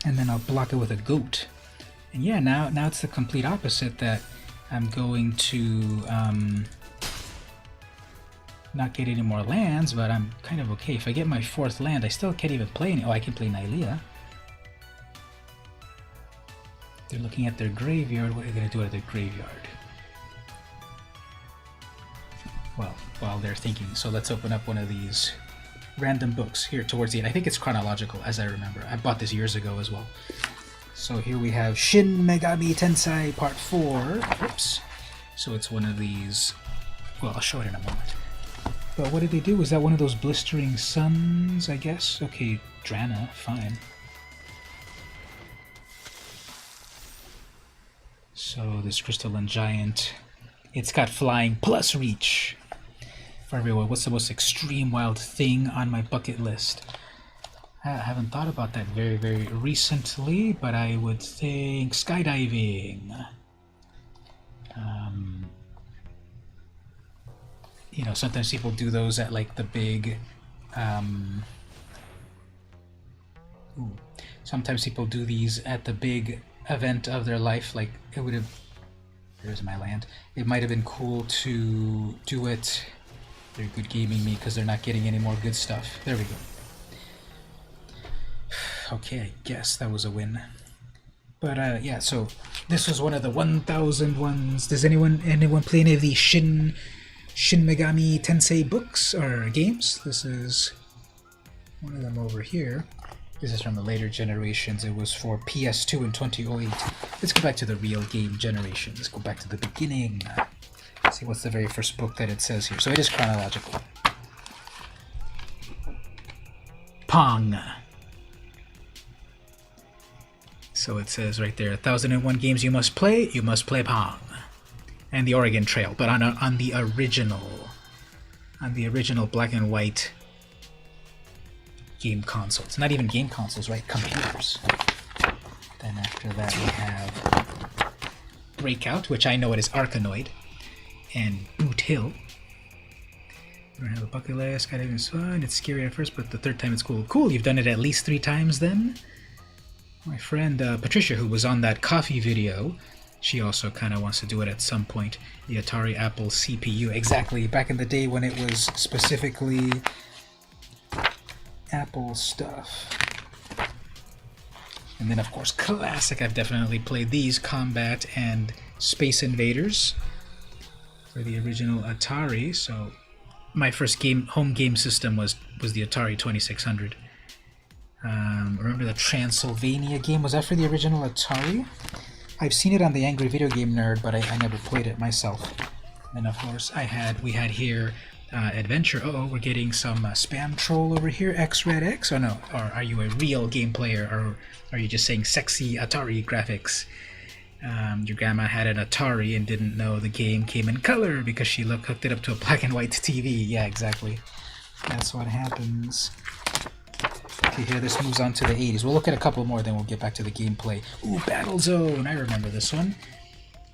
And then I'll block it with a goat. And yeah, now it's the complete opposite, that I'm going to not get any more lands, but I'm kind of okay. If I get my 4th land, I still can't even play any. Oh, I can play Nylea. They're looking at their graveyard. What are they going to do at their graveyard? Well, while they're thinking. So let's open up one of these random books here towards the end. I think it's chronological, as I remember. I bought this years ago as well. So here we have Shin Megami Tensei Part 4. Oops. So it's one of these. Well, I'll show it in a moment. But what did they do? Was that one of those blistering suns, I guess? Okay, Drana, fine. So this crystalline giant, it's got flying plus reach. For everyone, what's the most extreme wild thing on my bucket list? I haven't thought about that very, very recently, but I would think skydiving. You know, sometimes people do those at like the big sometimes people do these at the big event of their life. Like, it would have, there's my land, it might have been cool to do it. They're good gaming me because they're not getting any more good stuff. There we go. Okay, I guess that was a win. But yeah, so this was one of the 1000 ones. Does anyone play any of the Shin Megami Tensei books or games? This is one of them over here. This is from the later generations. It was for PS2 in 2008. Let's go back to the real game generation. Let's go back to the beginning. Let's see what's the very first book that it says here. So it is chronological. Pong. So it says right there, 1001 games you must play Pong. And the Oregon Trail, but on the original black and white game consoles. Not even game consoles, right? Computers. Then after that we have Breakout, which I know it is Arkanoid, and Boot Hill. We don't have a bucket list. Skydiving is fun. It's scary at first, but the 3rd time it's cool. Cool, you've done it at least 3 times then? My friend Patricia, who was on that coffee video, she also kind of wants to do it at some point. The Atari Apple CPU. Exactly, back in the day when it was specifically Apple stuff. And then, of course, classic. I've definitely played these, Combat and Space Invaders for the original Atari. So my first home game system was the Atari 2600. Remember the Transylvania game? Was that for the original Atari? I've seen it on the Angry Video Game Nerd, but I never played it myself. And of course, we had here Adventure. Uh-oh, we're getting some spam troll over here. X-Red X? Oh no, or are you a real game player, or are you just saying sexy Atari graphics? Your grandma had an Atari and didn't know the game came in color because she hooked it up to a black and white TV. Yeah, exactly. That's what happens. Okay, here this moves on to the 80s. We'll look at a couple more, then we'll get back to the gameplay. Ooh, Battlezone! I remember this one.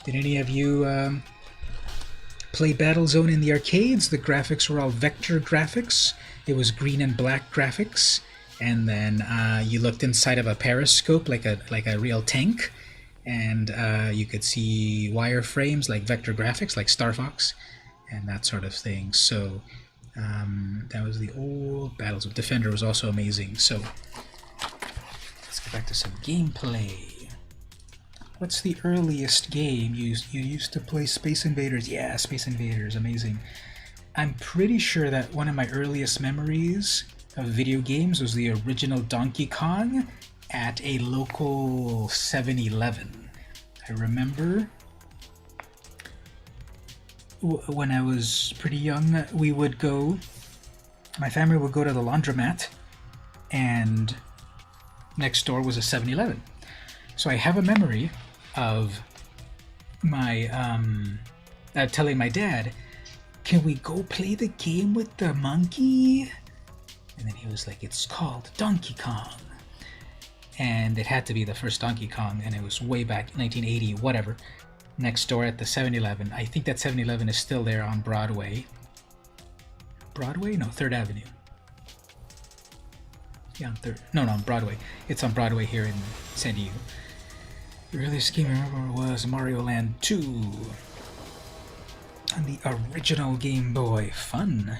Did any of you play Battlezone in the arcades? The graphics were all vector graphics. It was green and black graphics. And then you looked inside of a periscope like a real tank. And you could see wireframes like vector graphics, like Star Fox, and that sort of thing. So that was the old Battlezone. Defender was also amazing. So let's get back to some gameplay. What's the earliest game you used to play? Space Invaders? Yeah, Space Invaders, amazing. I'm pretty sure that one of my earliest memories of video games was the original Donkey Kong at a local 7-Eleven. I remember when I was pretty young, my family would go to the laundromat, and next door was a 7-Eleven. So I have a memory of my telling my dad, "Can we go play the game with the monkey?" And then he was like, "It's called Donkey Kong." And it had to be the first Donkey Kong, and it was way back 1980, whatever. Next door at the 7-Eleven. I think that 7-Eleven is still there on Broadway. Broadway? No, 3rd Avenue. Yeah, on 3rd. No, on Broadway. It's on Broadway here in San Diego. The earliest game I remember was Mario Land 2. On the original Game Boy. Fun.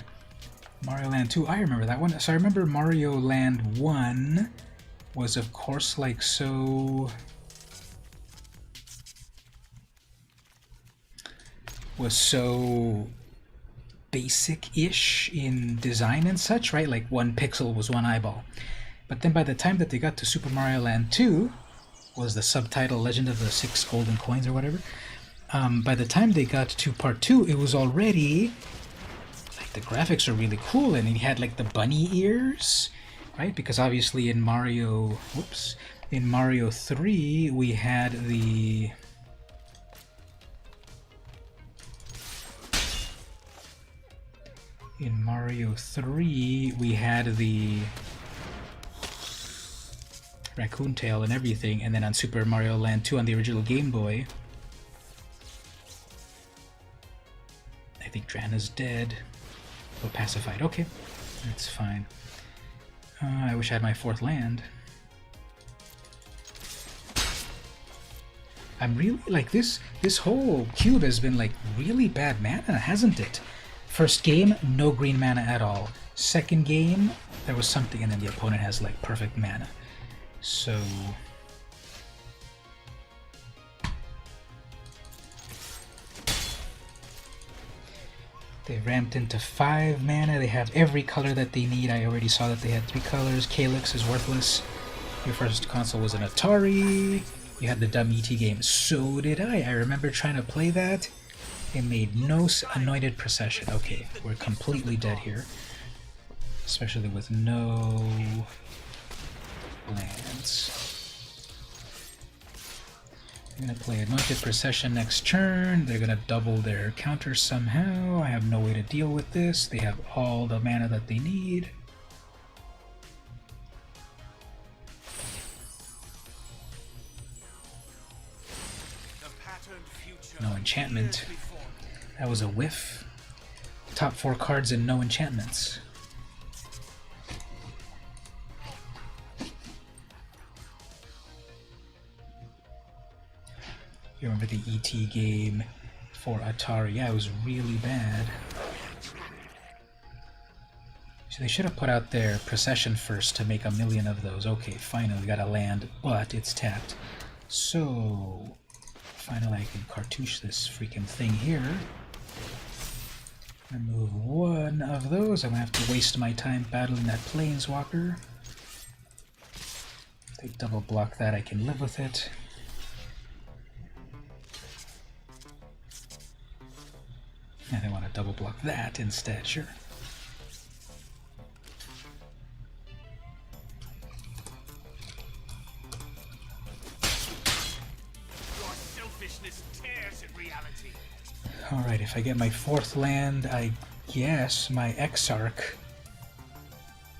Mario Land 2, I remember that one. So I remember Mario Land 1 was, of course, like so basic-ish in design and such, right? Like 1 pixel was 1 eyeball. But then by the time that they got to Super Mario Land 2, was the subtitle Legend of the 6 Golden Coins or whatever, by the time they got to Part 2, it was already, like, the graphics are really cool, and it had, like, the bunny ears, right? Because obviously in Mario 3, we had the... In Mario 3, we had the raccoon tail and everything, and then on Super Mario Land 2 on the original Game Boy, I think Drana's dead. Oh, pacified. Okay, that's fine. I wish I had my 4th land. I'm really, like, this whole cube has been, like, really bad mana, hasn't it? First game, no green mana at all. Second game, there was something, and then the opponent has, like, perfect mana. So... they ramped into 5 mana. They have every color that they need. I already saw that they had 3 colors. Calyx is worthless. Your first console was an Atari. You had the dumb ET game. So did I. I remember trying to play that. It made no anointed procession. Okay, we're completely dead here. Especially with no lands. I'm going to play Anointed Procession next turn. They're going to double their counter somehow. I have no way to deal with this. They have all the mana that they need. No enchantment. That was a whiff. Top 4 cards and no enchantments. You remember the ET game for Atari? Yeah, it was really bad. So they should have put out their procession first to make 1,000,000 of those. Okay, finally got a land, but it's tapped. So finally I can cartouche this freaking thing here. Remove 1 of those. I'm gonna have to waste my time battling that Planeswalker. If they double block that, I can live with it. And I want to double block that instead, sure. Your selfishness tears at reality. Alright, if I get my 4th land, I guess my Exarch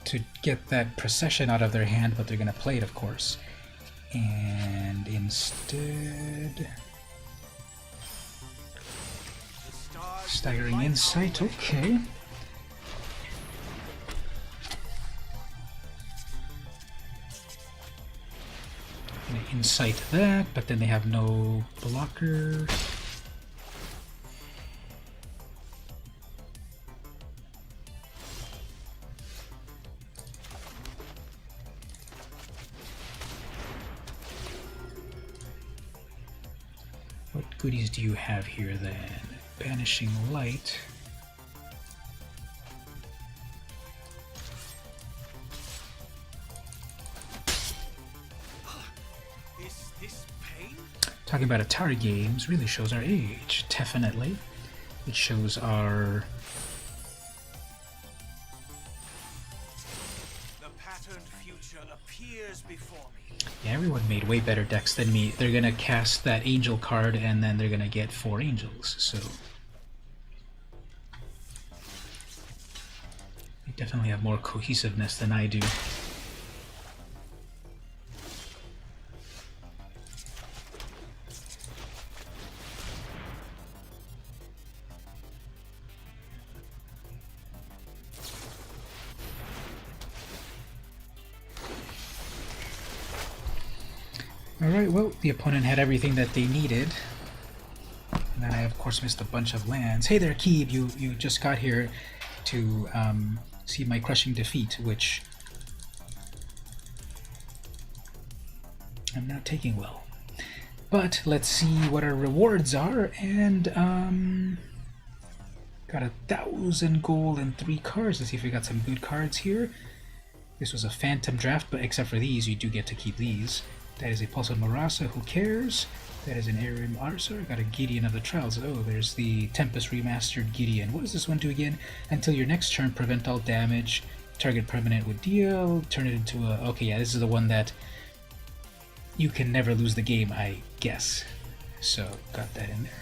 to get that procession out of their hand, but they're going to play it, of course. And instead... Staggering Insight, okay. Gonna Insight that, but then they have no blocker. What goodies do you have here then? Banishing Light. Talking about Atari games really shows our age. Definitely. It shows our... The patterned future appears before me. Yeah, everyone made way better decks than me. They're gonna cast that angel card and then they're gonna get 4 angels, so... They definitely have more cohesiveness than I do. Alright, well, the opponent had everything that they needed. And then I, of course, missed a bunch of lands. Hey there, Keeb, you just got here to see my crushing defeat, which I'm not taking well. But let's see what our rewards are, and got 1,000 gold and 3 cards. Let's see if we got some good cards here. This was a phantom draft, but except for these, you do get to keep these. That is a Pulse of Marasa, who cares? That is an Arim Arsar. Got a Gideon of the Trials. Oh, there's the Tempest Remastered Gideon. What does this one do again? Until your next turn, prevent all damage. Target permanent would deal. Turn it into a... Okay, yeah, this is the one that you can never lose the game, I guess. So, got that in there.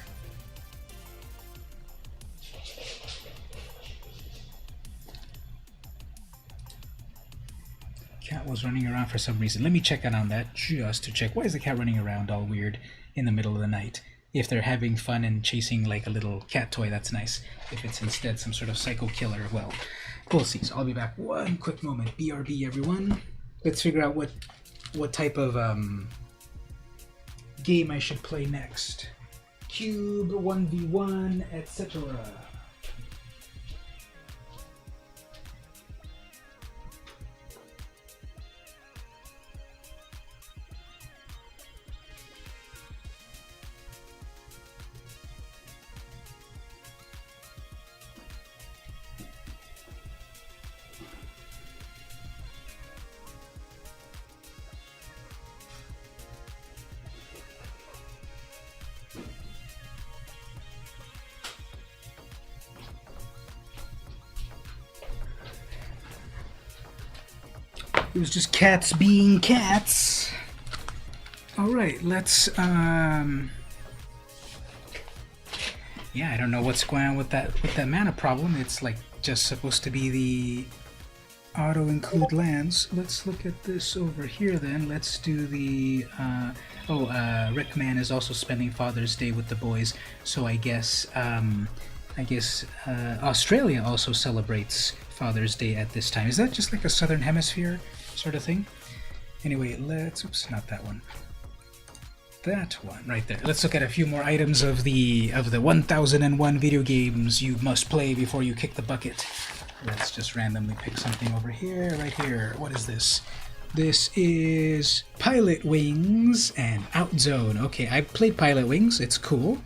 Cat was running around for some reason. Let me check in on that just to check. Why is the cat running around all weird in the middle of the night? If they're having fun and chasing like a little cat toy, that's nice. If it's instead some sort of psycho killer, well, we'll see. So I'll be back one quick moment. BRB, everyone. Let's figure out what type of game I should play next. Cube, 1v1, etc. It was just cats being cats. Alright, let's, yeah, I don't know what's going on with that mana problem. It's like just supposed to be the auto-include lands. Let's look at this over here then. Let's do the, Rickman is also spending Father's Day with the boys, so I guess Australia also celebrates Father's Day at this time. Is that just like a Southern Hemisphere sort of thing? Anyway, let's... Oops, not that one. That one, right there. Let's look at a few more items of the 1001 video games you must play before you kick the bucket. Let's just randomly pick something over here, right here. What is this? This is Pilot Wings and Outzone. Okay, I played Pilot Wings. It's cool.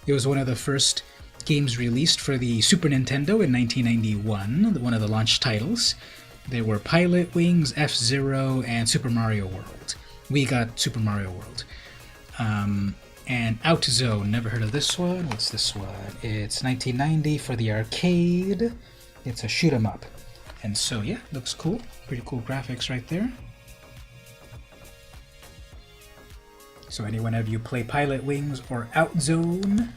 It was one of the first games released for the Super Nintendo in 1991, one of the launch titles. There were Pilot Wings, F-Zero, and Super Mario World. We got Super Mario World. And Outzone, never heard of this one. What's this one? It's 1990 for the arcade. It's a shoot 'em up. And so, yeah, looks cool. Pretty cool graphics right there. So anyone of you play Pilot Wings or Outzone?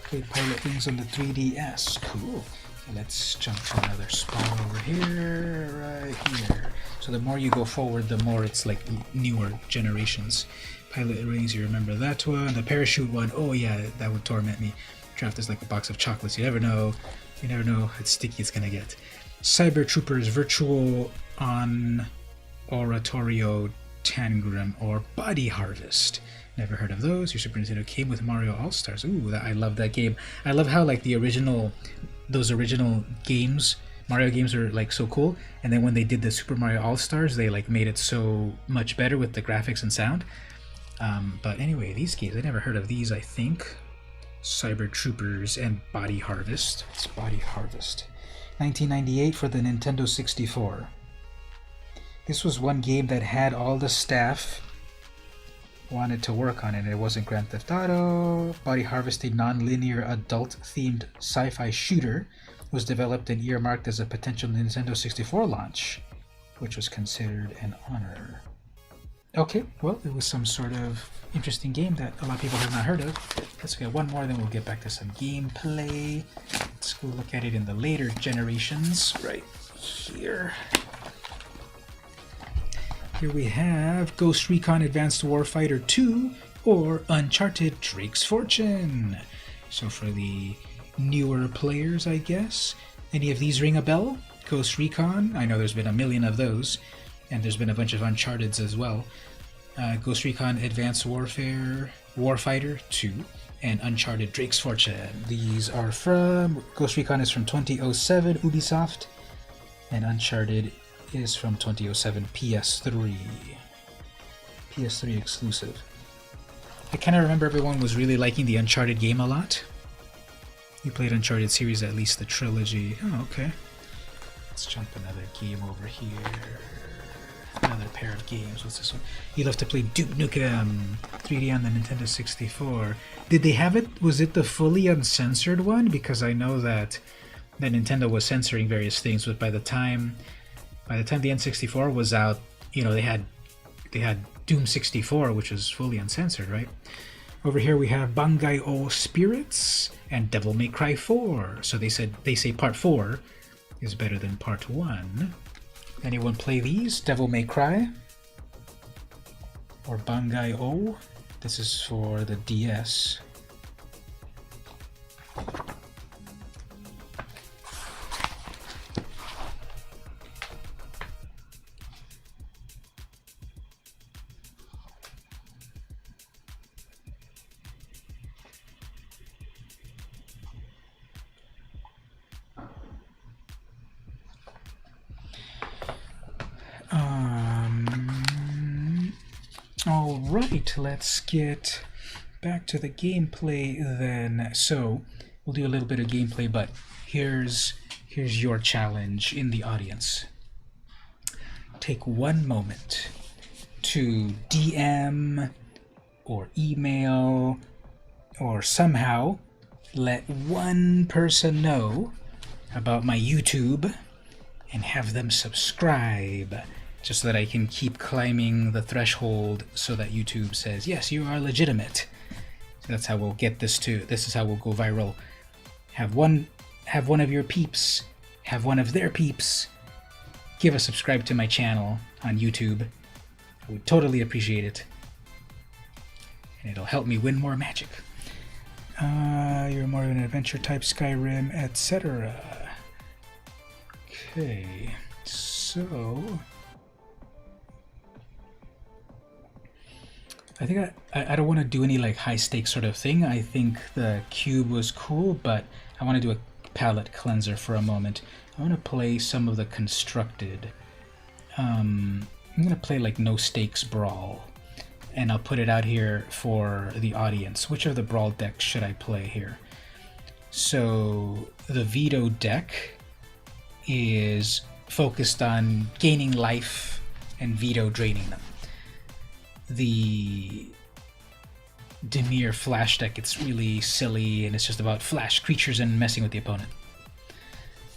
Play Pilot Wings on the 3DS. Cool. Let's jump to another spot over here, right here. So the more you go forward, the more it's like newer generations. Pilot Wings, you remember that one. The parachute one, oh yeah, that would torment me. Draft is like a box of chocolates. You never know how sticky it's gonna get. Cyber Troopers Virtual on Oratorio Tangram or Body Harvest. Never heard of those. Your Super Nintendo came with Mario All-Stars. Ooh, I love that game. I love how like those original games, Mario games, are like so cool. And then when they did the Super Mario All-Stars, they like made it so much better with the graphics and sound. But anyway, these games, I never heard of these, I think. Cyber Troopers and Body Harvest. It's Body Harvest. 1998 for the Nintendo 64. This was one game that had all the staff wanted to work on it. It wasn't Grand Theft Auto. Body Harvest, a non-linear adult-themed sci-fi shooter, was developed and earmarked as a potential Nintendo 64 launch, which was considered an honor. Okay, well, it was some sort of interesting game that a lot of people have not heard of. Let's get one more, then we'll get back to some gameplay. Let's go look at it in the later generations, right here. Here we have Ghost Recon Advanced Warfighter 2 or Uncharted Drake's Fortune. So for the newer players, I guess. Any of these ring a bell? Ghost Recon, I know there's been a million of those, and there's been a bunch of Uncharted's as well. Ghost Recon Advanced Warfighter 2 and Uncharted Drake's Fortune. These are from, Ghost Recon is from 2007 Ubisoft, and Uncharted is from 2007 PS3. PS3 exclusive. I kind of remember everyone was really liking the Uncharted game a lot. You played Uncharted series, at least the trilogy. Oh, okay. Let's jump another game over here. Another pair of games. What's this one? You love to play Duke Nukem 3D on the Nintendo 64. Did they have it? Was it the fully uncensored one? Because I know that Nintendo was censoring various things, but by the time the N64 was out, you know, they had Doom 64, which was fully uncensored, right? Over here we have Bangai-O Spirits and Devil May Cry 4. So they say Part 4 is better than Part 1. Anyone play these? Devil May Cry or Bangai-O? This is for the DS. Alright, let's get back to the gameplay then. So, we'll do a little bit of gameplay, but here's your challenge in the audience. Take one moment to DM or email or somehow let one person know about my YouTube and have them subscribe, just so that I can keep climbing the threshold so that YouTube says, yes, you are legitimate. So that's how we'll get this is how we'll go viral. Have one of your peeps, have one of their peeps give a subscribe to my channel on YouTube. I would totally appreciate it. And it'll help me win more magic. You're more of an adventure type, Skyrim, etc. Okay, so I think I don't want to do any like high stakes sort of thing. I think the cube was cool, but I want to do a palette cleanser for a moment. I want to play some of the constructed. I'm going to play like no stakes brawl, and I'll put it out here for the audience. Which of the brawl decks should I play here? So the veto deck is focused on gaining life and veto draining them. The Demir Flash deck, it's really silly and it's just about flash creatures and messing with the opponent.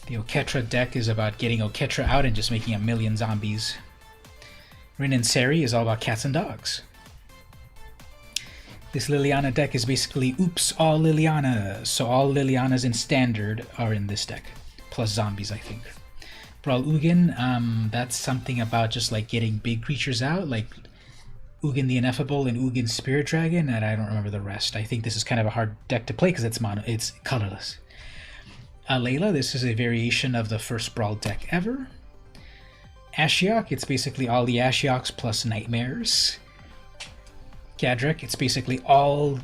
The Oketra deck is about getting Oketra out and just making a million zombies. Rin and Seri is all about cats and dogs. This Liliana deck is basically oops, all Lilianas. So all Lilianas in standard are in this deck, plus zombies, I think. Brawl Ugin, that's something about just like getting big creatures out, like Ugin the Ineffable and Ugin Spirit Dragon, and I don't remember the rest. I think this is kind of a hard deck to play because it's colorless. Layla, this is a variation of the first Brawl deck ever. Ashiok, it's basically all the Ashioks plus Nightmares. Gadrek, it's basically all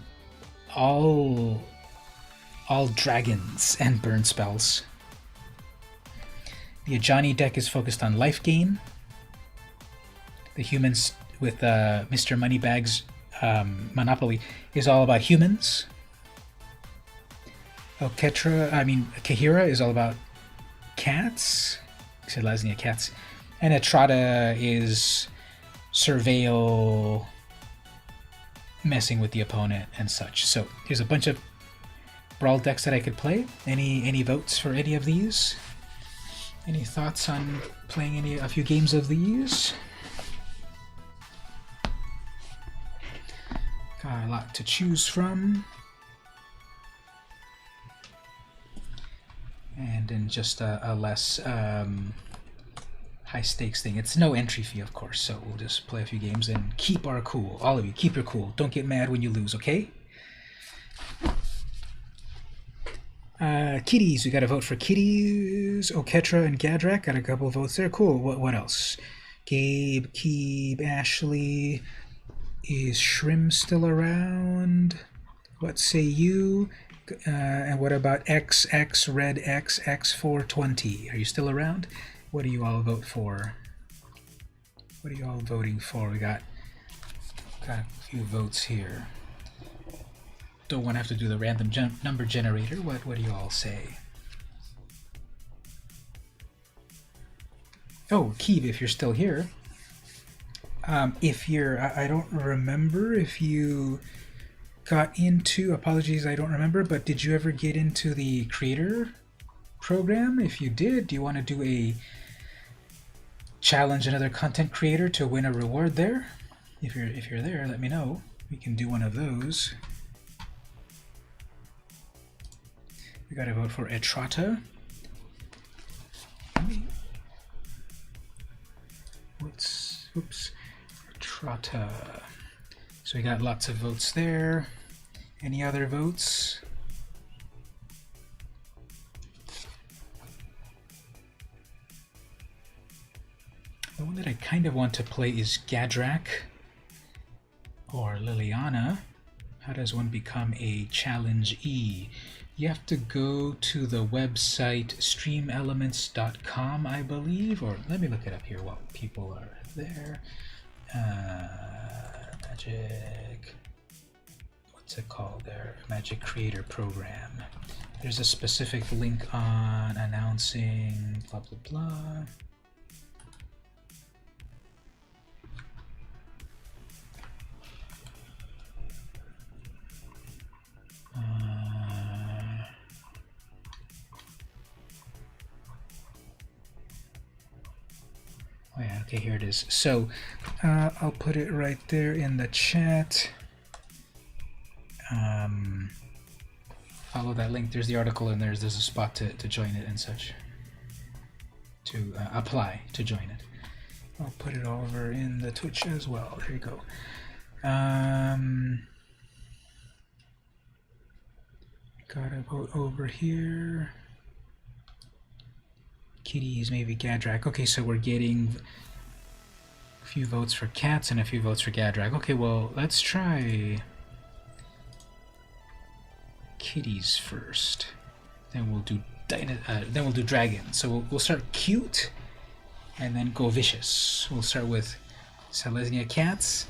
dragons and burn spells. The Ajani deck is focused on life gain. The humans with Mr. Moneybags Monopoly is all about humans. Kahira is all about cats. Lasnia cats. And Etrata is surveil messing with the opponent and such. So here's a bunch of brawl decks that I could play. Any votes for any of these? Any thoughts on playing a few games of these? Got a lot to choose from. And in just a less high stakes thing. It's no entry fee, of course, so we'll just play a few games and keep our cool. All of you, keep your cool. Don't get mad when you lose, okay? Kitties, we got a vote for Kitties. Oketra and Gadrak, got a couple of votes there. Cool. What else? Gabe, Keeb, Ashley. Is Shrim still around? What say you? And what about XX Red XX420? Are you still around? What do you all vote for? What are you all voting for? We got a few votes here. Don't want to have to do the random number generator. What do you all say? Oh, Keeb, if you're still here. If you're, I don't remember if you got into, apologies, I don't remember, but did you ever get into the creator program? If you did, do you want to do a challenge another content creator to win a reward there? If you're there, let me know. We can do one of those. We gotta vote for Etrata. Oops. Etrata. So we got lots of votes there. Any other votes? The one that I kind of want to play is Gadrak or Liliana. How does one become a Challenge E? You have to go to the website streamelements.com, I believe, or let me look it up here while people are there. Magic, what's it called there? Magic Creator Program. There's a specific link on announcing blah blah blah. Oh yeah, okay, here it is. So I'll put it right there in the chat. Follow that link. There's the article, and there's a spot to join it and such. To apply to join it. I'll put it over in the Twitch as well. There you go. Got a vote over here. Kitties, maybe Gadrak. Okay, so we're getting a few votes for cats and a few votes for Gadrak. Okay, well, let's try kitties first. Then we'll do dragon. So we'll start cute and then go vicious. We'll start with Selesnya cats,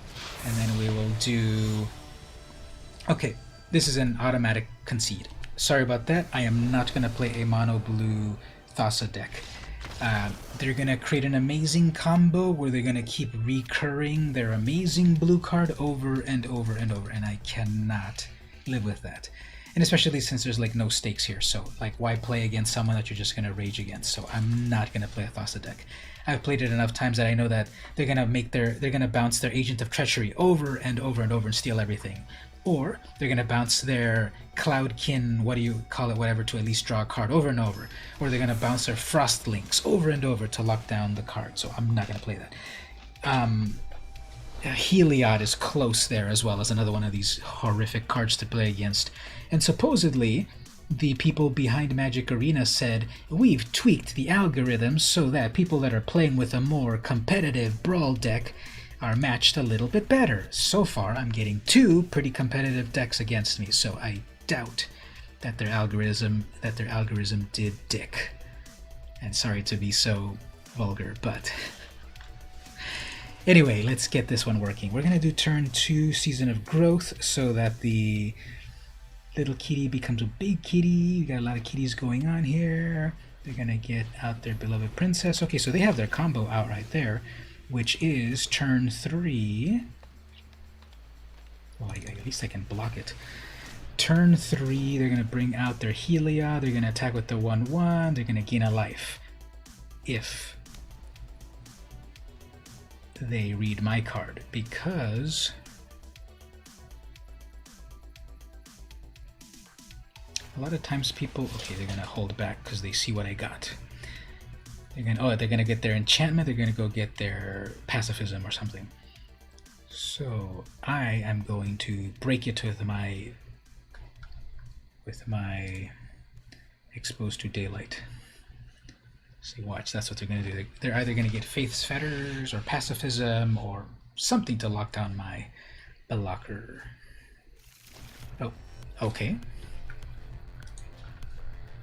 and then we will do. Okay, this is an automatic concede. Sorry about that. I am not going to play a mono blue Thassa deck. They're going to create an amazing combo where they're going to keep recurring their amazing blue card over and over and over, and I cannot live with that. And especially since there's like no stakes here, so like why play against someone that you're just going to rage against? So I'm not going to play a Thassa deck. I've played it enough times that I know that they're going to bounce their Agent of Treachery over and over and over and steal everything. Or they're going to bounce their Cloudkin, what do you call it, whatever, to at least draw a card over and over. Or they're going to bounce their Frost Links over and over to lock down the card. So I'm not going to play that. Heliod is close there as well as another one of these horrific cards to play against. And supposedly, the people behind Magic Arena said, we've tweaked the algorithms so that people that are playing with a more competitive Brawl deck are matched a little bit better. So far, I'm getting 2 pretty competitive decks against me, so I doubt that their algorithm did dick. And sorry to be so vulgar, but anyway, let's get this one working. We're gonna do turn 2 Season of Growth so that the little kitty becomes a big kitty. We got a lot of kitties going on here. They're gonna get out their beloved princess. Okay, so they have their combo out right there, which is turn 3. Well, at least I can block it. Turn 3, they're going to bring out their Helia. They're going to attack with the 1/1. They're going to gain a life. If they read my card, because a lot of times people, okay, they're going to hold back because they see what I got. They're going to, they're going to get their enchantment. They're going to go get their pacifism or something. So I am going to break it with my exposed to daylight. See, watch, that's what they're going to do. They're either going to get Faith's Fetters or pacifism or something to lock down my blocker. Oh, okay.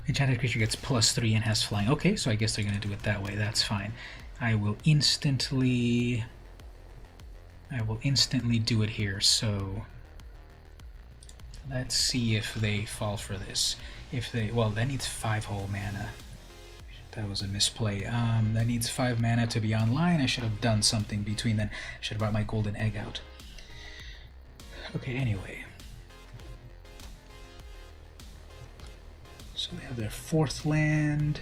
Enchanted creature gets +3 and has flying. Okay, so I guess they're going to do it that way. That's fine. I will instantly do it here. So let's see if they fall for this. If they, well, that needs 5 whole mana. That was a misplay. That needs 5 mana to be online. I should have done something between then. I should have brought my golden egg out. Okay, anyway. So they have their 4th land.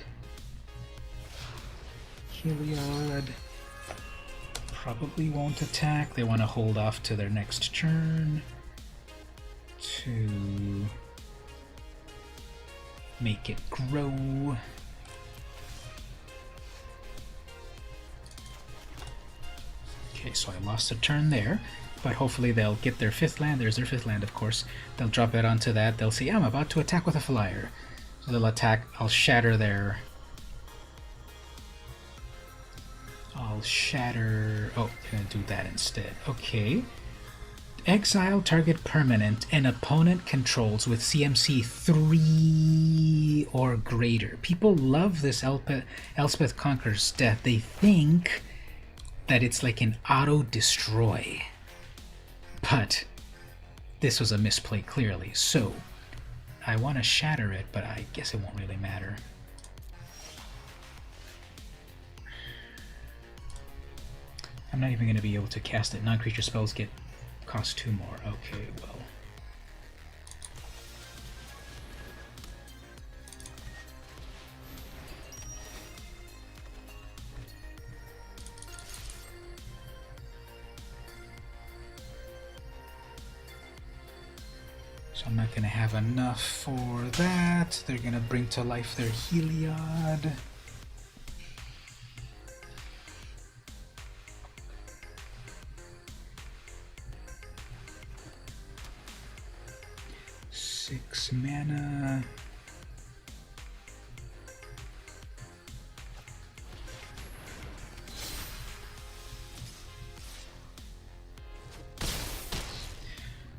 Heliod probably won't attack. They want to hold off to their next turn to make it grow. Okay, so I lost a turn there, but hopefully they'll get their 5th land. There's their 5th land, of course. They'll drop it onto that. They'll say, I'm about to attack with a flyer. So they'll attack. I'll shatter their... Oh, they're going to do that instead. Okay. Exile target permanent an opponent controls with CMC 3 or greater. People love this Elspeth Conqueror's Death. They think that it's like an auto-destroy. But this was a misplay, clearly. So I want to shatter it, but I guess it won't really matter. I'm not even going to be able to cast it. Non-creature spells cost 2 more. Okay, well. So I'm not going to have enough for that. They're going to bring to life their Heliod. Six mana.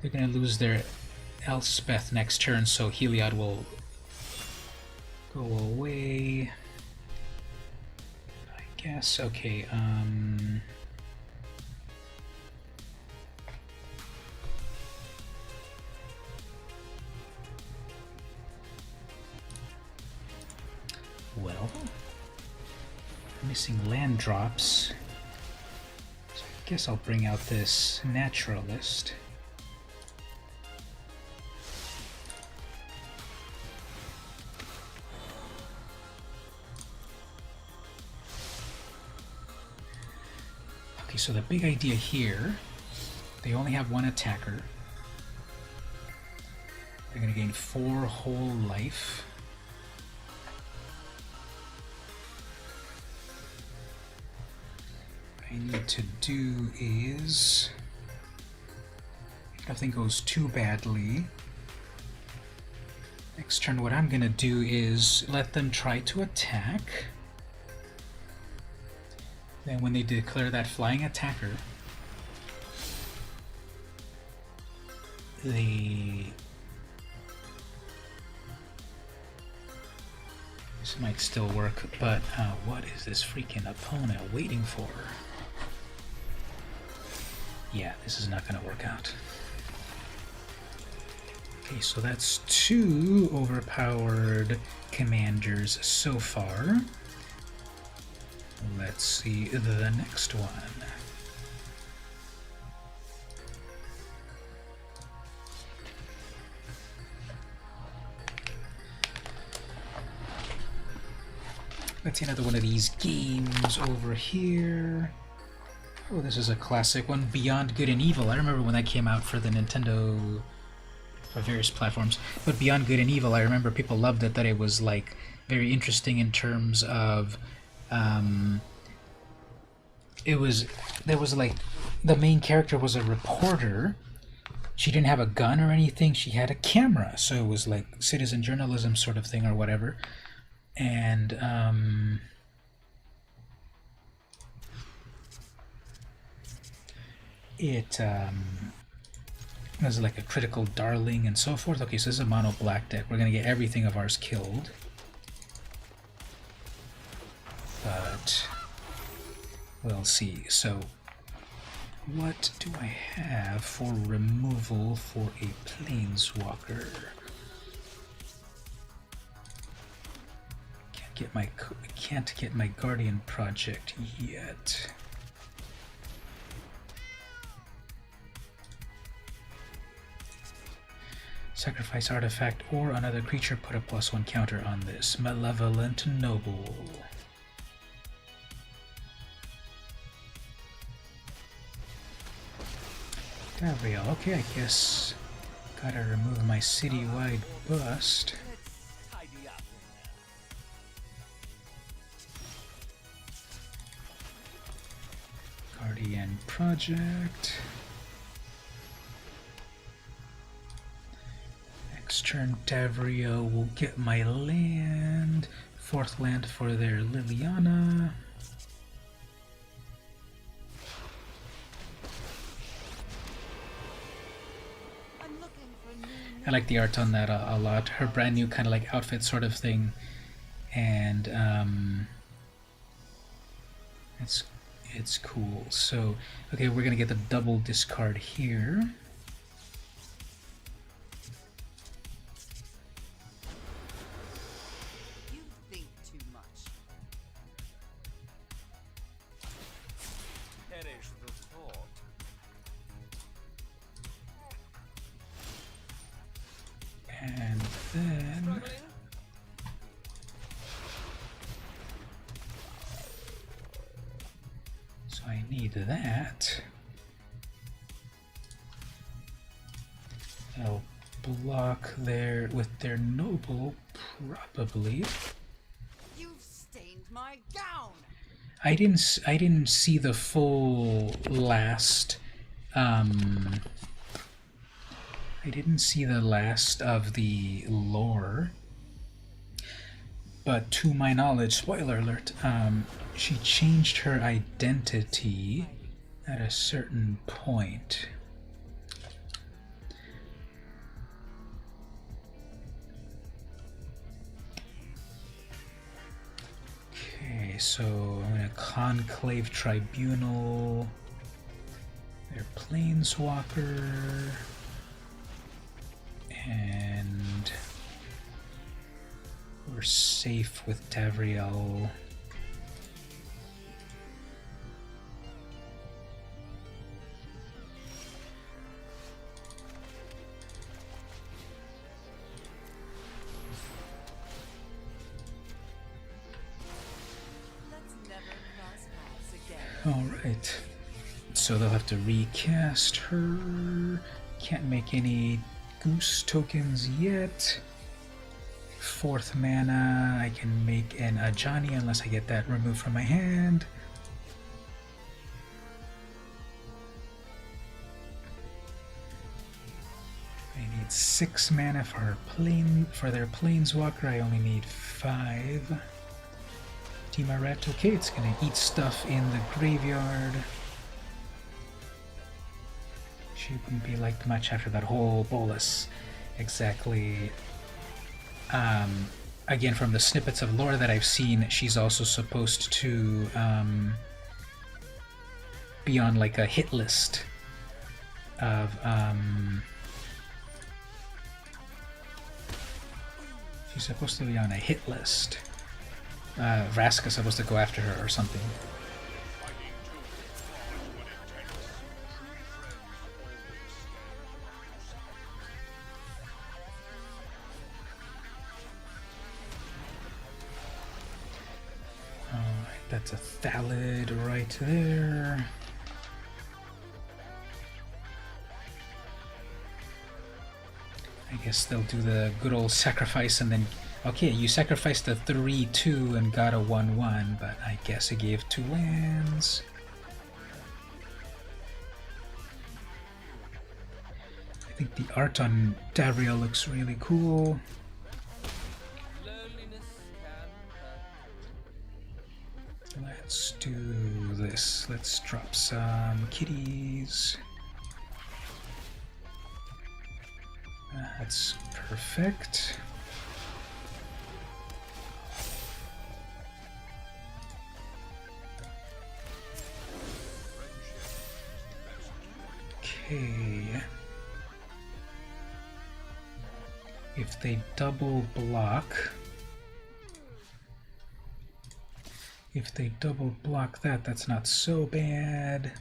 They're going to lose their Elspeth next turn, so Heliod will go away. I guess. Okay, well, missing land drops. So I guess I'll bring out this Naturalist. Okay, so the big idea here, they only have 1 attacker. They're going to gain 4 whole life. What I need to do is, if nothing goes too badly, next turn what I'm going to do is let them try to attack. Then when they declare that flying attacker, this might still work, but what is this freaking opponent waiting for? Yeah, this is not going to work out. Okay, so that's 2 overpowered commanders so far. Let's see the next one. Let's see another one of these games over here. Oh, this is a classic one, Beyond Good and Evil. I remember when that came out for the Nintendo, for various platforms. But Beyond Good and Evil, I remember people loved it, that it was like very interesting in terms of there was like the main character was a reporter. She didn't have a gun or anything, she had a camera, so it was like citizen journalism sort of thing or whatever. And it was like a critical darling and so forth. Okay, so this is a mono black deck. We're gonna get everything of ours killed. But we'll see. So what do I have for removal for a planeswalker? I can't get my Guardian project yet. Sacrifice artifact or another creature, put a +1 counter on this. Malevolent Noble. Gabriel, okay, I guess gotta remove my citywide bust. Guardian project. Next turn, Davrio will get my land. 4th land for their Liliana. I like the art on that a lot. Her brand new kind of like outfit sort of thing, and it's cool. So okay, we're gonna get the double discard here. You think too much. Perish the thought. And then so I need that. I'll block there with their noble, probably. You've stained my gown. I didn't see the full last. I didn't see the last of the lore, but to my knowledge, spoiler alert, she changed her identity at a certain point. Okay, so I'm gonna Conclave Tribunal, their Planeswalker, and we're safe with Tavriel. Let's never cross paths again. Alright, so they'll have to recast her. Can't make any Goose tokens yet. 4th mana, I can make an Ajani unless I get that removed from my hand. I need 6 mana for her their Planeswalker. I only need 5. Timaret, okay, it's gonna eat stuff in the graveyard. She wouldn't be liked much after that whole bolus. Exactly. Again, from the snippets of lore that I've seen, she's also supposed to be on like a hit list of she's supposed to be on a hit list. Vraska's supposed to go after her or something. That's a Thallid right there. I guess they'll do the good old sacrifice and then... Okay, you sacrificed a 3-2 and got a 1-1, but I guess it gave 2 lands. I think the art on Davriel looks really cool. Let's do this. Let's drop some kitties. That's perfect. Okay. If they double block... If they double block that, that's not so bad.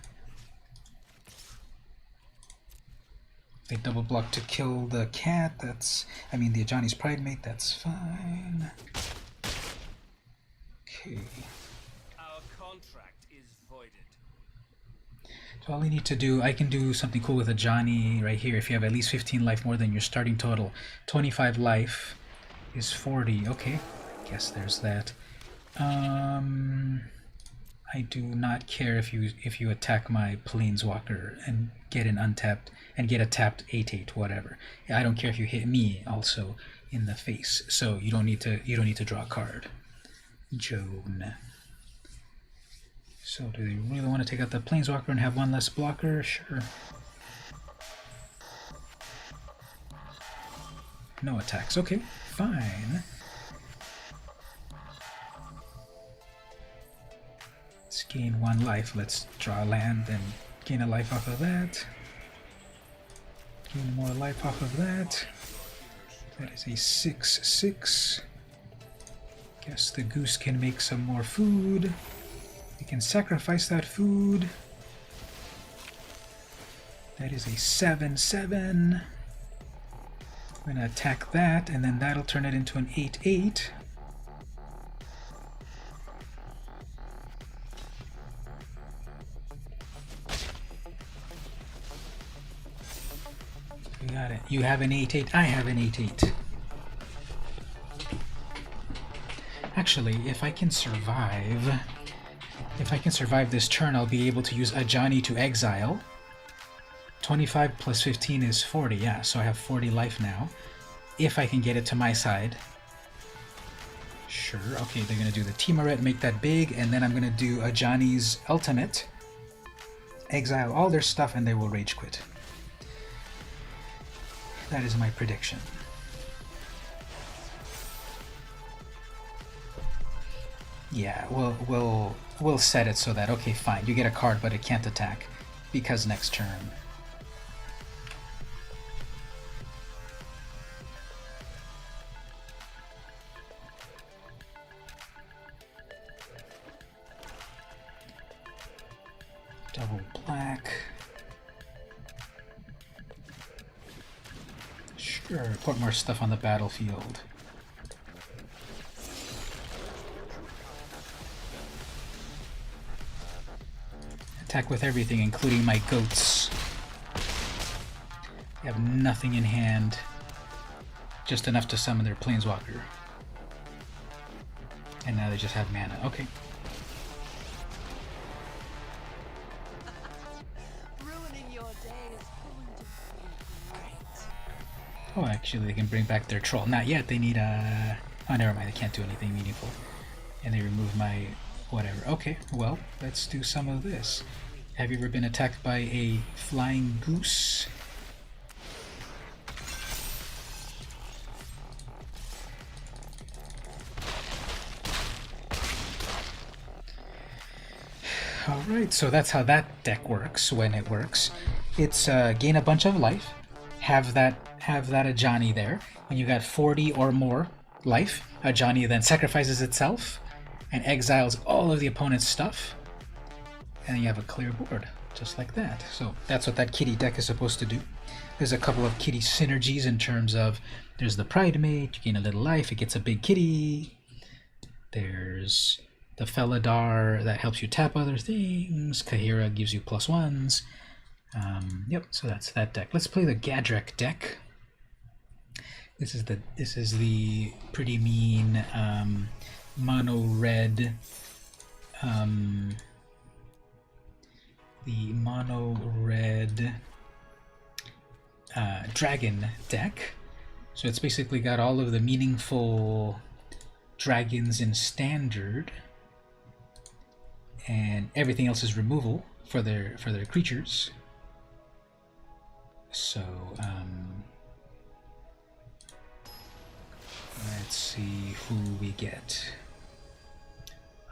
If they double block to kill the cat, that's... I mean, the Ajani's Pridemate, that's fine. Okay. Our contract is voided. So all I need to do, I can do something cool with Ajani right here. If you have at least 15 life more than your starting total. 25 life is 40. Okay, guess there's that. I do not care if you attack my Planeswalker and get an untapped and get a tapped 8/8 whatever. I don't care if you hit me also in the face. So you don't need to draw a card. Joan. So do they really want to take out the Planeswalker and have one less blocker? Sure. No attacks. Okay, fine. Let's gain 1 life. Let's draw a land and gain a life off of that. Gain more life off of that. That is a 6/6. Guess the goose can make some more food. We can sacrifice that food. That is a 7/7. We're gonna attack that, and then that'll turn it into an 8/8. You got it. You have an 8/8. I have an 8/8. Actually, if I can survive this turn, I'll be able to use Ajani to exile. 25 plus 15 is 40, yeah, so I have 40 life now. If I can get it to my side. Sure, okay, they're gonna do the Timaret, make that big, and then I'm gonna do Ajani's ultimate. Exile all their stuff and they will rage quit. That is my prediction. Yeah, we'll set it so that, okay, fine, you get a card, but it can't attack, because next turn. Double black. Sure, put more stuff on the battlefield. Attack with everything, including my goats. They have nothing in hand. Just enough to summon their Planeswalker. And now they just have mana. Okay. Ruining your day is going to be great. Oh, actually, they can bring back their troll. Not yet. They need a... Oh, never mind. They can't do anything meaningful. And they remove my... whatever. Okay, well, let's do some of this. Have you ever been attacked by a flying goose? Alright, so that's how that deck works when it works. It's gain a bunch of life, have that Ajani there. When you got 40 or more life, Ajani then sacrifices itself and exiles all of the opponent's stuff, and then you have a clear board, just like that. So that's what that kitty deck is supposed to do. There's a couple of kitty synergies in terms of, there's the Pridemate, you gain a little life, it gets a big kitty. There's the Felidar that helps you tap other things. Kahira gives you +1s. Yep, so that's that deck. Let's play the Gadrek deck. This is the pretty mean mono red. The mono red dragon deck. So it's basically got all of the meaningful dragons in standard, and everything else is removal for their creatures. So let's see who we get.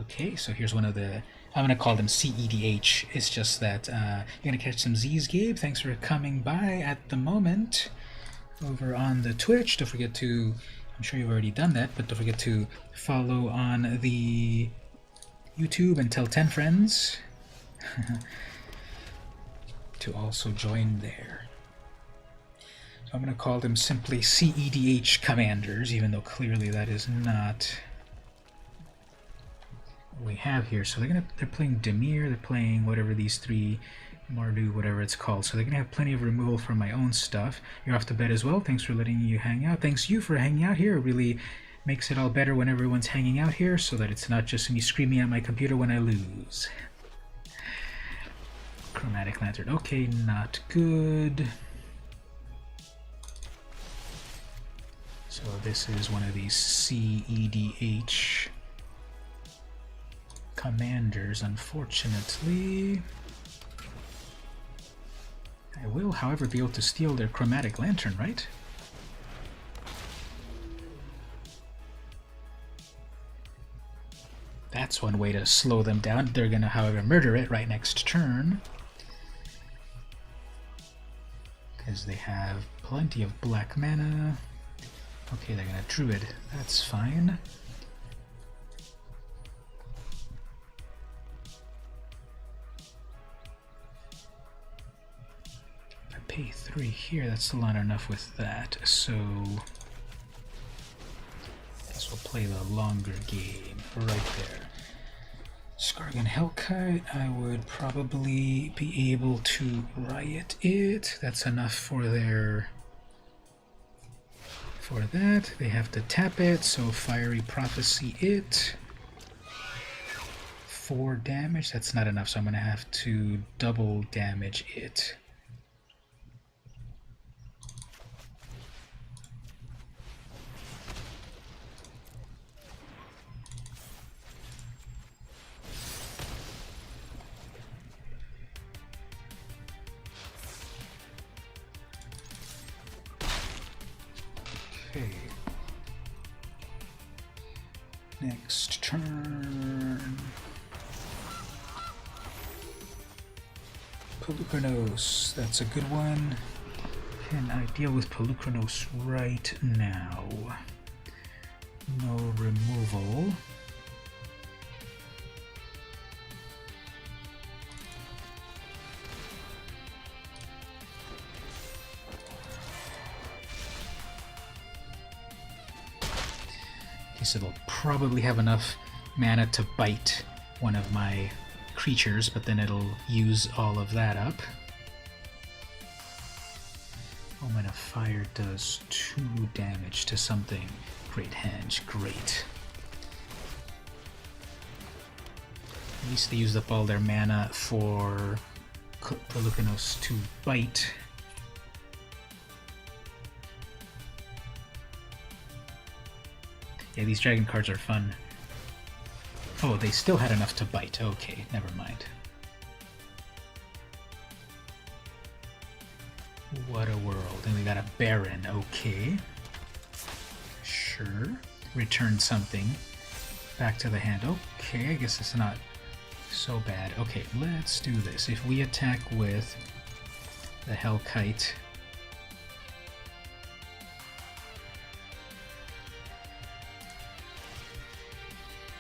Okay, so here's one of the, I'm going to call them CEDH. It's just that you're going to catch some Z's, Gabe. Thanks for coming by at the moment over on the Twitch. Don't forget to, I'm sure you've already done that, but don't forget to follow on the YouTube and tell 10 friends to also join there. So I'm going to call them simply CEDH commanders, even though clearly that is not we have here. So they're playing Demir, they're playing whatever these three, Mardu, whatever it's called. So they're gonna have plenty of removal from my own stuff. You're off to bed as well. Thanks for letting you hang out. Thanks you for hanging out here. It really makes it all better when everyone's hanging out here, so that it's not just me screaming at my computer when I lose. Chromatic Lantern. Okay, not good. So this is one of these CEDH commanders, unfortunately. I will, however, be able to steal their Chromatic Lantern, right? That's one way to slow them down. They're gonna, however, murder it right next turn, because they have plenty of black mana. Okay, they're gonna Druid. That's fine. Pay 3 here, that's still not enough with that, so I guess we'll play the longer game right there. Skargan Hellkite, I would probably be able to riot it. That's enough for their that. They have to tap it, so Fiery Prophecy it. 4 damage, that's not enough, so I'm gonna have to double damage it. Okay. Next turn. Pelucranos, that's a good one. Can I deal with Pelucranos right now? No removal. So they'll probably have enough mana to bite one of my creatures, but then it'll use all of that up. Moment of Fire does 2 damage to something. Great Henge, great. At least they used up all their mana for Pelucranos to bite. Yeah, these dragon cards are fun. Oh, they still had enough to bite. Okay, never mind. What a world. And we got a Baron. Okay. Sure. Return something. Back to the hand. Okay, I guess it's not so bad. Okay, let's do this. If we attack with the Hellkite,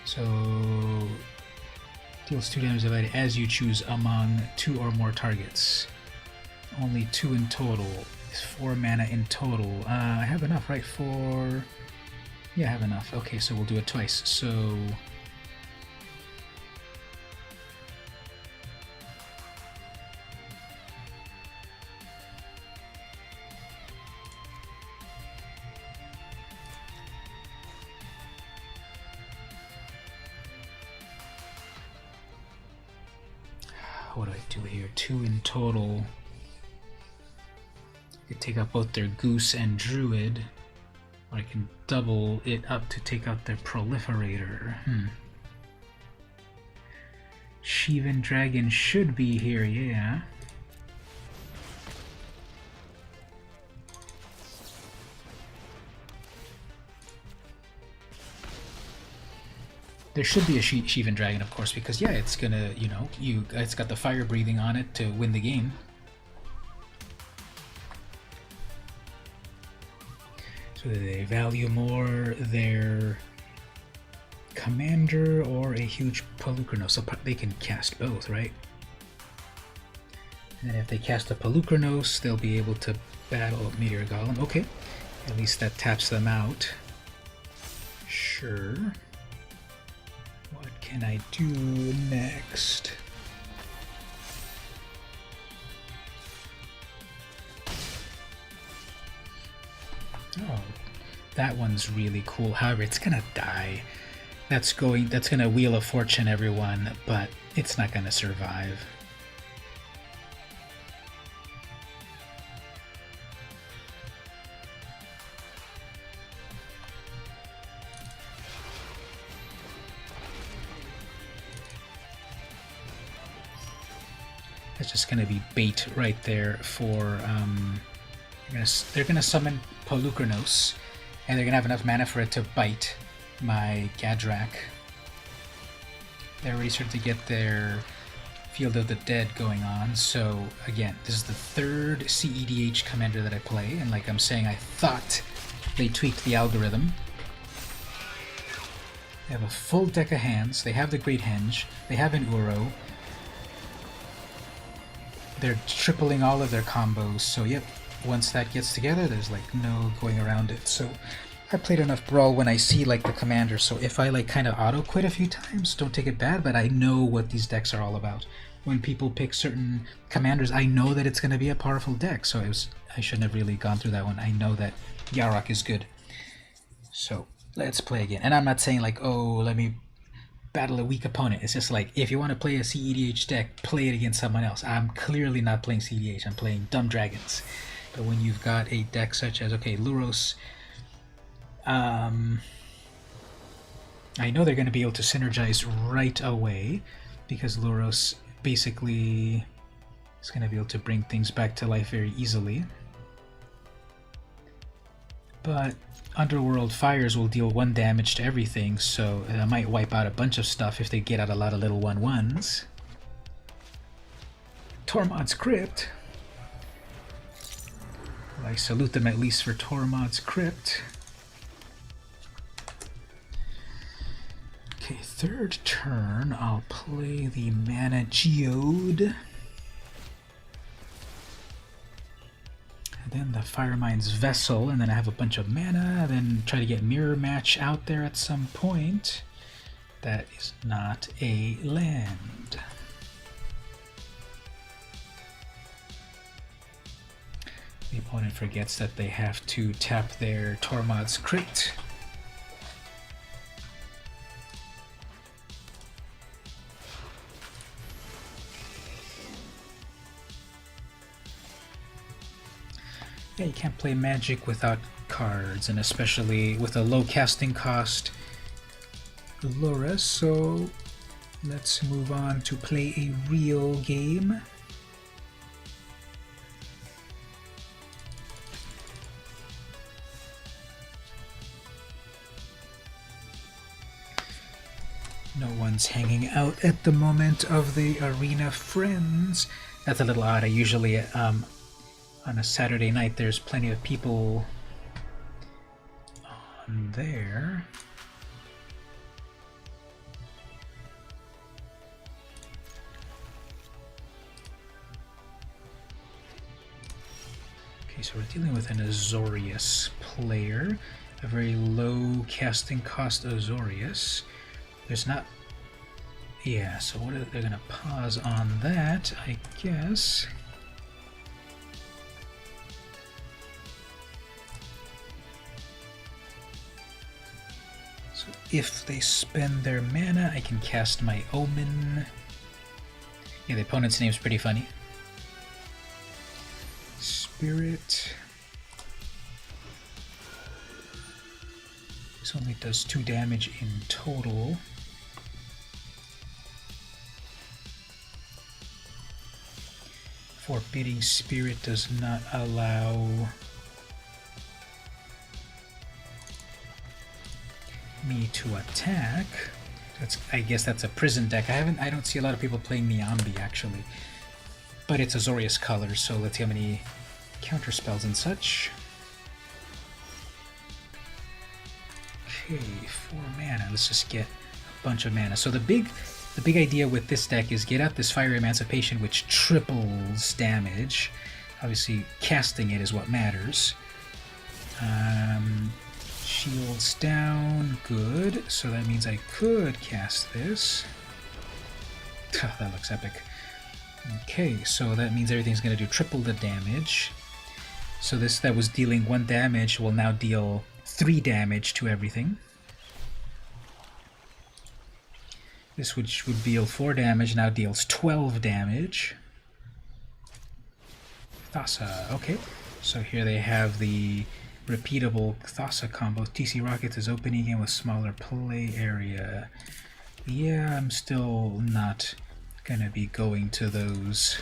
so deals 2 damage divided as you choose among 2 or more targets. Only 2 in total. It's 4 mana in total. I have enough, right? Yeah, I have enough. Okay, so we'll do it twice. So what do I do here? 2 in total. I could take out both their Goose and Druid, or I can double it up to take out their Proliferator. Shivan Dragon should be here, yeah. There should be a Shivan Dragon, of course, because yeah, it's gonna, you know, it's got the fire breathing on it to win the game. So they value more their commander or a huge Pelucranos. So they can cast both, right? And if they cast a Pelucranos, they'll be able to battle Meteor Golem. Okay, at least that taps them out. Sure. What can I do next? Oh, that one's really cool. However, it's gonna die. That's gonna Wheel of Fortune everyone, but it's not gonna survive. That's just gonna be bait right there for they're gonna summon Pelucranos, and they're gonna have enough mana for it to bite my Gadrak. They're already starting to get their Field of the Dead going on, so again, this is the 3rd CEDH commander that I play, and like I'm saying, I thought they tweaked the algorithm. They have a full deck of hands, they have the Great Henge, they have an Uro. They're tripling all of their combos, so yep, once that gets together, there's like no going around it. So I played enough Brawl when I see like the commander, so if I like kind of auto-quit a few times, don't take it bad, but I know what these decks are all about. When people pick certain commanders, I know that it's going to be a powerful deck, so I shouldn't have really gone through that one. I know that Yarok is good. So let's play again. And I'm not saying like, oh, let me battle a weak opponent. It's just like, if you want to play a CEDH deck, play it against someone else. I'm clearly not playing CEDH, I'm playing Dumb Dragons. But when you've got a deck such as, okay, Luros, I know they're going to be able to synergize right away, because Luros basically is going to be able to bring things back to life very easily. But Underworld Fires will deal 1 damage to everything, so that might wipe out a bunch of stuff if they get out a lot of little 1/1s. Tormod's Crypt. I salute them at least for Tormod's Crypt. Okay, 3rd turn, I'll play the Mana Geode. And then the Firemind's Vessel, and then I have a bunch of mana, then try to get Mirror Match out there at some point. That is not a land. The opponent forgets that they have to tap their Tormod's Crypt. Yeah, you can't play Magic without cards, and especially with a low casting cost Lura, so let's move on to play a real game. No one's hanging out at the moment of the Arena Friends. That's a little odd. I usually, on a Saturday night, there's plenty of people on there. Okay, so we're dealing with an Azorius player. A very low casting cost Azorius. There's not... Yeah, so what are they're gonna pause on that, I guess. So if they spend their mana, I can cast my Omen. Yeah, the opponent's name's pretty funny. Spirit. This only does 2 damage in total. Forbidding Spirit does not allow me to attack. I guess that's a prison deck. I don't see a lot of people playing Niambi actually. But it's Azorius color, so let's see how many counter spells and such. Okay, 4 mana. Let's just get a bunch of mana. So the big idea with this deck is get out this Fire Emancipation, which triples damage. Obviously, casting it is what matters. Shields down, good. So that means I could cast this. That looks epic. Okay, so that means everything's going to do triple the damage. So this that was dealing 1 damage will now deal 3 damage to everything. This which would deal 4 damage now deals 12 damage. Thassa, okay. So here they have the repeatable Thassa combo. TC Rockets is opening again with smaller play area. Yeah, I'm still not gonna be going to those.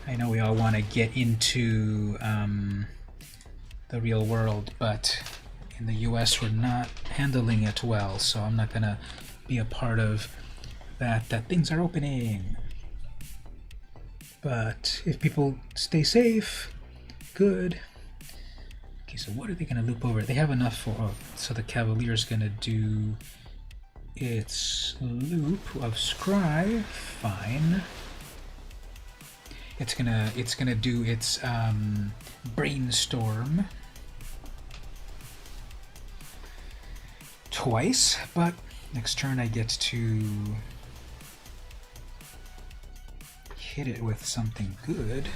I know we all want to get into the real world, but in the US we're not handling it well, so I'm not gonna be a part of that things are opening. But if people stay safe, good. Okay, so what are they going to loop over? They have enough for... Oh, so the Cavalier's going to do its loop of Scry. Fine. It's gonna do its Brainstorm twice, but next turn I get to hit it with something good.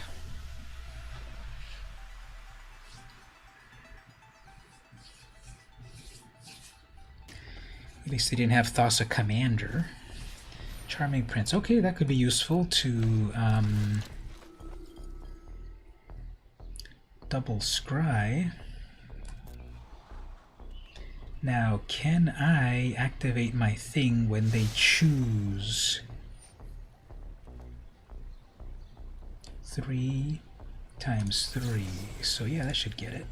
At least they didn't have Thassa Commander. Charming Prince. Okay, that could be useful to double Scry. Now, can I activate my thing when they choose 3 times 3? So yeah, that should get it.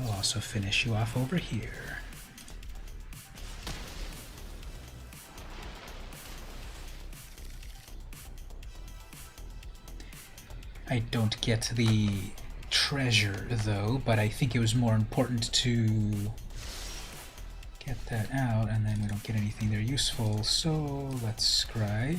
I'll also finish you off over here. I don't get the treasure though, but I think it was more important to get that out, and then we don't get anything there useful, so let's scry.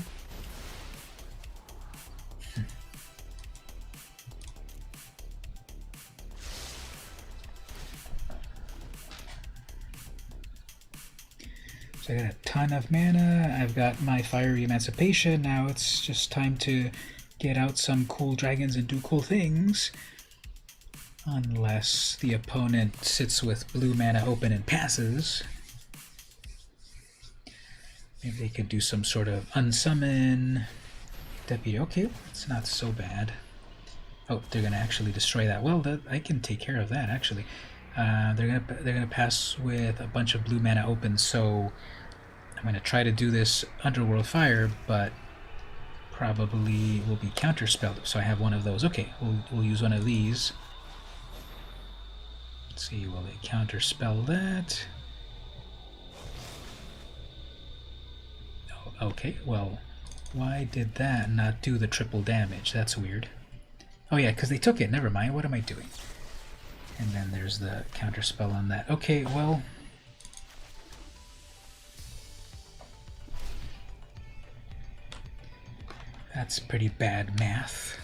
So I got a ton of mana, I've got my Fiery Emancipation, now it's just time to get out some cool dragons and do cool things. Unless the opponent sits with blue mana open and passes. Maybe they could do some sort of unsummon. Deputy, okay, it's not so bad. Oh, they're gonna actually destroy that. Well, I can take care of that actually. They're gonna pass with a bunch of blue mana open, so I'm gonna try to do this Underworld Fire, but probably will be counterspelled. So I have one of those. Okay, we'll use one of these. Let's see, will they counterspell that? Oh, okay, well, why did that not do the triple damage? That's weird. Oh yeah, because they took it. Never mind. What am I doing? And then there's the counterspell on that. Okay, well, that's pretty bad math.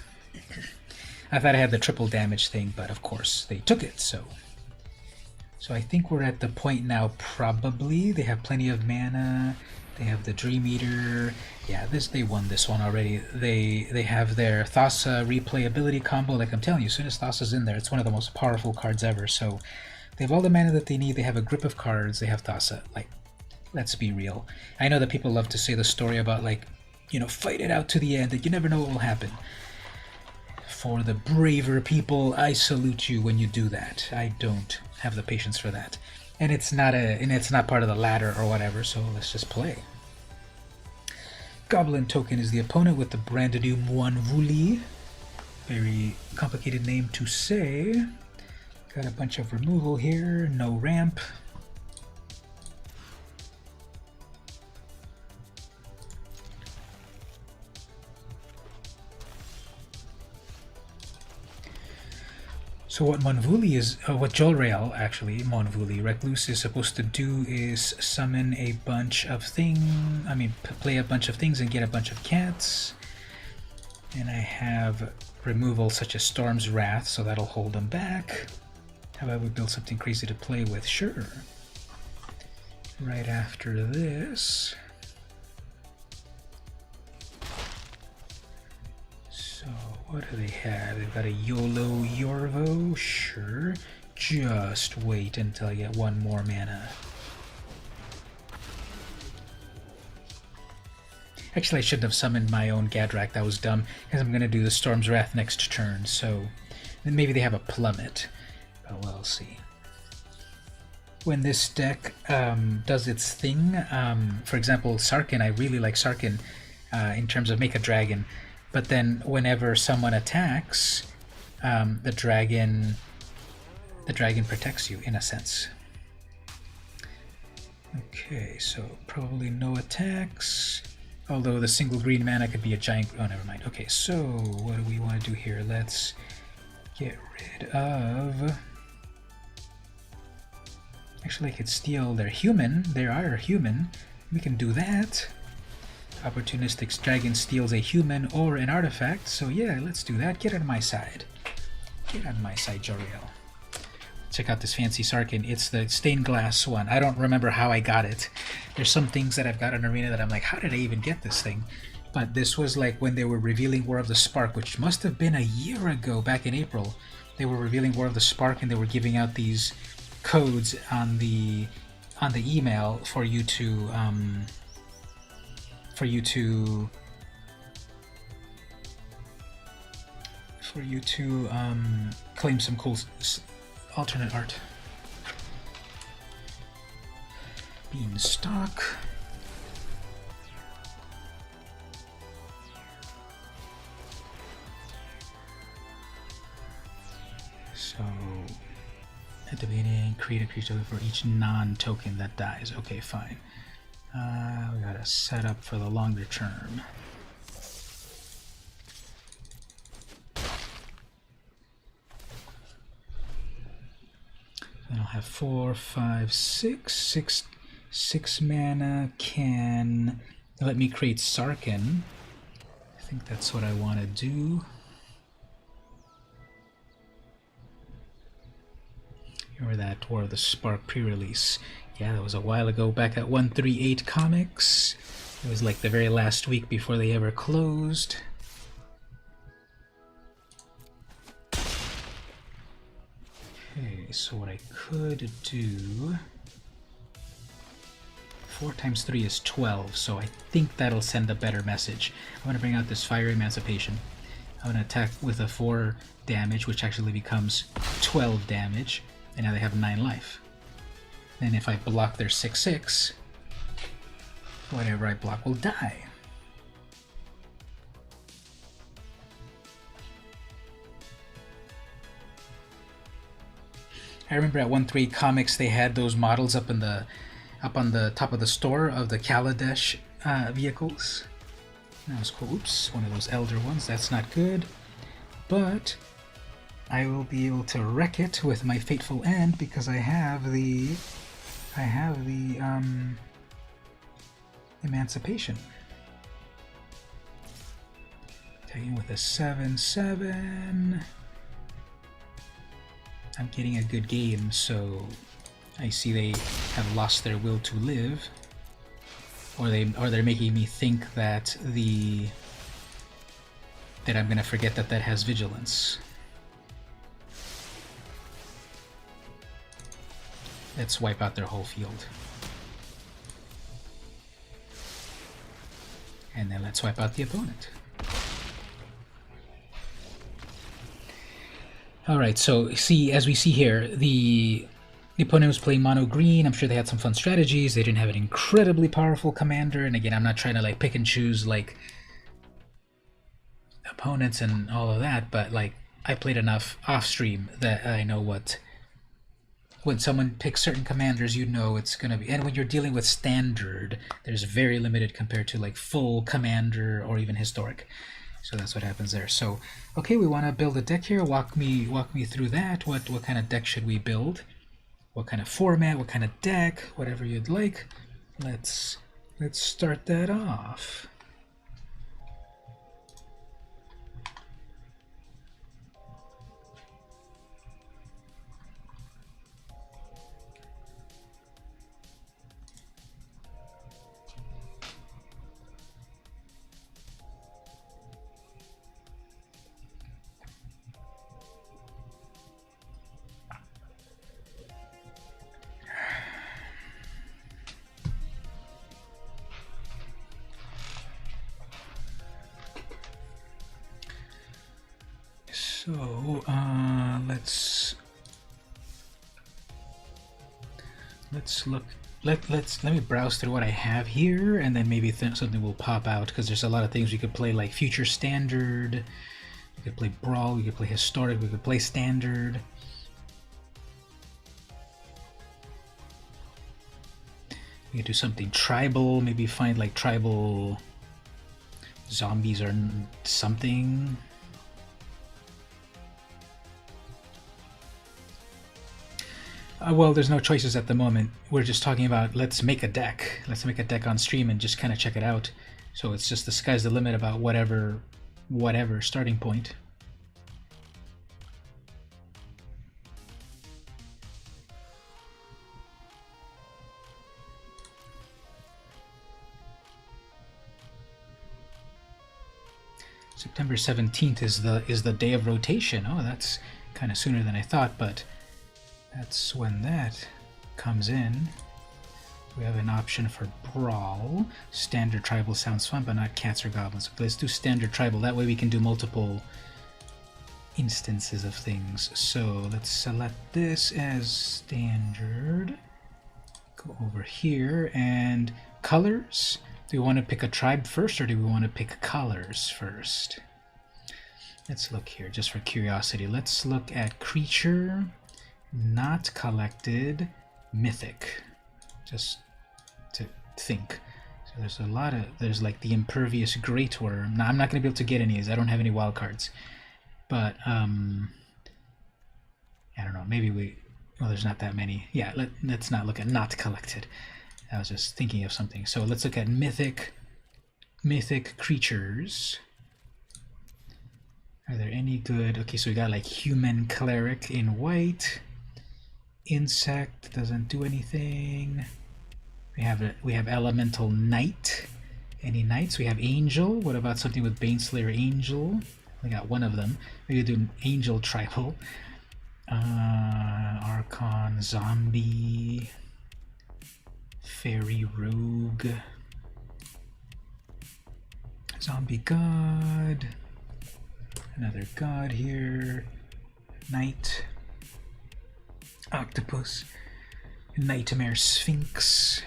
I thought I had the triple damage thing, but of course they took it, so I think we're at the point now, probably. They have plenty of mana. They have the Dream Eater. Yeah, they won this one already. They have their Thassa replayability combo. Like I'm telling you, as soon as Thassa's in there, it's one of the most powerful cards ever. So they have all the mana that they need. They have a grip of cards. They have Thassa. Like, Let's be real. I know that people love to say the story about, like, you know, fight it out to the end, that you never know what will happen. For the braver people, I salute you when you do that. I don't have the patience for that. And it's not part of the ladder or whatever, so let's just play. Goblin token is the opponent with the brand new Mwanvuli. Very complicated name to say. Got a bunch of removal here, no ramp. So what Monvuli is, what Jolrael actually, Monvuli, Recluse is supposed to do is summon a bunch of play a bunch of things and get a bunch of cats. And I have removal such as Storm's Wrath, so that'll hold them back. How about we build something crazy to play with? Sure. Right after this. So, what do they have? They've got a YOLO Yorvo? Sure. Just wait until I get one more mana. Actually, I shouldn't have summoned my own Gadrak. That was dumb, because I'm going to do the Storm's Wrath next turn, so then maybe they have a Plummet. But we'll see. When this deck does its thing, for example, Sarkhan, I really like Sarkhan in terms of make a dragon. But then whenever someone attacks, the dragon protects you in a sense. Okay, so probably no attacks. Although the single green mana could be a giant. Oh, never mind. Okay, so what do we want to do here? Let's get rid of. Actually, I could steal their human. They are human. We can do that. Opportunistic dragon steals a human or an artifact, so yeah, let's do that. Get out of my side. Get out of my side, Joriel. Check out this fancy Sarkhan. It's the stained glass one. I don't remember how I got it. There's some things that I've got in Arena that I'm like, how did I even get this thing? But this was like when they were revealing War of the Spark, which must have been a year ago, back in April. They were revealing War of the Spark, and they were giving out these codes on the email for you to claim some cool alternate art. Beanstalk. So at the beginning, create a creature for each non-token that dies. Okay, fine. We gotta set up for the longer term. Then I'll have 4, 5, 6. 6 mana can let me create Sarkhan. I think that's what I want to do. Or that War of the Spark pre-release. Yeah, that was a while ago, back at 138 Comics. It was like the very last week before they ever closed. Okay, so what I could do... 4 times 3 is 12, so I think that'll send a better message. I'm going to bring out this Fire Emancipation. I'm going to attack with a 4 damage, which actually becomes 12 damage. And now they have 9 life. Then if I block their 6/6, whatever I block will die. I remember at 138 Comics they had those models up on the top of the store of the Kaladesh vehicles. That was cool. Oops, one of those elder ones. That's not good. But I will be able to wreck it with my fateful end because I have the Emancipation. Taking with a 7/7. I'm getting a good game, so I see they have lost their will to live, or they're making me think that I'm gonna forget that has vigilance. Let's wipe out their whole field. And then let's wipe out the opponent. Alright, so see, as we see here, the opponent was playing mono green. I'm sure they had some fun strategies. They didn't have an incredibly powerful commander. And again, I'm not trying to like pick and choose like opponents and all of that, but like I played enough off stream that I know what when someone picks certain commanders, you know it's gonna be. And when you're dealing with standard, there's very limited compared to like full commander or even historic. So that's what happens there. So okay, we want to build a deck here. Walk me through that. What kind of deck should we build? What kind of format? What kind of deck? Whatever you'd like. Let's start that off. So let's look. Let me browse through what I have here, and then maybe something will pop out because there's a lot of things we could play, like future standard. We could play brawl. We could play historic. We could play standard. We could do something tribal. Maybe find like tribal zombies or something. Well, there's no choices at the moment. We're just talking about let's make a deck. Let's make a deck on stream and just kind of check it out. So it's just the sky's the limit about whatever starting point. September 17th is the day of rotation. Oh, that's kind of sooner than I thought, but that's when that comes in. We have an option for Brawl. Standard Tribal sounds fun, but not cats or goblins. Okay, let's do Standard Tribal. That way we can do multiple instances of things. So let's select this as Standard. Go over here, and colors. Do we want to pick a tribe first, or do we want to pick colors first? Let's look here, just for curiosity. Let's look at creature. Not collected, mythic, just to think. So there's a lot of, there's like the impervious great worm. Now I'm not going to be able to get any of these. I don't have any wild cards, but I don't know, maybe well, there's not that many. Yeah, let's not look at not collected. I was just thinking of something. So let's look at mythic creatures. Are there any good? Okay, so we got like human cleric in white. Insect doesn't do anything. We have elemental knight. Any knights? We have angel. What about something with Baneslayer angel? We got one of them. Maybe do an angel tribal. Archon zombie. Fairy rogue. Zombie god. Another god here. Knight. Octopus, Nightmare Sphinx,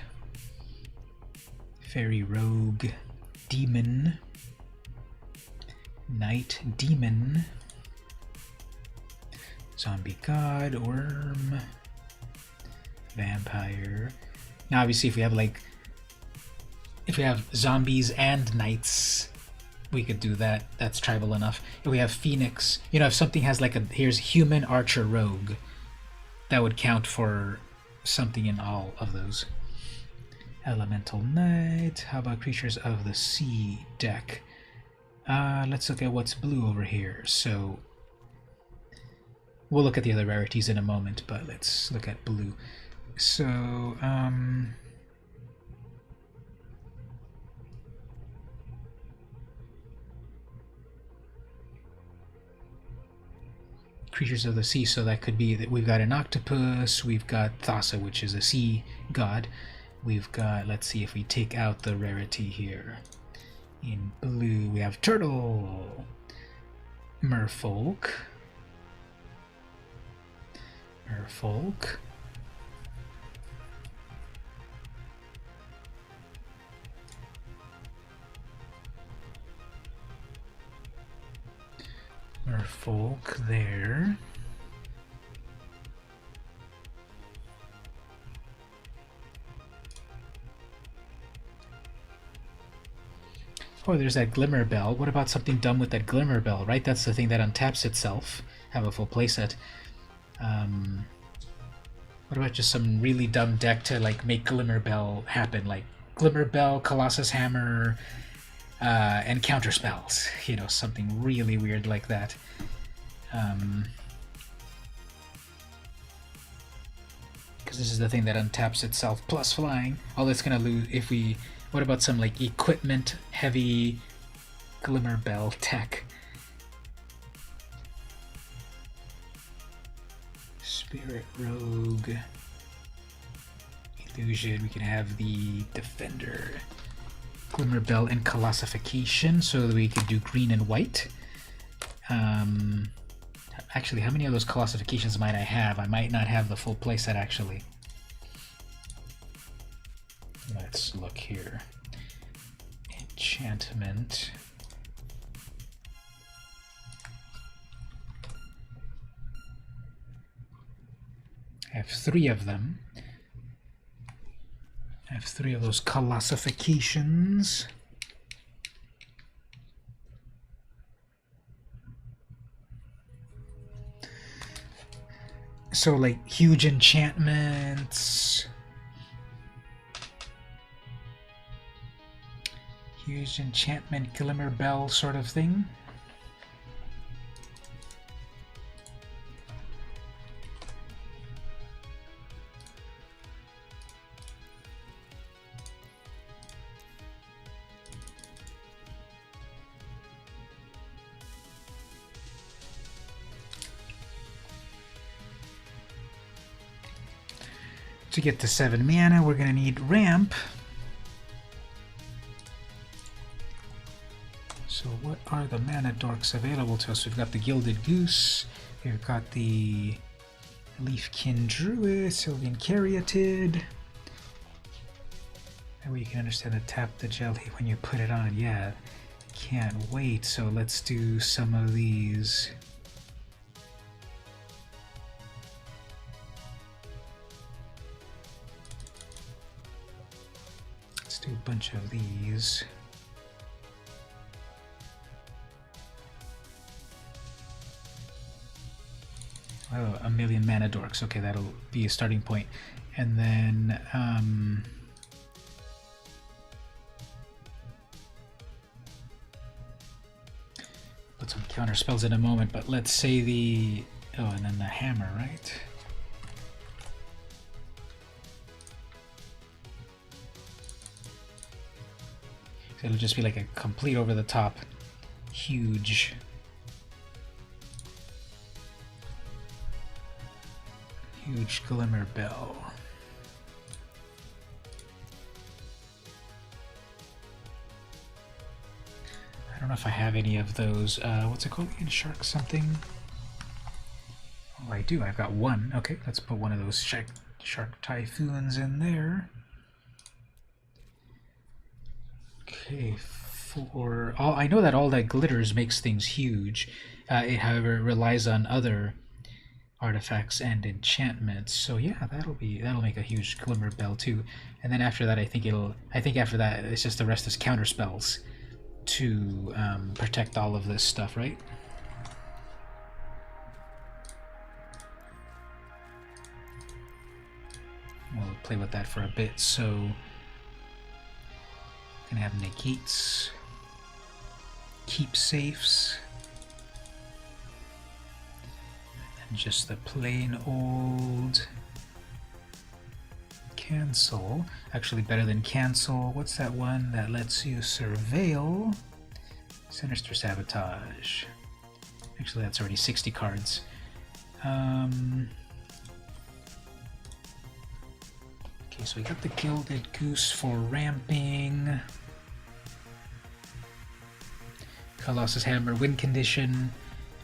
Fairy Rogue, Demon, Knight Demon, Zombie God, Worm, Vampire. Now obviously if we have zombies and knights, we could do that. That's tribal enough. If we have Phoenix, you know, if something has like here's human archer rogue, that would count for something in all of those. Elemental Knight. How about creatures of the sea deck? Let's look at what's blue over here. So we'll look at the other rarities in a moment, but let's look at blue. So creatures of the sea, so that could be that we've got an octopus, we've got Thassa, which is a sea god. We've got, let's see if we take out the rarity here. In blue, we have Turtle, Merfolk, Merfolk, Merfolk there. Oh, there's that Glimmer Bell. What about something dumb with that Glimmer Bell, right? That's the thing that untaps itself. Have a full playset. What about just some really dumb deck to like make Glimmer Bell happen? Like Glimmer Bell, Colossus Hammer, and counter spells. You know, something really weird like that. Because this is the thing that untaps itself plus flying. All it's gonna lose if we. What about some like equipment heavy Glimmer Bell tech? Spirit Rogue. Illusion. We can have the Defender. Glimmer Bell and Colossification so that we could do green and white. Actually, how many of those Colossifications might I have? I might not have the full playset actually. Let's look here. Enchantment. I have 3 of them. I have 3 of those Colossifications. So like huge enchantments. Huge enchantment Glimmer Bell sort of thing. To get to 7 mana, we're going to need Ramp. So what are the mana dorks available to us? We've got the Gilded Goose, we've got the Leafkin Druid, Sylvan Caryatid. That way you can understand the tap the jelly when you put it on. Yeah, can't wait. So let's do some of these. Let's do a bunch of these. Oh, a million mana dorks. Okay, that'll be a starting point. And then put some counter spells in a moment, but let's say the and then the hammer, right? So it'll just be like a complete over the top huge Glimmer Bell. I don't know if I have any of those. What's it called again? Shark something? Oh, I do. I've got one. Okay, let's put one of those shark typhoons in there. Okay, for all I know that all that glitters makes things huge. It, however, relies on other artifacts and enchantments. So yeah, that'll make a huge Glimmer Bell too. And then after that, I think after that it's just the rest is counter spells to protect all of this stuff, right? We'll play with that for a bit. So gonna have negates, keep safes. Just the plain old cancel. Actually better than cancel. What's that one that lets you surveil? Sinister Sabotage. Actually that's already 60 cards. Okay, so we got the Gilded Goose for ramping. Colossus Hammer, win condition.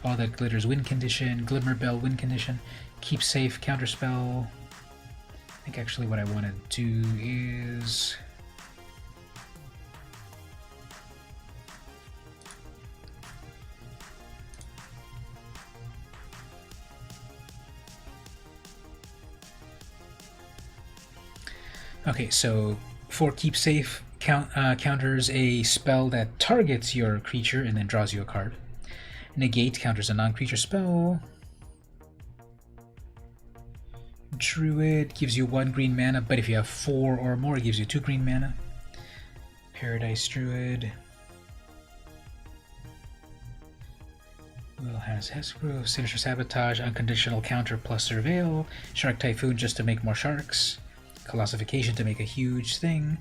All that glitters, win condition. Glimmer Bell, win condition. Keep safe, counterspell. I think actually what I want to do is... Okay, so for keep safe, counters a spell that targets your creature and then draws you a card. Negate counters a non-creature spell. Druid gives you 1 green mana, but if you have 4 or more, it gives you 2 green mana. Paradise Druid. Will has Hexproof, Sinister Sabotage, Unconditional Counter plus Surveil, Shark Typhoon just to make more sharks, Colossification to make a huge thing.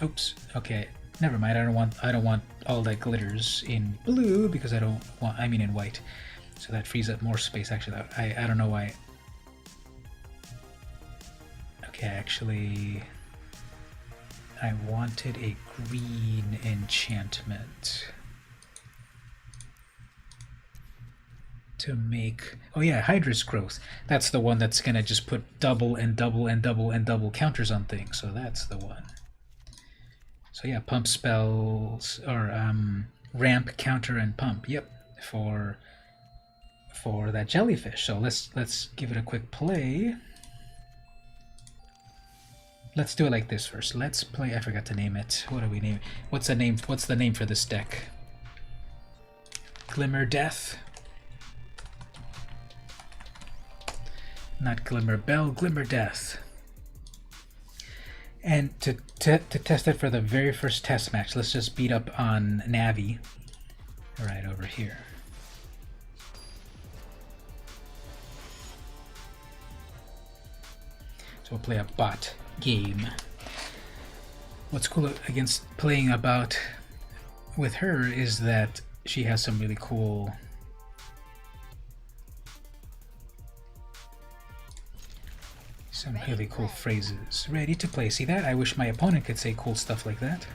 Oops. Okay. Never mind. I don't want all that glitters in blue because I mean in white. So that frees up more space. Actually, I don't know why. Okay, actually, I wanted a green enchantment to make. Oh yeah, Hydra's Growth. That's the one that's gonna just put double and double and double and double counters on things. So that's the one. So yeah, pump spells or ramp, counter, and pump. Yep, for that jellyfish. So let's give it a quick play. Let's do it like this first. Let's play. I forgot to name it. What do we name it? What's the name? What's the name for this deck? Glimmer Death. Not Glimmer Bell. Glimmer Death. And to test it for the very first test match, let's just beat up on Navi right over here. So we'll play a bot game. What's cool against playing a bot with her is that she has some really cool phrases. Ready to play. See that? I wish my opponent could say cool stuff like that.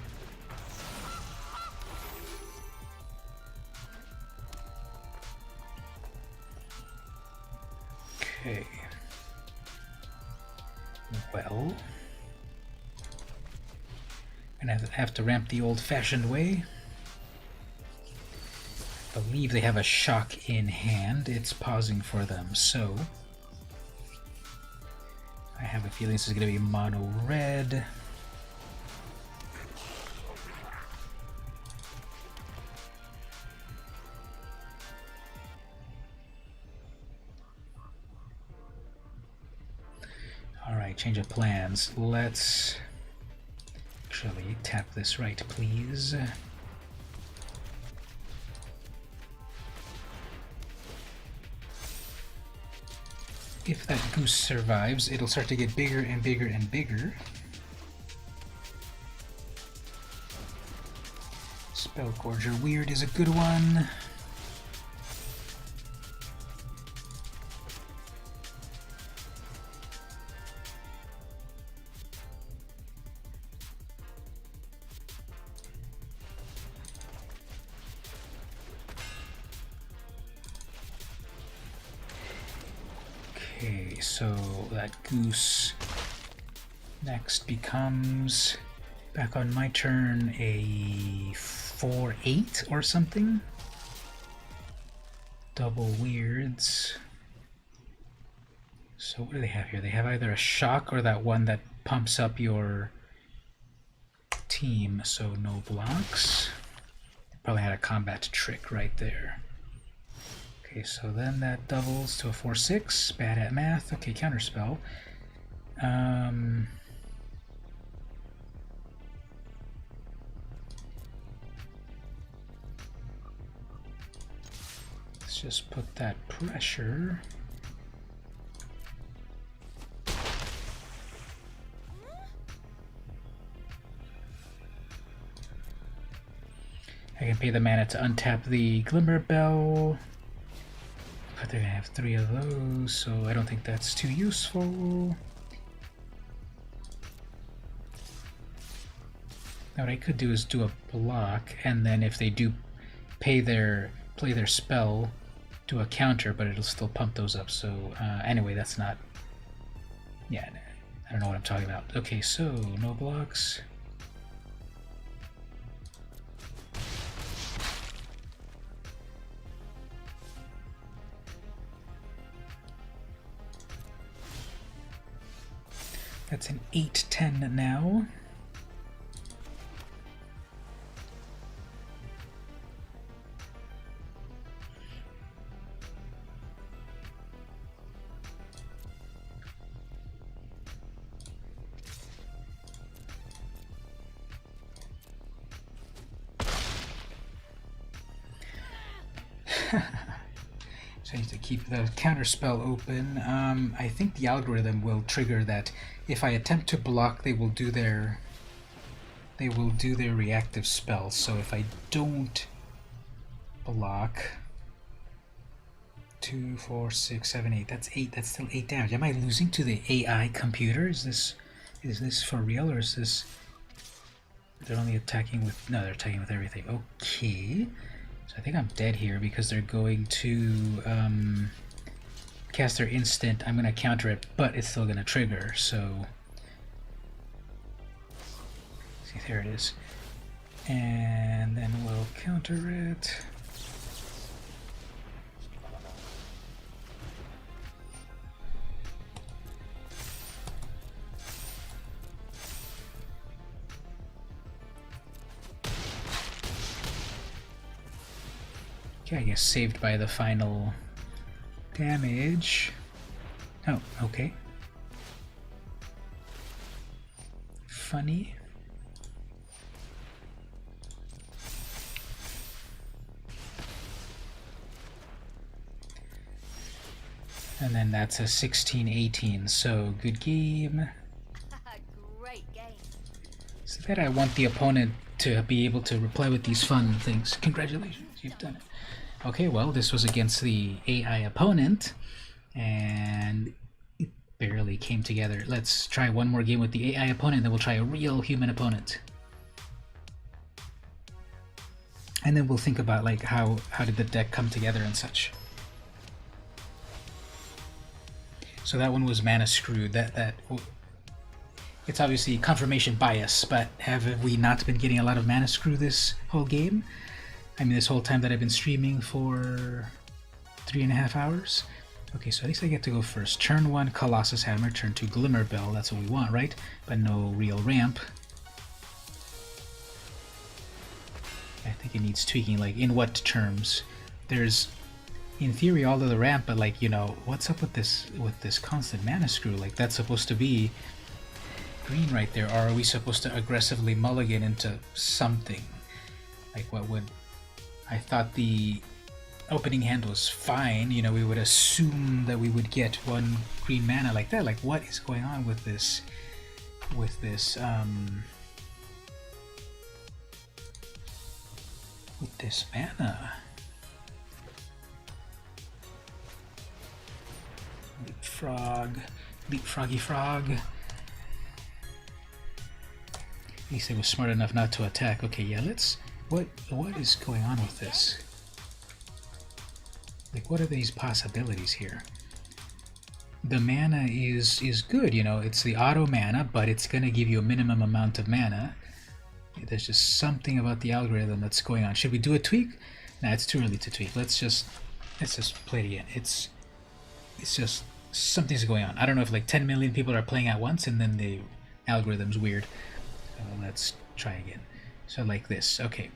Okay. Well, gonna have to ramp the old-fashioned way. I believe they have a shock in hand. It's pausing for them, so I have a feeling this is going to be mono red. Alright, change of plans. Let's actually tap this right, please. If that goose survives, it'll start to get bigger and bigger and bigger. Spellgorger Weird is a good one. Okay, so that goose next becomes, back on my turn, a 4/8 or something. Double weirds. So what do they have here? They have either a shock or that one that pumps up your team, so no blocks. Probably had a combat trick right there. Okay, so then that doubles to a 4/6. Bad at math. Okay, counterspell. Let's just put that pressure. I can pay the mana to untap the Glimmer Bell. But they're gonna have 3 of those, so I don't think that's too useful. Now what I could do is do a block, and then if they do play their spell, do a counter, but it'll still pump those up. So anyway, that's not. Yeah, I don't know what I'm talking about. Okay, so no blocks. That's an 8-10 now. So I need to keep the counter spell open. I think the algorithm will trigger that if I attempt to block, they will do their reactive spell. So if I don't block, 2, 4, 6, 7, 8. That's 8. That's still 8 damage. Am I losing to the AI computer? Is this for real, or is this? They're only attacking with no. They're attacking with everything. Okay. So I think I'm dead here because they're going to cast their instant. I'm going to counter it, but it's still going to trigger. So, see, there it is. And then we'll counter it. I guess saved by the final damage. Oh, okay. Funny. And then that's a 16-18, so good game. Great game. So that I want the opponent to be able to reply with these fun things. Congratulations, you've done it. Okay, well, this was against the AI opponent, and it barely came together. Let's try one more game with the AI opponent, then we'll try a real human opponent. And then we'll think about, like, how did the deck come together and such. So that one was mana screwed. It's obviously confirmation bias, but have we not been getting a lot of mana screw this whole game? I mean, this whole time that I've been streaming for 3.5 hours. Okay, so at least I get to go first. Turn 1, Colossus Hammer. Turn 2, Glimmer Bell. That's what we want, right? But no real ramp. I think it needs tweaking. Like, in what terms? There's, in theory, all of the ramp, but, like, you know, what's up with this constant mana screw? Like, that's supposed to be green right there. Or are we supposed to aggressively mulligan into something? Like, what would... I thought the opening hand was fine, you know, we would assume that we would get one green mana like that. Like, what is going on with this mana? Leapfroggy frog. At least it was smart enough not to attack. Okay, yeah, let's... What is going on with this? Like, what are these possibilities here? The mana is good, you know, it's the auto mana, but it's gonna give you a minimum amount of mana. There's just something about the algorithm that's going on. Should we do a tweak? Nah, it's too early to tweak. Let's just play it again. It's just something's going on. I don't know if like 10 million people are playing at once and then the algorithm's weird. So let's try again. So like this. Okay.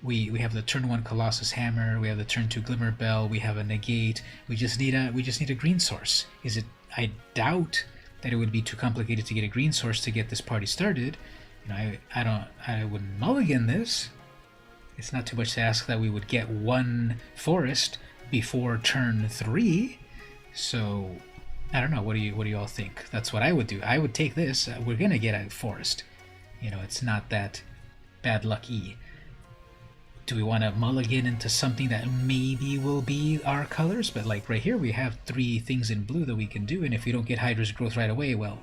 We have the turn 1 Colossus Hammer, we have the turn 2 Glimmer Bell, we have a negate. We just need a green source. Is it? I doubt that it would be too complicated to get a green source to get this party started. You know, I wouldn't mulligan this. It's not too much to ask that we would get one forest before turn 3. So I don't know. What do you all think? That's what I would do. I would take this. We're gonna get a forest. You know, it's not that bad lucky. Do we want to mulligan into something that maybe will be our colors? But like right here, we have 3 things in blue that we can do, and if we don't get Hydra's growth right away, well,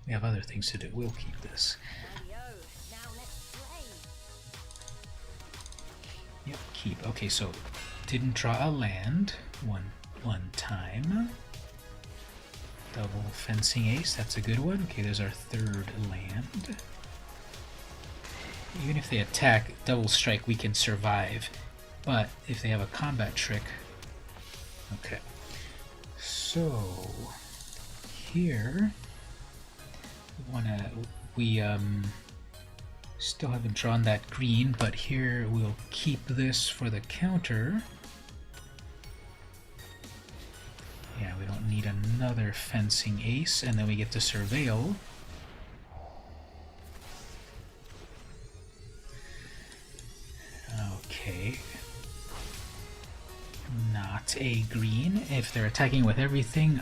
we have other things to do. We'll keep this. Now let's Yep, keep. Okay, so didn't draw a land one time. Double fencing ace, that's a good one. Okay, there's our third land. Even if they attack, double strike, we can survive. But if they have a combat trick... Okay. So... Here... We still haven't drawn that green, but here we'll keep this for the counter. Yeah, we don't need another fencing ace, and then we get to surveil. Okay. Not a green. If they're attacking with everything,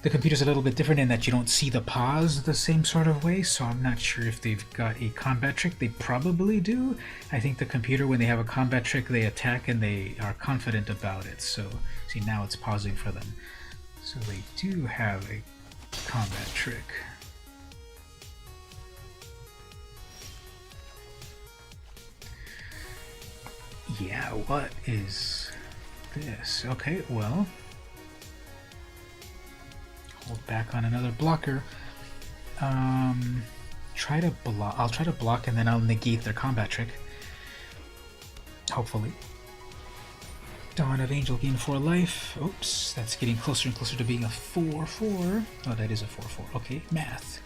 the computer's a little bit different in that you don't see the pause the same sort of way, so I'm not sure if they've got a combat trick. They probably do. I think the computer, when they have a combat trick, they attack and they are confident about it. So, see, now it's pausing for them. So they do have a combat trick. Yeah, what is this? Okay, well... Hold back on another blocker. Try to block. I'll try to block and then I'll negate their combat trick. Hopefully. Dawn of Angel gain 4 life. Oops, that's getting closer and closer to being a 4/4. Oh, that is a 4/4. Okay, math.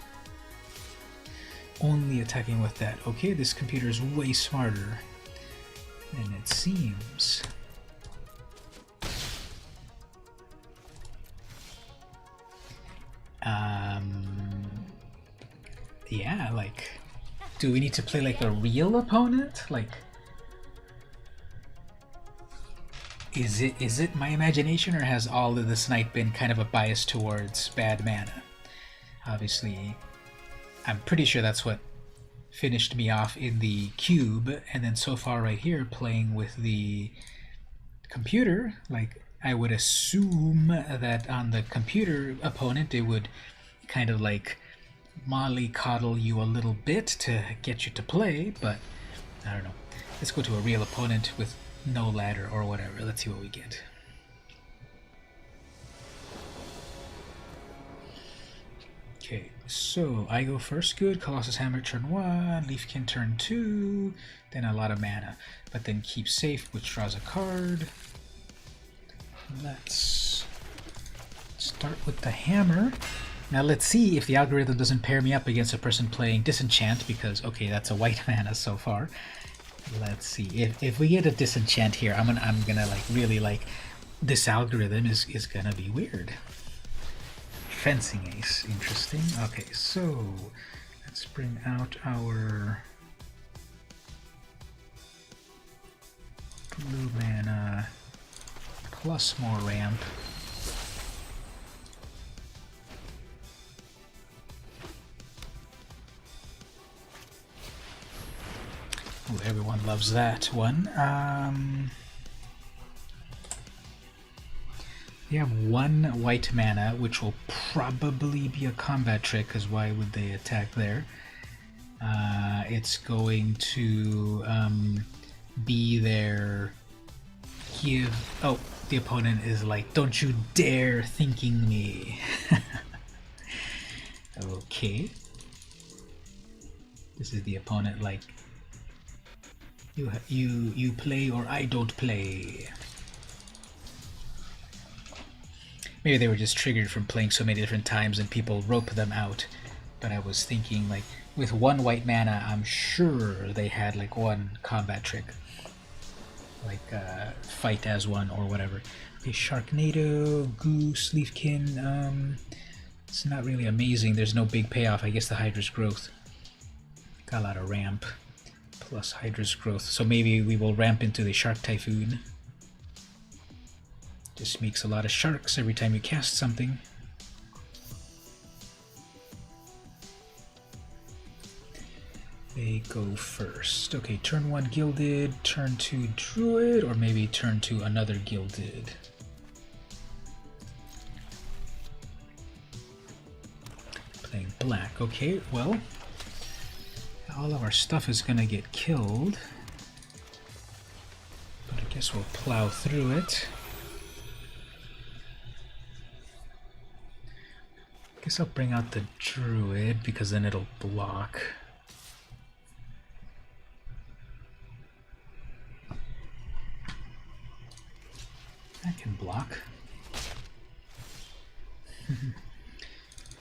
Only attacking with that. Okay, this computer is way smarter than it seems. Yeah, like, do we need to play like a real opponent? Like, is it my imagination, or has all of this night been kind of a bias towards bad mana? Obviously, I'm pretty sure that's what finished me off in the cube, and then so far right here playing with the computer, like, I would assume that on the computer opponent it would kind of like mollycoddle you a little bit to get you to play, but I don't know. Let's go to a real opponent with no ladder or whatever. Let's see what we get. Okay, so I go first. Good. Colossus Hammer turn 1, Leafkin turn 2, then a lot of mana, but then keep safe, which draws a card. Let's start with the hammer. Now let's see if the algorithm doesn't pair me up against a person playing Disenchant, because, okay, that's a white mana so far. Let's see. If we get a Disenchant here, I'm gonna like really like, this algorithm is gonna be weird. Fencing ace, interesting. Okay, so let's bring out our blue mana plus more ramp. Ooh, everyone loves that one. We have 1 white mana, which will probably be a combat trick, because why would they attack there? It's going to be their give... Oh, the opponent is like, don't you dare thinking me. Okay. This is the opponent like, you play or I don't play. Maybe they were just triggered from playing so many different times and people rope them out. But I was thinking, like, with 1 white mana, I'm sure they had like 1 combat trick. Like fight as 1 or whatever. Okay, Sharknado, Goose, Leafkin. It's not really amazing. There's no big payoff. I guess the Hydra's Growth. Got a lot of ramp. Plus Hydra's Growth. So maybe we will ramp into the Shark Typhoon. Just makes a lot of sharks every time you cast something. They go first. Okay, turn 1 Gilded, turn 2 Druid, or maybe turn 2 another Gilded. Playing black. Okay, well, all of our stuff is gonna get killed. But I guess we'll plow through it. I guess I'll bring out the druid because then it'll block. I can block.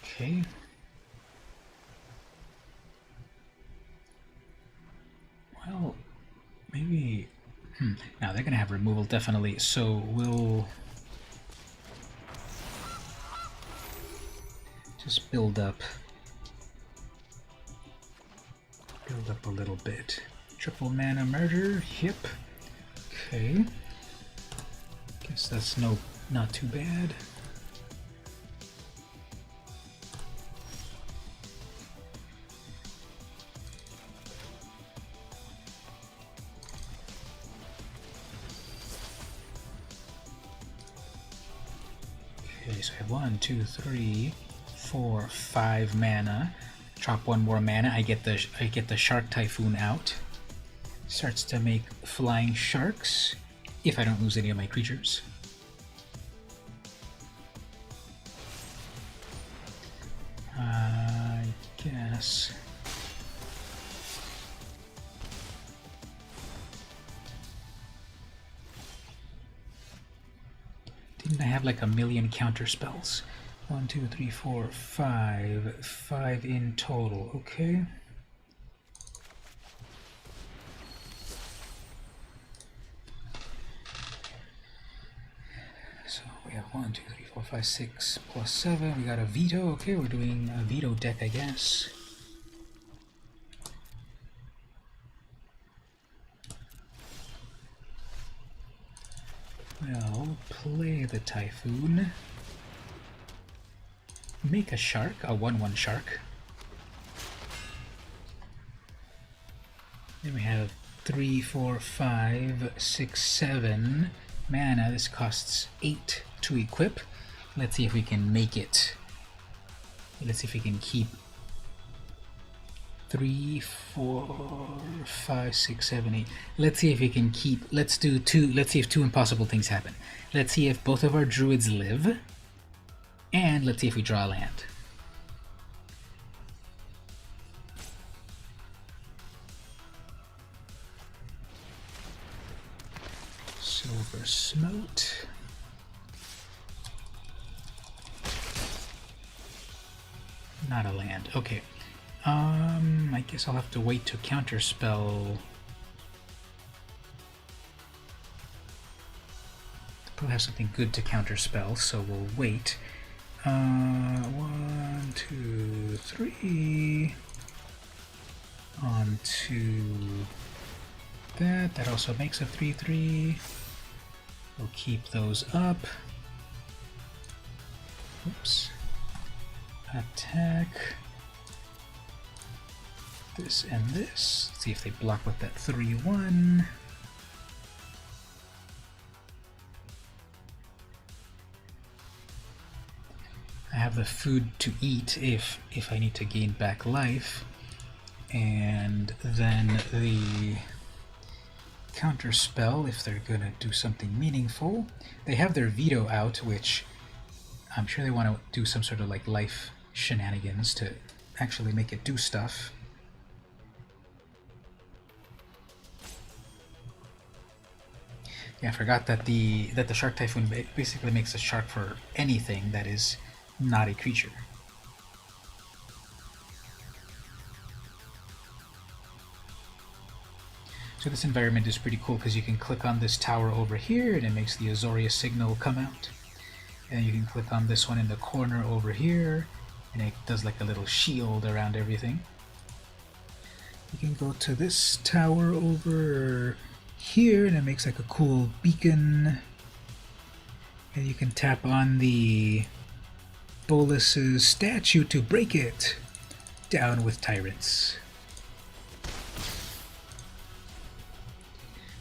Okay. Well, maybe... Now they're gonna have removal, definitely, so we'll... just build up a little bit. Triple mana murder, yep. Okay. Guess that's not too bad. Okay, so I have 1, 2, 3, 4, 5 mana. Drop 1 more mana. I get the Shark Typhoon out. Starts to make flying sharks if I don't lose any of my creatures. I guess. Didn't I have like a million counter spells? 1, 2, 3, 4, 5. 5 in total, okay. So we have 1, 2, 3, 4, 5, 6 plus 7. We got a veto, okay, we're doing a veto deck, I guess. Well, play the Typhoon. Make a shark, a 1/1 shark. Then we have 3, 4, 5, 6, 7 mana. This costs 8 to equip. Let's see if we can make it. Let's see if we can keep 3, 4, 5, 6, 7, 8. Let's see if we can keep. Let's do 2. Let's see if 2 impossible things happen. Let's see if both of our druids live. And let's see if we draw a land. Silver Smote. Not a land. Okay. I guess I'll have to wait to counterspell. Probably have something good to counterspell, so we'll wait. 1, 2, 3 onto that. That also makes a 3/3. We'll keep those up. Oops. Attack. This and this. Let's see if they block with that 3/1. I have the food to eat if I need to gain back life, and then the counter spell if they're gonna do something meaningful. They have their veto out, which I'm sure they want to do some sort of like life shenanigans to actually make it do stuff. Yeah, I forgot that the Shark Typhoon basically makes a shark for anything that is not a creature. So this environment is pretty cool because you can click on this tower over here and it makes the Azoria signal come out. And you can click on this one in the corner over here and it does like a little shield around everything. You can go to this tower over here and it makes like a cool beacon. And you can tap on the Bolus's statue to break it. Down with tyrants.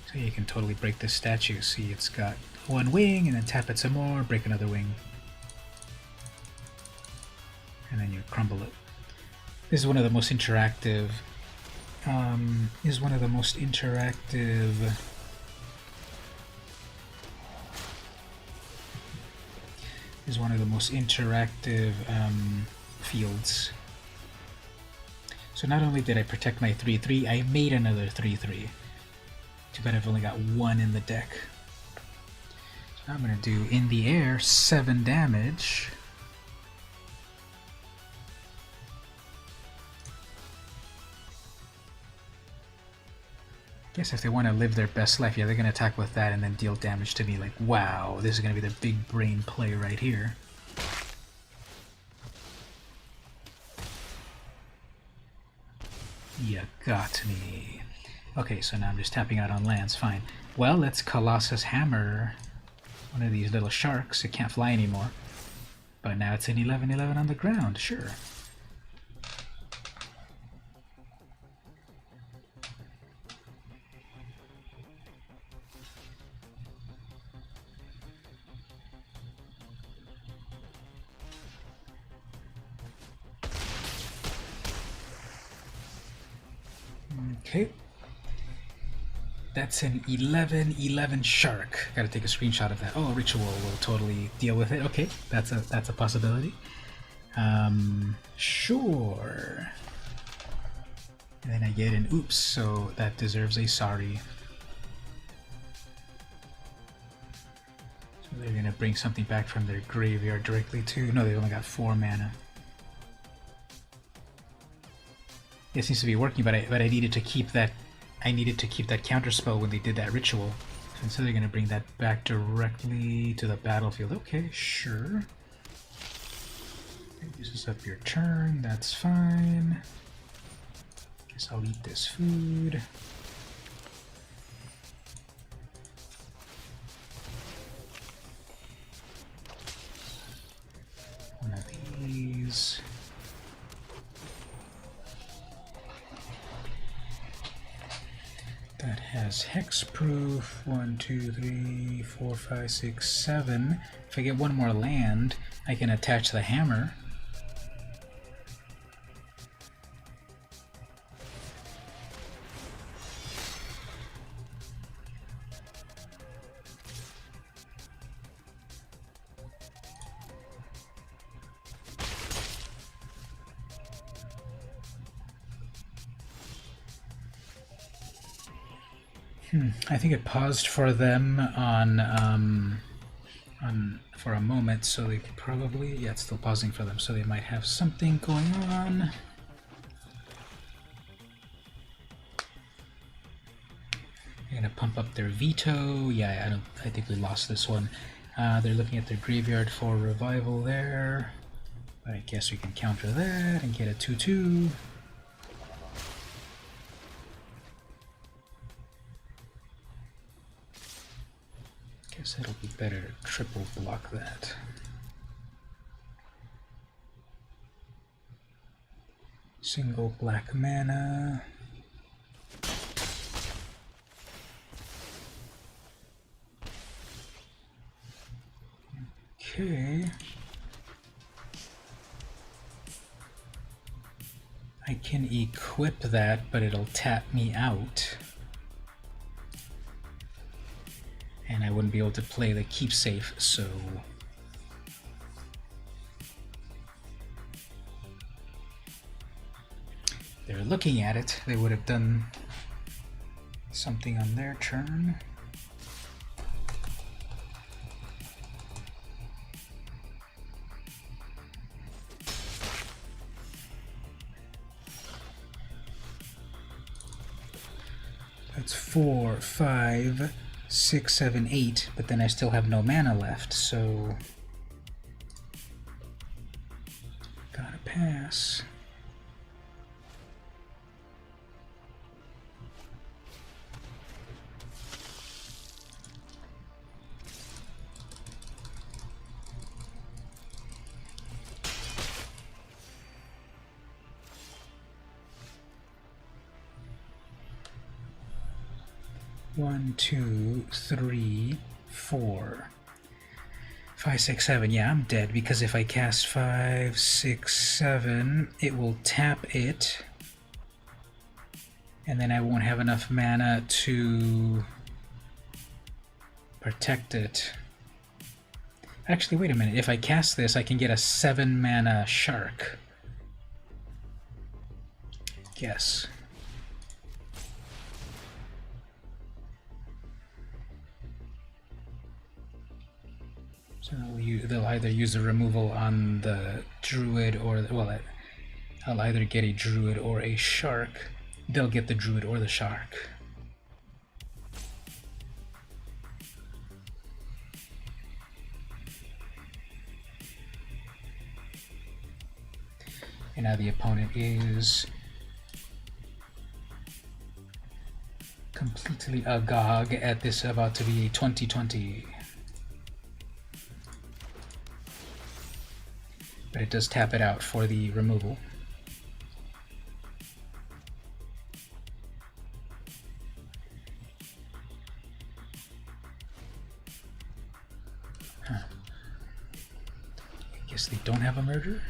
So you can totally break this statue. See, it's got one wing, and then tap it some more, break another wing. And then you crumble it. This is one of the most interactive is one of the most interactive fields. So not only did I protect my 3/3, I made another 3/3. Too bad I've only got one in the deck. So I'm going to do in the air 7 damage. Guess if they want to live their best life, yeah, they're going to attack with that and then deal damage to me. Like, wow, this is going to be the big brain play right here. You got me. Okay, so now I'm just tapping out on lands, fine. Well, let's Colossus Hammer one of these little sharks. It can't fly anymore. But now it's an 11/11 on the ground, sure. Okay. That's an 11/11 shark. Gotta take a screenshot of that. Oh, a ritual will totally deal with it. Okay, that's a possibility. Sure. And then I get an oops, so that deserves a sorry. So they're gonna bring something back from their graveyard directly too. No, they only got 4 mana. It seems to be working, but I needed to keep that. I needed to keep that counterspell when they did that ritual. And so they're going to bring that back directly to the battlefield. Okay, sure. It uses up your turn, that's fine. Guess I'll eat this food. One of these. That has hexproof. 1, 2, 3, 4, 5, 6, 7. If I get one more land, I can attach the hammer. I think it paused for them on for a moment, so they could probably, yeah, it's still pausing for them, so they might have something going on. They're gonna pump up their veto. Yeah, I think we lost this one. They're looking at their graveyard for revival there, but I guess we can counter that and get a 2/2. Guess it'll be better to triple block that. Single black mana. Okay. I can equip that, but it'll tap me out. And I wouldn't be able to play the keep safe, so they're looking at it. They would have done something on their turn. That's 4, 5, 6, 7, 8, but then I still have no mana left, so gotta pass. One, 2, 3, 4, 5, 6, 7. Yeah, I'm dead because if I cast 5, 6, 7, it will tap it. And then I won't have enough mana to protect it. Actually, wait a minute. If I cast this, I can get a 7 mana shark. Guess. So they'll either use the removal on the druid or, well, I'll either get a druid or a shark. They'll get the druid or the shark. And now the opponent is completely agog at this about to be a 2020. But it does tap it out for the removal. Huh. I guess they don't have a murder?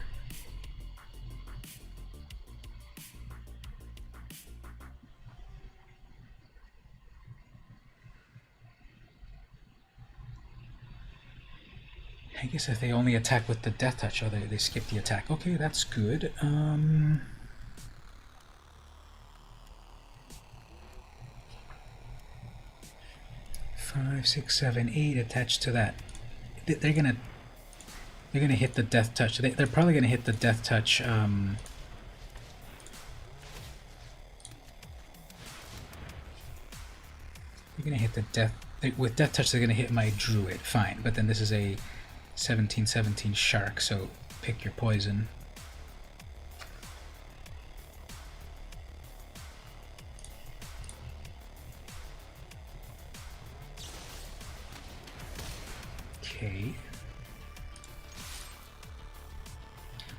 I guess if they only attack with the death touch, oh, they skip the attack. Okay, that's good. 5, 6, 7, 8 attached to that. They're gonna hit the death touch. They're probably gonna hit the death touch. They're gonna hit the death with death touch. They're gonna hit my druid. Fine, but then this is a 17/17 shark, so pick your poison. Okay.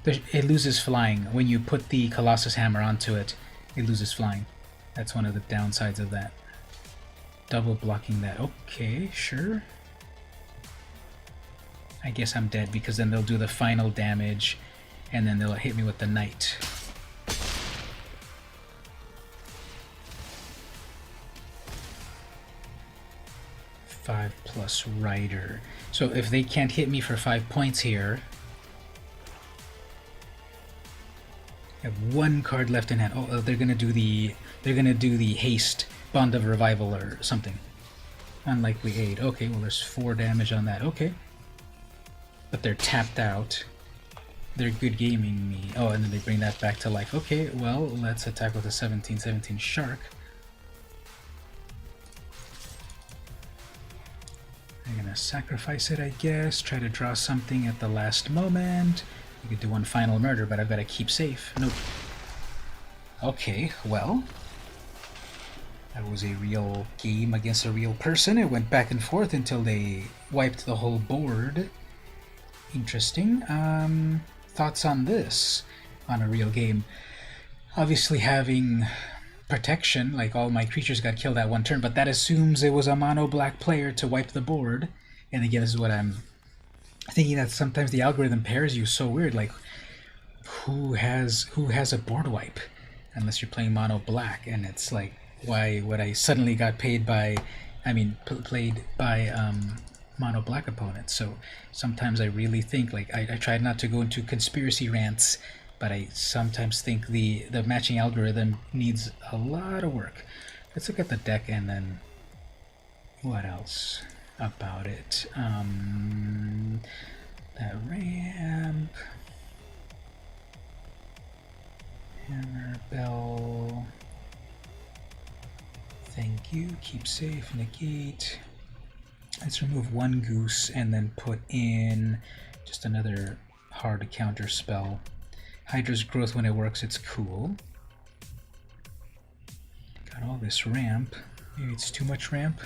It loses flying. When you put the Colossus Hammer onto it, it loses flying. That's one of the downsides of that. Double blocking that. Okay, sure. I guess I'm dead because then they'll do the final damage and then they'll hit me with the knight. Five plus rider. So if they can't hit me for 5 points here, I have 1 card left in hand. Oh, they're gonna do the haste bond of revival or something. Unlikely aid. Okay, well there's 4 damage on that. Okay. But they're tapped out. They're good gaming me. Oh, and then they bring that back to life. Okay, well, let's attack with a 17/17 shark. I'm gonna sacrifice it, I guess. Try to draw something at the last moment. You could do one final murder, but I've got to keep safe. Nope. Okay, well. That was a real game against a real person. It went back and forth until they wiped the whole board. Interesting. Thoughts on this on a real game? Obviously having protection, like all my creatures got killed at 1 turn, but that assumes it was a mono black player to wipe the board. And again, this is what I'm thinking, that sometimes the algorithm pairs you so weird, like who has a board wipe unless you're playing mono black, and it's like, why would I suddenly got paid by, played by mono black opponents? So sometimes I really think, like, I try not to go into conspiracy rants, but I sometimes think the matching algorithm needs a lot of work. Let's look at the deck and then what else about it. That ramp, hammer, bell, thank you, keep safe, negate. Let's remove 1 goose and then put in just another hard to counter spell. Hydra's growth, when it works, it's cool. Got all this ramp. Maybe it's too much ramp.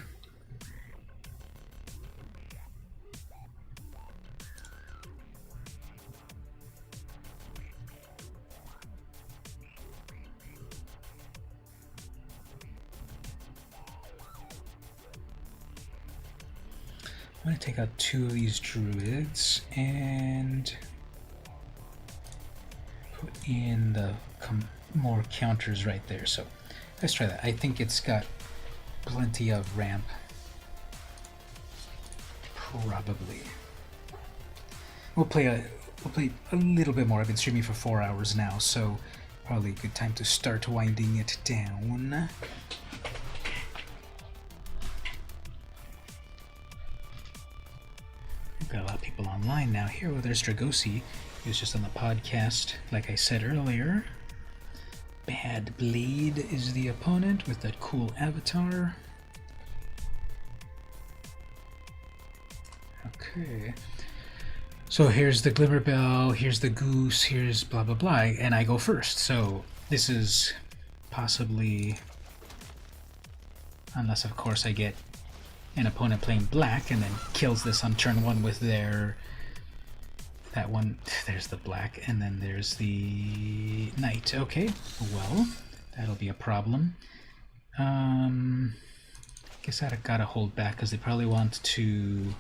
I'm going to take out 2 of these druids and put in the more counters right there. So Let's try that. I think it's got plenty of ramp. Probably. We'll play a little bit more. I've been streaming for 4 hours now, so probably a good time to start winding it down. We've got a lot of people online now. Here, well, there's Dragosi. He was just on the podcast, like I said earlier. Bad Blade is the opponent with that cool avatar. Okay. So here's the Glimmer Bell, here's the Goose, here's blah blah blah, and I go first. So this is possibly, unless of course I get an opponent playing black and then kills this on turn 1 with their, that one, there's the black, and then there's the knight. Okay, well, that'll be a problem. Guess I gotta hold back because they probably want to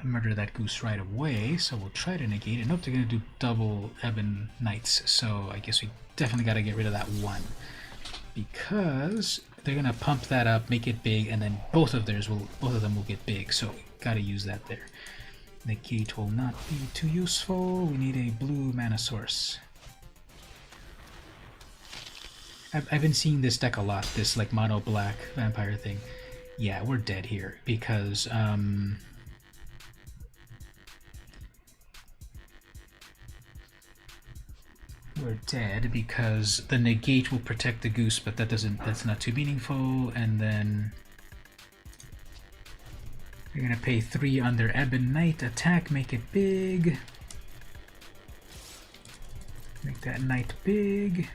murder that goose right away, so we'll try to negate it. Nope, they're gonna do double ebon knights, so I guess we definitely gotta get rid of that one because they're gonna pump that up, make it big, and then both of them will get big, so gotta use that there. Negate will not be too useful. We need a blue mana source. I've been seeing this deck a lot, this like mono black vampire thing. Yeah, we're dead here because we're dead because the negate will protect the goose, but that's not too meaningful. And then you're gonna pay 3 on their Ebon Knight, attack, make it big. Make that knight big.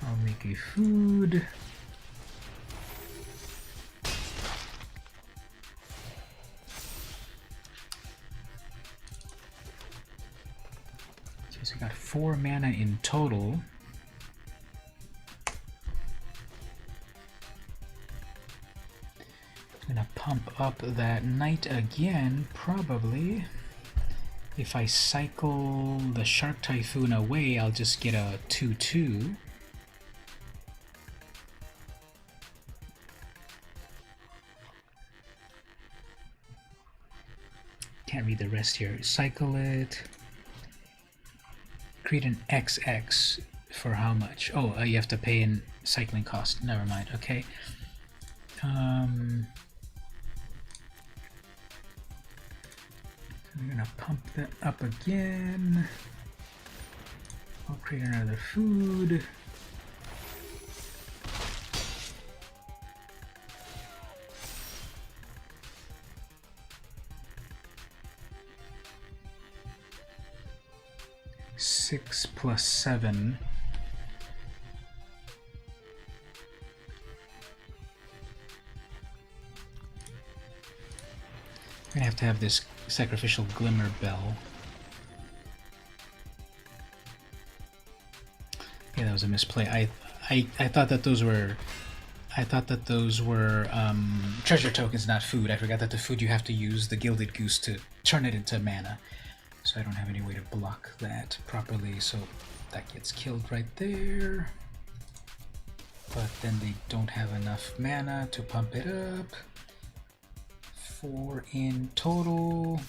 I'll make a food. So we got 4 mana in total. I'm gonna pump up that knight again, probably. If I cycle the Shark Typhoon away, I'll just get a 2/2. Can't read the rest here. Cycle it. Create an XX for how much? Oh, you have to pay in cycling cost. Never mind. Okay. I'm gonna pump that up again. I'll create another food. Six plus 7. I'm gonna have to have this sacrificial Glimmer Bell. Yeah, that was a misplay. I thought that those were treasure tokens, not food. I forgot that the food you have to use the Gilded Goose to turn it into mana. So I don't have any way to block that properly, so that gets killed right there. But then they don't have enough mana to pump it up. 4 in total.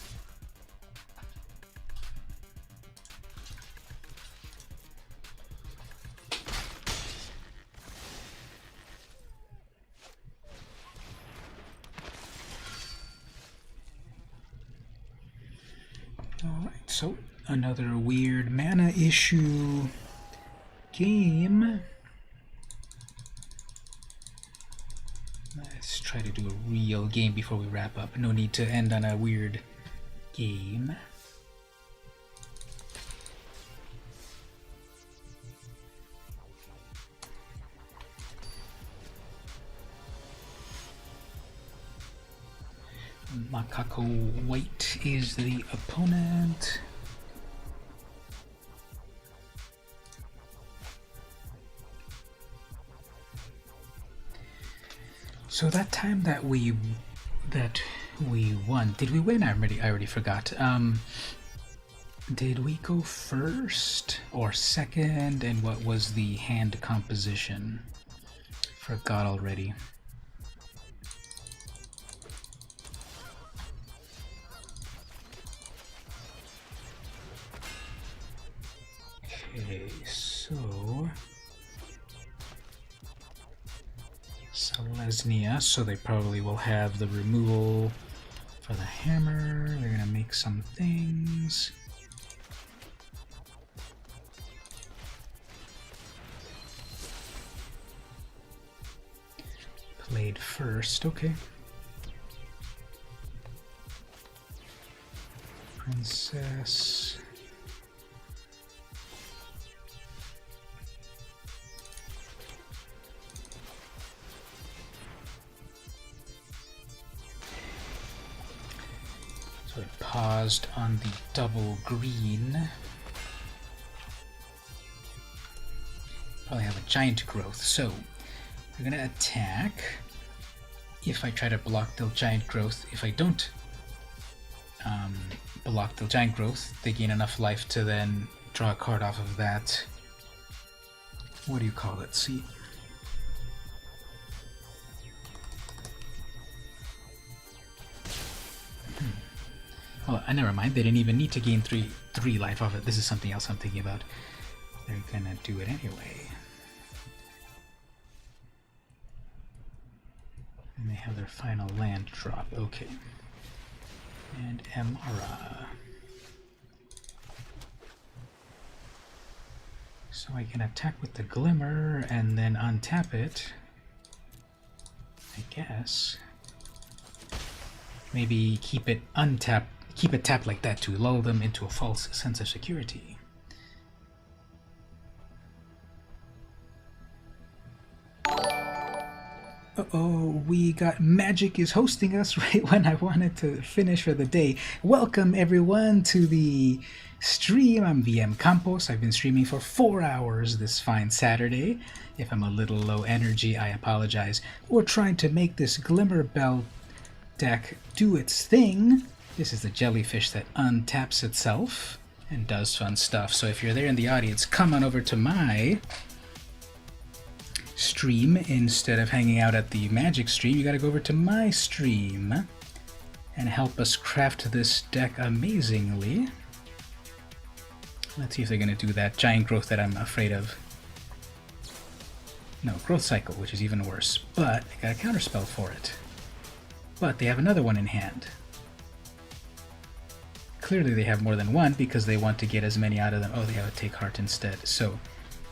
Alright, so another weird mana issue game. Let's try to do a real game before we wrap up. No need to end on a weird game. Macaco White is the opponent. So that time that we won, did we win? I already forgot. Did we go first or second? And what was the hand composition? Forgot already. Okay, so Selesnya, so they probably will have the removal for the hammer. They're gonna make some things. Played first, okay. Princess. So it paused on the double green. Probably have a giant growth, so we're gonna attack. If I try to block the giant growth, if I don't block the giant growth, they gain enough life to then draw a card off of that. What do you call it? See? Well, never mind. They didn't even need to gain three life off it. This is something else I'm thinking about. They're gonna do it anyway. And they have their final land drop. Okay. And Amara. So I can attack with the Glimmer and then untap it. I guess. Maybe keep it untapped, keep it tapped like that to lull them into a false sense of security. Uh-oh, we got Magic is hosting us right when I wanted to finish for the day. Welcome everyone to the stream. I'm VM Campos. I've been streaming for 4 hours this fine Saturday. If I'm a little low energy, I apologize. We're trying to make this Glimmer Bell deck do its thing. This is the jellyfish that untaps itself and does fun stuff. So if you're there in the audience, come on over to my stream instead of hanging out at the Magic stream. You gotta go over to my stream and help us craft this deck amazingly. Let's see if they're gonna do that giant growth that I'm afraid of. No, growth cycle, which is even worse, but I got a counterspell for it. But they have another one in hand. Clearly they have more than one because they want to get as many out of them. Oh, they have a Take Heart instead. So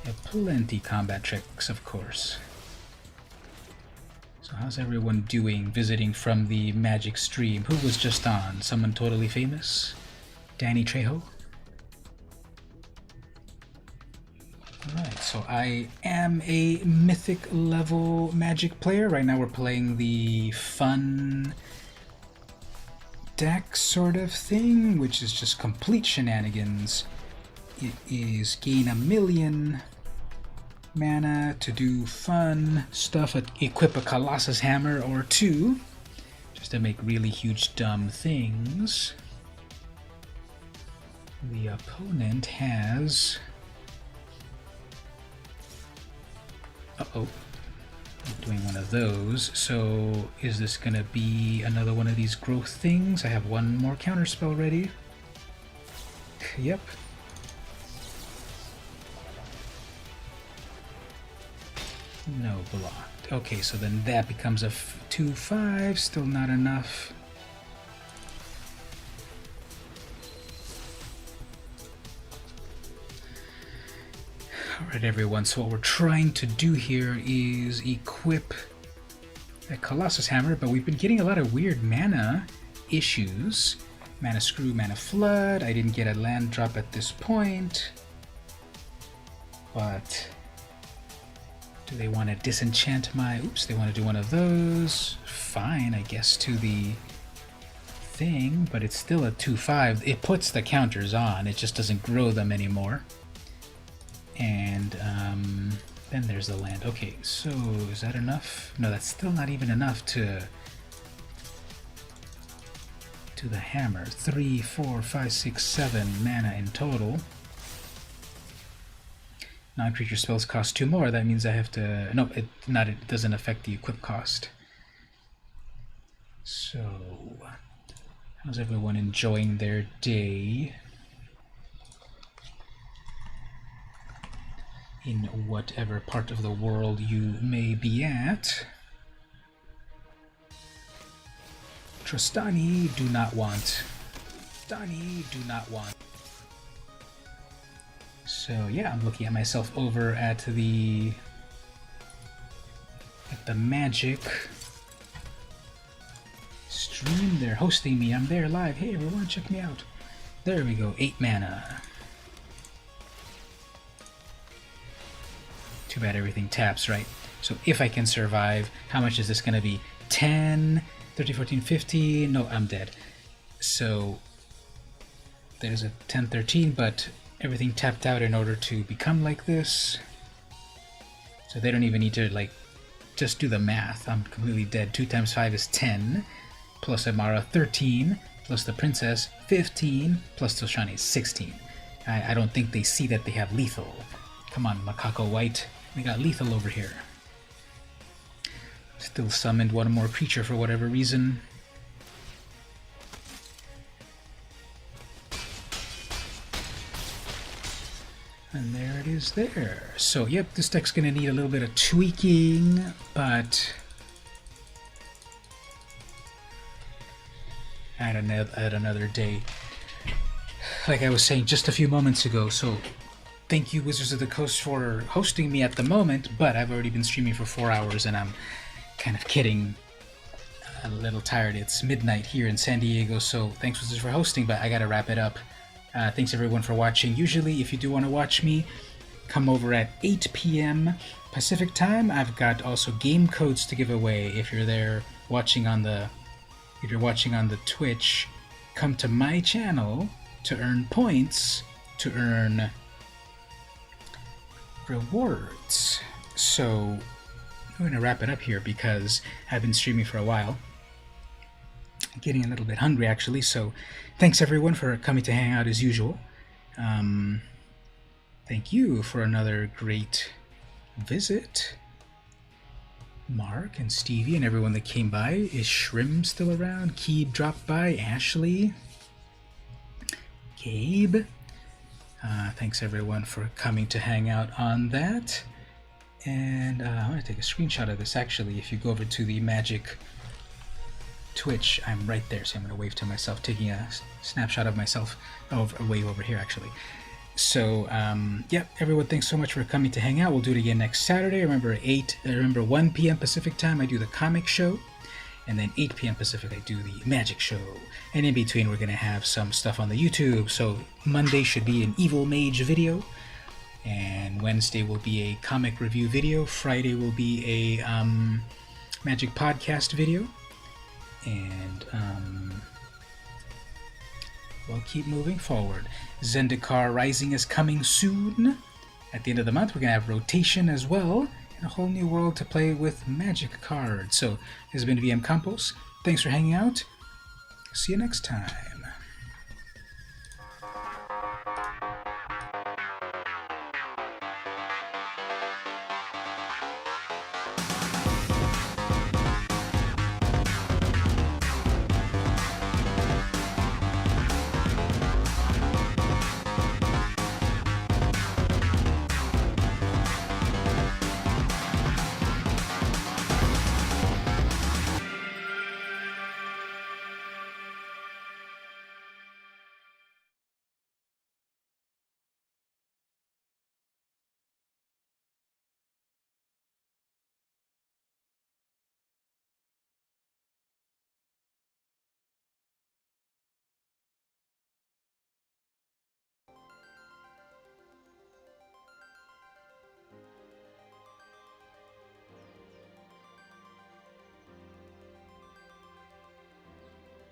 they have plenty combat tricks, of course. So how's everyone doing visiting from the Magic stream? Who was just on? Someone totally famous? Danny Trejo? Alright, so I am a mythic level Magic player. Right now we're playing the fun deck sort of thing, which is just complete shenanigans. It is gain 1,000,000 mana to do fun stuff, equip a Colossus Hammer or two, just to make really huge dumb things. The opponent has... Uh-oh. I'm doing one of those. So is this gonna be another one of these growth things? I have one more counterspell ready. Yep. No, blocked. Okay, so then that becomes a 2/5, still not enough. Alright everyone, so what we're trying to do here is equip a Colossus Hammer, but we've been getting a lot of weird mana issues. Mana Screw, Mana Flood, I didn't get a land drop at this point. But do they want to disenchant my... Oops, they want to do one of those. Fine, I guess, to the thing, but it's still a 2/5. It puts the counters on, it just doesn't grow them anymore. And then there's the land. Okay, so is that enough? No, that's still not even enough to to the hammer. 3, 4, 5, 6, 7 mana in total. Non-creature spells cost 2 more. That means I have to... No, it doesn't affect the equip cost. So, how's everyone enjoying their day? In whatever part of the world you may be at. Trostani, do not want. Trostani, do not want. So yeah, I'm looking at myself over at the Magic stream. They're hosting me. I'm there live. Hey everyone, check me out. There we go. 8 mana. Too bad everything taps, right? So if I can survive, how much is this going to be? 10, 13, 14, 15? No, I'm dead. So there's a 10, 13, but everything tapped out in order to become like this. So they don't even need to, like, just do the math. I'm completely dead. 2 times 5 is 10, plus Amara 13, plus the Princess 15, plus Toshani 16. I don't think they see that they have lethal. Come on, Macaco White. We got lethal over here. Still summoned one more creature for whatever reason. And there it is there. So, yep, this deck's going to need a little bit of tweaking, but at another day. Like I was saying just a few moments ago, so thank you, Wizards of the Coast, for hosting me at the moment, but I've already been streaming for 4 hours, and I'm kind of kidding. A little tired. It's midnight here in San Diego, so thanks, Wizards, for hosting, but I gotta wrap it up. Thanks, everyone, for watching. Usually, if you do want to watch me, come over at 8 p.m. Pacific time. I've got also game codes to give away. If you're there watching on the Twitch, come to my channel to earn points, to earn rewards. So I'm going to wrap it up here because I've been streaming for a while. I'm getting a little bit hungry, actually, so thanks everyone for coming to hang out as usual. Thank you for another great visit. Mark and Stevie and everyone that came by. Is Shrim still around? Keeb dropped by. Ashley. Gabe. Thanks everyone for coming to hang out on that. And I'm going to take a screenshot of this actually. If you go over to the Magic Twitch, I'm right there, so I'm going to wave to myself, taking a snapshot of myself way over here actually. So, yep, everyone, thanks so much for coming to hang out. We'll do it again next Saturday. Remember 1 p.m. Pacific time, I do the comic show. And then 8 p.m. Pacific, I do the magic show. And in between, we're going to have some stuff on the YouTube. So Monday should be an Evil Mage video. And Wednesday will be a comic review video. Friday will be a magic podcast video. And we'll keep moving forward. Zendikar Rising is coming soon. At the end of the month, we're going to have rotation as well. And a whole new world to play with magic cards. So, this has been VM Campos. Thanks for hanging out. See you next time.